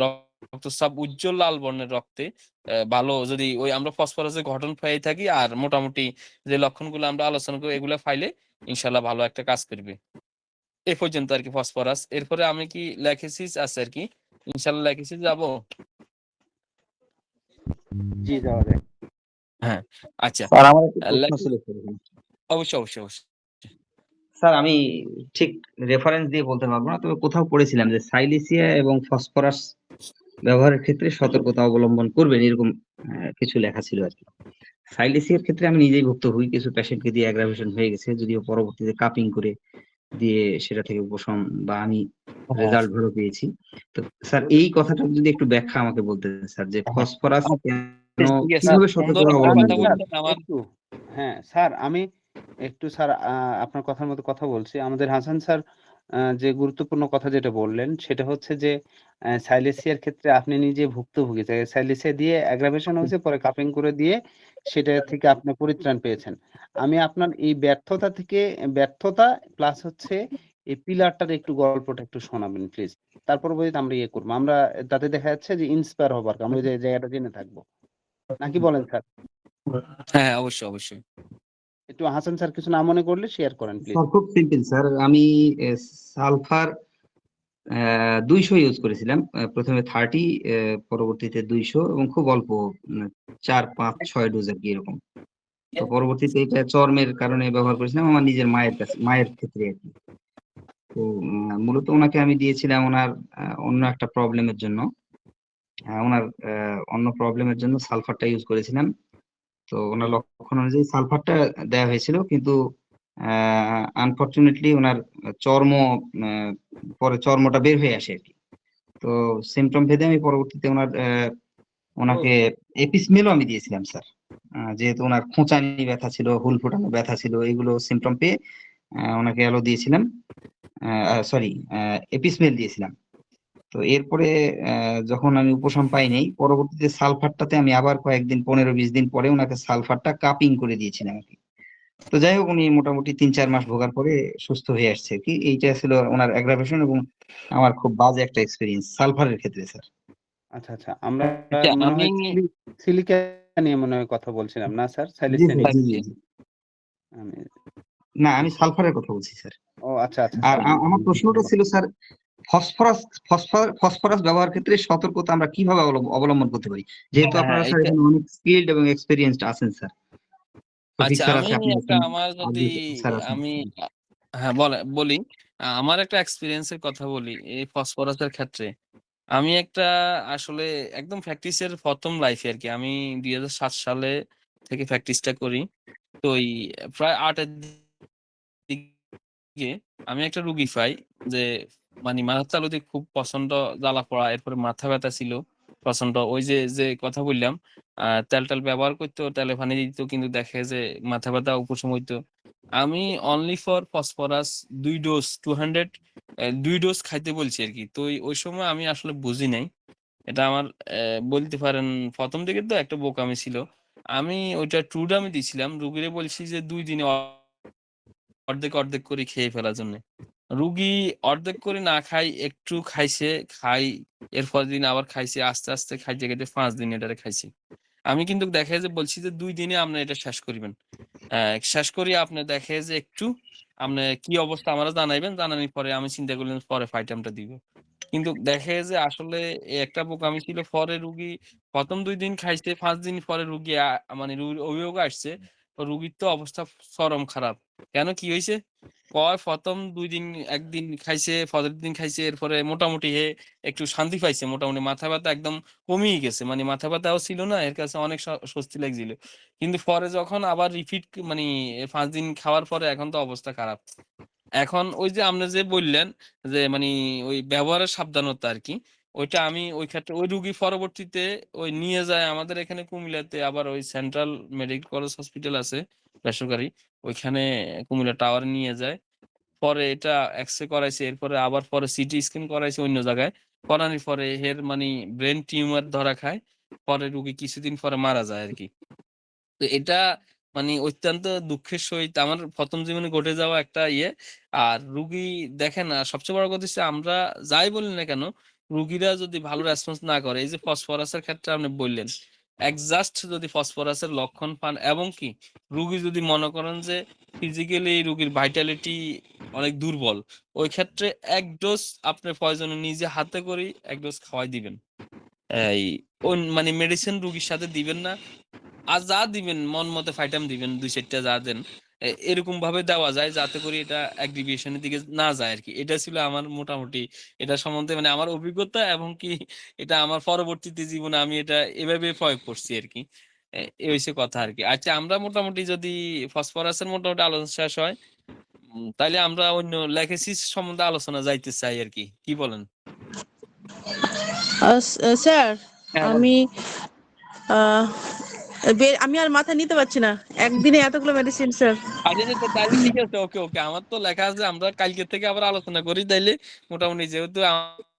রক্তচাপ উজ্জ্বল লাল বর্ণের রক্তে ভালো যদি ওই আমরা ফসফরাসের গঠন পেয়ে থাকি আর মোটামুটি যে লক্ষণগুলো আমরা আলোচনা করি এগুলা পাইলে ইনশাআল্লাহ ভালো একটা কাজ করবে। এ পর্যন্ত আরকি ফসফরাস। এরপরে আমি কি ল্যাকেসিস আছে আরকি। ইনশাআল্লাহ ল্যাকেসিস যাবো? জি যাওয়া যায়। হ্যাঁ, আচ্ছা। স্যার আমার একটা প্রশ্ন ল্যাকে ছিল স্যার এখানে। অবশ্যই, অবশ্যই, অবশ্যই। স্যার আমি ঠিক রেফারেন্স দিয়ে বলতে পারবো না, তবে কোথাও পড়েছিলাম যে সাইলিসিয়া এবং ফসফরাস ব্যবহারের ক্ষেত্রে সতর্কতা অবলম্বন করবেন এরকম কিছু লেখা ছিল আর কি। সাইলিসিয়ার ক্ষেত্রে আমি নিজেই ভুক্তভোগী, কিছু পেশেন্টকে দিয়ে অ্যাগ্রাভেশন হয়ে গেছে, যদিও পরবর্তীতে কাপিং করে দিয়ে সেটা থেকে উপশম বা আমি রেজাল্ট ভালো পেয়েছি। তো স্যার এই কথাটা যদি একটু ব্যাখ্যা আমাকে বলতেন স্যার, যে হ্যাঁ, ফসফরাস আচ্ছা, কেন ঠিক আছে। কিভাবে সুন্দর সতর্কতা একটা না, না অবলম্বন কথা স্যার করবেন? বলছেন আমার একটু হ্যাঁ, স্যার আমি একটু স্যার আপনার কথার মতো কথা বলছি। আমাদের হাসান স্যার যে গুরুত্বপূর্ণ কথা যেটা বললেন সেটা হচ্ছে যে সাইলেসিয়ার ক্ষেত্রে আপনি নিজে ভুক্তভোগী। সাইলেসিয়া দিয়ে অ্যাগ্রাভেশন হয়েছে পরে কাপিং করে দিয়ে সেটা থেকে আপনি পরিত্রাণ পেয়েছেন। আমি আপনার এই ব্যর্থতা প্লাস হচ্ছে এই পিলারটার একটু গল্পটা একটু শোনাবেন প্লিজ। তার পরবর্তীতে আমরা ইয়ে করব। আমরা তাতে দেখা যাচ্ছে যে ইন্সপায়ার হবার আমরা ওই জায়গাটা জেনে থাকবো। নাকি বলেন স্যার? হ্যাঁ, অবশ্যই, অবশ্যই। একটু হাসান স্যার কিছু না মনে করলে শেয়ার করেন প্লিজ। স্যার খুব সিম্পল স্যার, আমি সালফার 200 ইউজ করেছিলাম। প্রথমে 30, পরবর্তীতে 200 এবং খুব অল্প 4, 5, 6 ডোজ আর কি এরকম। তো পরবর্তীতে এটা চর্মের কারণে ব্যবহার করেছিলাম আমার নিজের মায়ের ক্ষেত্রে আর কি। তো মূলত ওনাকে আমি দিয়েছিলাম ওনার অন্য একটা প্রবলেমের জন্য। ওনার অন্য প্রবলেমের জন্য সালফারটা ইউজ করেছিলাম। তো ওনার লক্ষণ অনুযায়ী সালফারটা দেওয়া হয়েছিল, কিন্তু আনফরচুনেটলি ওনার চর্ম পরে চর্মটা বের হয়ে আসে আর কি। তো সিমটম ভেদে আমি পরবর্তীতে ওনাকে এপিসমেলও আমি দিয়েছিলাম স্যার। যেহেতু ওনার খোঁচানি ব্যথা ছিল, হুল ফোটানো ব্যথা ছিল, এগুলো সিমটম পেয়ে ওনাকে অ্যালো দিয়েছিলাম, সরি এপিসমেল দিয়েছিলাম। তো এরপরে যখন আমি উপশম পাই নাই, পরবর্তীতে সালফারটাতে আমি আবার কয়েকদিন 15-20 দিন পরে ওনাকে সালফারটা কাপিং করে দিয়েছিলাম আর কি। তো যাই হোক উনি মোটামুটি 3-4 মাস ভোগার পরে সুস্থ হয়ে আসছে কি। এইটা ছিল ওনার অ্যাগ্রাভেশন এবং আমার খুব বাজে একটা এক্সপিরিয়েন্স সালফারের ক্ষেত্রে স্যার। আচ্ছা, আচ্ছা। আমরা আচ্ছা মনে আমি হয় সিলিকা নিয়ে মনে হয় কথা বলছিলাম না স্যার? জি সাইলিসিয়া স্যার, নিয়ে। জি জি জি। আমি না, জি আমি স্যার। সালফারের কথা বলছি স্যার। ও আচ্ছা, আচ্ছা আর স্যার। আমার প্রশ্নটা ছিল স্যার, ফসফরাস ফসফরাস ব্যবহার ক্ষেত্রে সতর্কতা আমরা কিভাবে অবলম্বন করতে পারি, যেহেতু হ্যাঁ আপনারা স্যার এটা এখানে অনেক স্কিলড এবং এক্সপিরিয়েন্সড আছেন স্যার, শফিক আচ্ছা স্যার আমি আছে, আপনি একটা আছেন, আমার যদি স্যার আছেন। আমি হ্যাঁ বলি আমার একটা এক্সপিরিয়েন্সের কথা বলি এই ফসফরাসের ক্ষেত্রে। আমি একটা আসলে একদম প্র্যাকটিসের প্রথম লাইফে আর কি আমি 2007 সালে থেকে প্র্যাকটিসটা করি। তো ওই প্রায় 8 এর দিকে আমি একটা রুগী পাই যে মানে মাথার তালুতে খুব প্রচন্ড জ্বালা পোড়া, এরপরে মাথা ব্যথা ছিল প্রচন্ড। ওই যে কথা বললাম তেল ব্যবহার করতো, তেলে পানি দিত, কিন্তু দেখে যে মাথা ব্যথা উপশম হইতো। আমি only for phosphorus 2 dose 200 2 dose খাইতে বলছি আর কি। তো ওই সময় আমি আসলে বুঝি নাই। এটা আমার বলতে পারেন ১ম দিকে তো একটা বোকামি ছিল। আমি ওইটা ট্রুড আমি দিছিলাম। রুগীরে বলছি যে ২ দিনে অর্ধেক করে খেয়ে ফেলার জন্যে। রুগী অর্ধেক করে না খাই একটু খাইছে, এর পরের দিন আবার খাইছে। আস্তে খাইতে ৫ দিন এটারে খাইছি। আমি কিন্তু দেখে যে বলছি যে ২ দিনে আপনি এটা শেষ করিবেন। শেষ করি আপনি দেখে যে একটু আপনি কি অবস্থা আমারে জানাইবেন। জানানোর পরে আমি চিন্তা করলাম পরে ফাইটামটা দিব। কিন্তু দেখে যে আসলে একটা বোকামি ছিল। পরে রুগী ১ম ২ দিন খাইছে, ৫ দিন পরে রুগী মানে রুগীর অভিযোগ আসছে। তো রুগীর তো অবস্থা চরম খারাপ। কেন কি হইছে? কয় ১ম ২ দিন ১ দিন খাইছে, পরের দিন খাইছে, এরপরে মোটামুটি একটু শান্তি পাইছে। মোটামুটি মাথা ব্যথা একদম কমিয়ে গেছে। মানে মাথা ব্যথাও ছিল না। এর কাছে অনেক স্বস্তি লাগছিল। কিন্তু পরে যখন আবার রিপিট মানে ৫ দিন খাওয়ার পরে এখন তো অবস্থা খারাপ। এখন ওই যে আপনি যে বললেন যে মানি ওই ব্যবহারের সাবধানতা আরকি। ওইটা আমি ওই ক্ষেত্রে ওই রুগী পরবর্তীতে ওই নিয়ে যায় আমাদের এখানে কুমিল্লাতে আবার ওই সেন্ট্রাল মেডিকেল কলেজ হসপিটাল আছে বেসরকারি। ওইখানে কুমিল্লা টাওয়ারে নিয়ে যায়। পরে এটা এক্স-রে করাইছে। এরপরে আবার পরে সিটি স্ক্যান করাইছে অন্য জায়গায়। করানোর পরে মানি ব্রেইন টিউমার ধরা খায়। পরে রুগী কিছুদিন পরে মারা যায় আরকি। তো এটা মানে অত্যন্ত দুঃখের সহিত আমার ১ম জীবনে ঘটে যাওয়া একটা ইয়ে। আর রুগী দেখেন সবচেয়ে বড় কথা হচ্ছে আমরা যাই বলি না কেন, রুগীরা যদি ভালো রেসপন্স না করে, এই যে ফসফরাসের ক্ষেত্রে আপনি বললেন, এক্সাক্ট যদি ফসফরাসের লক্ষণ পান এবং কি রুগী যদি মনে করেন যে ফিজিক্যালি রুগীর ভাইটালিটি অনেক দুর্বল, ওই ক্ষেত্রে ১ ডোজ আপনার প্রয়োজনে নিজে হাতে করেই ১ ডোজ খাওয়াই দিবেন। এই মানে মেডিসিন রুগীর সাথে দিবেন না। আর যা দিবেন মন মতো ফাইটাম দিবেন ২-৪ টা যা দেন। এরকম ভাবে দেওয়া যায় যাতে করে এটা অ্যাগ্রিগেশন এর দিকে না যায় আরকি। এটা ছিল আমার মোটামুটি এটা সম্বন্ধে মানে আমার অভিজ্ঞতা এবং কি এটা আমার পরবর্তীতে জীবনে আমি এটা এভাবে প্রয়োগ করছি আরকি। এই হইছে কথা আরকি। আচ্ছা আমরা মোটামুটি যদি ফসফরাসের মোটামুটি আলোচনা শেষ হয়, তাইলে আমরা অন্য লেগেসিস সম্বন্ধে আলোচনা যাইতে চাই আরকি। কি বলেন? স্যার হ্যাঁ, বলেন। আমি আহ, আমি আর মাথায় নিতে পারছি না, একদিনে এতগুলো মেডিসিন স্যার। আচ্ছা, আচ্ছা, তাইলে ঠিক আছে। ওকে। আমার তো লেখা আছে আমরা কালকে থেকে আবার আলোচনা করি তাইলে। মোটামুটি যেহেতু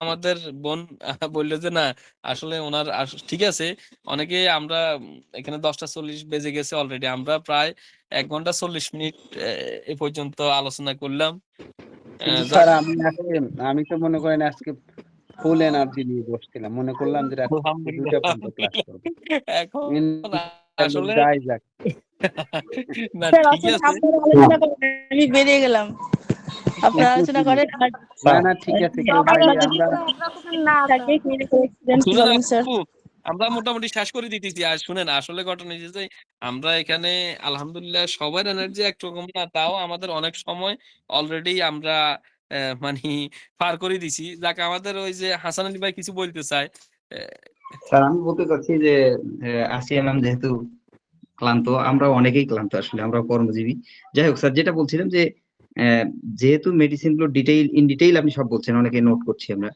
আমাদের বোন বলল যে না আসলে ওনার ঠিক আছে। অনেকে আমরা এখানে 10টা 40 বেজে গেছে অলরেডি। আমরা প্রায় ১ ঘন্টা ৪০ মিনিট এ পর্যন্ত আলোচনা করলাম। কিন্তু যাক স্যার আমি তো মনে করেন আজকে ফুল এনার্জি নিয়ে বসছিলাম। মনে করলাম যে রাত ২টা পর্যন্ত ক্লাস আলহামদুলিল্লাহ। করব। এখন আসলে যাই যাক। না স্যার ঠিক আসলে আছে। আপনারা আলোচনা করেন, আমি বেরিয়ে গেলাম। আপনারা আলোচনা করেন আর না ঠিক আছে কেউ সবাই বাইরে আমাদের আমরা থাকে clinical experience শুনেন বলেন স্যার। আপু, আমরা মোটামুটি শেষ করে দিতেছি। আর শুনেন আসলে ঘটনা হইছে যে আমরা এখানে আলহামদুলিল্লাহ সবার এনার্জি একরকম না, তাও আমাদের অনেক সময় অলরেডি আমরা মানি পার করে দিছি। যাক আমাদের ওই যে হাসান আলী ভাই কিছু বলতে চায়। আহ, স্যার আমি বলতে চাচ্ছি যে আসিয়া ম্যাম যেহেতু ক্লান্ত, আমরা অনেকেই ক্লান্ত, আসলে আমরা কর্মজীবী। যাই হোক স্যার, যেটা বলছিলাম যে আহ, যেহেতু মেডিসিন গুলো ইন ডিটেইল আপনি সব বলছেন, অনেকে নোট করছি আমরা।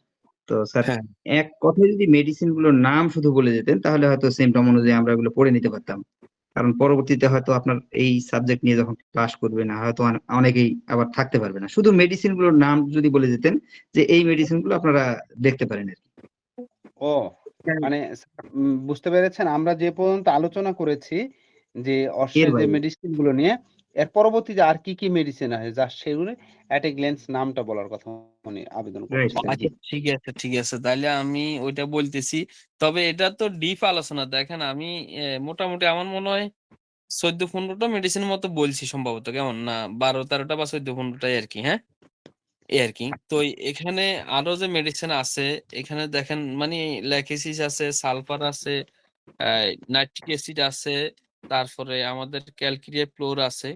তো স্যার হ্যাঁ এক কথায় যদি মেডিসিন গুলোর নাম শুধু বলে যেতেন তাহলে হয়তো সিমটম অনুযায়ী আমরা এগুলো পড়ে নিতে পারতাম। কারণ পরবর্তীতে হয়তো আপনার এই সাবজেক্ট নিয়ে যখন ক্লাস করবে না, হয়তো অনেকেই আবার থাকতে পারবে না। শুধু মেডিসিন গুলোর নাম যদি বলে যেতেন যে এই মেডিসিন গুলো আপনারা দেখতে পারেন আর কি। ও মানে বুঝতে পেরেছেন আমরা যে পর্যন্ত আলোচনা করেছি যে এর অশ্বের যে বাইরে মেডিসিন গুলো নিয়ে এর পরবর্তীতে আর কি মেডিসিন আছে যা সেগুলো এট এ গ্ল্যান্স নামটা বলার কথা উনি আবেদন রাইট করছিলেন। স্যার। আচ্ছা ঠিক আছে তাইলে আমি ওইটা বলতেছি। তবে এটা তো ডিপ আলোচনা। দেখেন আমি মোটামুটি আমার মনে হয় 14-15টা মেডিসিনের মতো বলছি সম্ভবত, কেমন না 12-13টা বা 14-15টাই আর কি। হ্যাঁ এই আরকি। তো এখানে আরো যে মেডিসিন আছে, এখানে দেখেন মানে ল্যাকেসিস আছে, সালফার আছে, নাইট্রিক অ্যাসিড আছে, তারপরে আমাদের ক্যালকিরিয়া ফ্লোর আছে।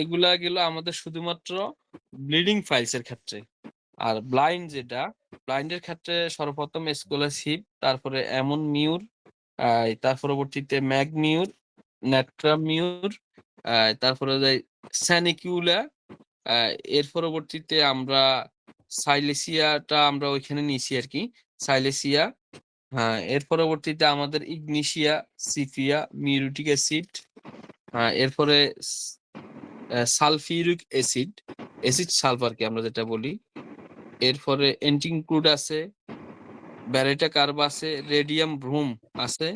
এগুলা গেল আমাদের শুধুমাত্র ব্লিডিং ফাইলস এর ক্ষেত্রে। আর যেটা, ব্লাইন্ডের ক্ষেত্রে সর্বপ্রথম স্কলারশিপ, তারপরে অ্যামন মিউর, তার পরবর্তীতে ম্যাগমিউর, ন্যাট্রামিউর, তারপরে স্যানিকিউলা, এর পরবর্তীতে আমরা সাইলেসিয়াটা আমরা ওইখানে নিয়েছি আরকি। সাইলেসিয়া, এর পরবর্তীতে আমাদের ইগনিশিয়া, সিফিয়া, মিউরিটিক অ্যাসিড, এরপরে সালফিউরিক অ্যাসিড, অ্যাসিড সালফারকে আমরা যেটা বলি। এরপরে এন্টিংক্লুড আছে, ব্যারেটা কার্ব আছে, রেডিয়াম ব্রোম আছে।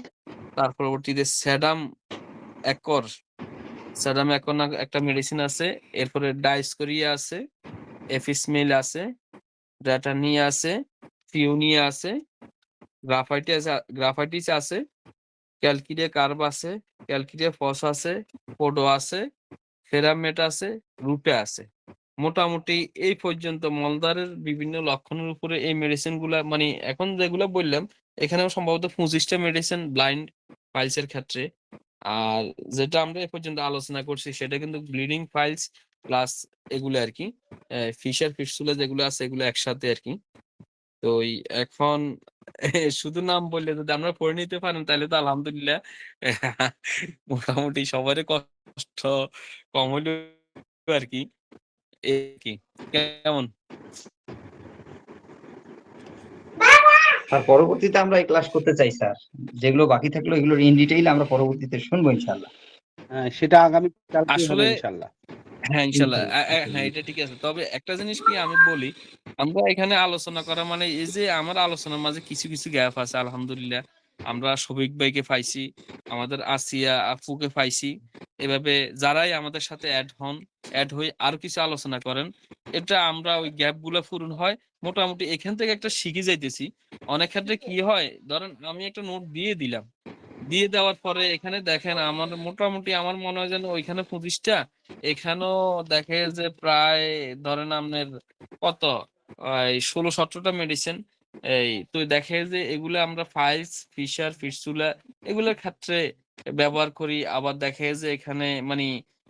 তার পরবর্তীতে অ্যাকর স্যাডাম অ্যাকর না একটা মেডিসিন আছে। এরপরে ডাইসকোরিয়া আছে, এফিসমেল আছে, ব্র্যাটানিয়া আছে, ফিউনিয়া আছে, গ্রাফাইটিস আছে, ক্যালকিরিয়া কার্ব আছে, ক্যালকিরিয়া ফস আছে, পোডো আছে, ফেরামেট আছে, রুটে আছে। মোটামুটি এই পর্যন্ত মলদ্বারের বিভিন্ন লক্ষণের উপরে এই মেডিসিন গুলা মানে এখন যেগুলা বললাম, এখানেও সম্ভবত 25টা মেডিসিন ব্লাইন্ড ফাইলস এর ক্ষেত্রে। আর যেটা আমরা এ পর্যন্ত আলোচনা করছি সেটা কিন্তু ব্লিডিং ফাইলস প্লাস এগুলো আরকি। ফিশার ফিস্টুলা যেগুলো আছে এগুলো একসাথে আরকি। তো এখন শুধু নাম বললে যদি আমরা পড়ে নিতে পারেন তাহলে তো আলহামদুলিল্লাহ মোটামুটি সবারই কষ্ট কম হইলেও আরকি। কি কেমন? আর পরবর্তীতে আমরা এই ক্লাস করতে চাই স্যার, যেগুলো বাকি থাকলো এগুলোর ইন ডিটেইল আমরা পরবর্তীতে শুনবো ইনশাআল্লাহ। সেটা আগামী কালকে হবে আসলে ইনশাল্লাহ। হ্যাঁ, ইনশাল্লাহ। হ্যাঁ, এটা ঠিক আছে। তবে একটা জিনিস কি আমি বলি, আমরা এখানে আলোচনা করা মানে এই যে আমার আলোচনার মাঝে কিছু, কিছু গ্যাপ আছে আলহামদুলিল্লাহ। আমরা শফিক ভাইকে পাইছি, আমাদের আসিয়া আপুকে পাইছি। এভাবে যারাই আমাদের সাথে এড হয়ে আরো কিছু আলোচনা করেন। এটা আমরা ওই গ্যাপ গুলা পূরণ হয়। মোটামুটি এখান থেকে একটা শিখে যাইতেছি। অনেক ক্ষেত্রে কি হয়, ধরেন আমি একটা নোট দিয়ে দিলাম। দিয়ে দেওয়ার পরে এখানে দেখেন আমার মোটামুটি আমার মনে হয় যেন ওইখানে 25টা, এখানেও দেখে যে প্রায় ধরেন আপনার কত 16-17টা মেডিসিন। তো দেখে যে এগুলো আমরা ফাইলস, ফিশার, ফিস্টুলা এগুলোর ক্ষেত্রে ব্যবহার করি। আবার দেখে যে এখানে মানে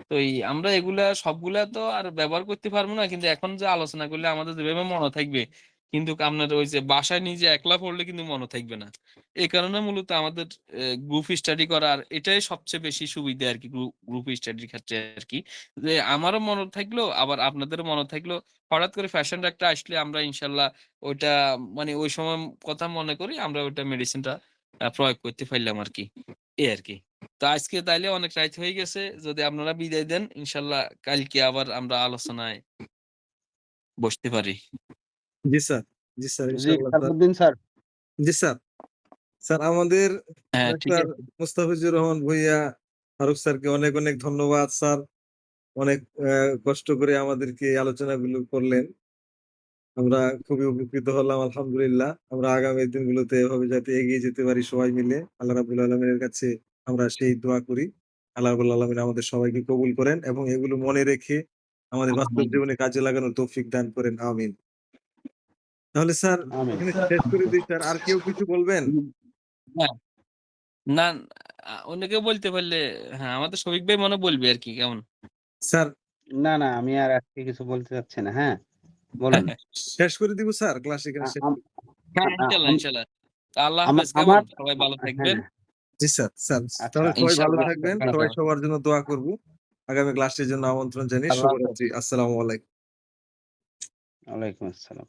তো আমরা এগুলা সবগুলা তো আর ব্যবহার করতে পারবো না, কিন্তু এখন যে আলোচনা করলে আমাদের যেভাবে মনে থাকবে, কিন্তু আপনার ওই যে বাসায় নিজে একলা পড়লে কিন্তু মনে থাকবে না। এই কারণে মূলত আমাদের গ্রুপ স্টাডি করা, আর এটাই সবচেয়ে বেশি সুবিধা আরকি গ্রুপ স্টাডির ক্ষেত্রে আরকি। যে আমারও মনে থাকলো আবার আপনাদেরও মনে থাকলো। হঠাৎ করে ফ্যাশনটা একটা আসলে আমরা ইনশাআল্লাহ ওইটা মানে ওই সময় কথা মনে করি আমরা ওইটা মেডিসিনটা প্রয়োগ করতে পারলাম আরকি। এই আরকি। তো আজকে তাইলে অনেক রাইত হয়ে গেছে। যদি আপনারা বিদায় দেন ইনশাআল্লাহ কালকে আবার আমরা আলোচনায় বসতে পারি। জি স্যার, জি স্যার, জি, ইনশাআল্লাহ স্যার। সারফুদ্দিন স্যার। জি স্যার। স্যার আমাদের হ্যাঁ, ঠিক ডাক্তার আছে। মোস্তাফিজুর রহমান ভূঁইয়া ফারুক স্যারকে অনেক, অনেক ধন্যবাদ স্যার। অনেক কষ্ট করে আমাদেরকে এই আলোচনাগুলো করলেন। আমরা খুবই উপকৃত হলাম আলহামদুলিল্লাহ। আমরা আগামী দিনগুলোতে এভাবে যাতে এগিয়ে যেতে পারি সবাই মিলে। আল্লাহ রাব্বুল আলামিনের কাছে আমরা সেই দোয়া করি। আল্লাহ রাব্বুল আলামিন আমাদের সবাইকে কবুল করেন এবং এগুলো মনে রেখে আমাদের বাস্তব জীবনে কাজে লাগানোর তৌফিক দান করেন। আমিন। তাহলে স্যার আমিন। এখানে শেষ করে দিই স্যার। আর কেউ কিছু বলবেন? হ্যাঁ, না অন্য কেউ বলতে পারলে হ্যাঁ, আমাদের শফিক ভাই মনে হয় বলবে আরকি কেমন? স্যার না, আমি আর আজকে কিছু বলতে চাচ্ছি না। হ্যাঁ, বলুন। শেষ করে দিব স্যার, ক্লাস এখানে আ শেষ আম করে দিব। হ্যাঁ, আ ইনশাআল্লাহ, আম ইনশাআল্লাহ। আল্লাহ আমা হাফেজ, কেমন? আমার সবাই ভালো থাকবেন। হ্যাঁ, জি স্যার, স্যার। আচ্ছা। তাহলে সবাই ভালো ইনশাআল্লাহ। থাকবেন। আচ্ছা, সবাই সবার জন্য দোয়া করব। আগামী ক্লাসটির জন্য আমন্ত্রণ জানিয়ে আল্লাহ হাফেজ। শুভরাত্রি। আসসালামু আলাইকুম। ওয়ালাইকুম আসসালাম।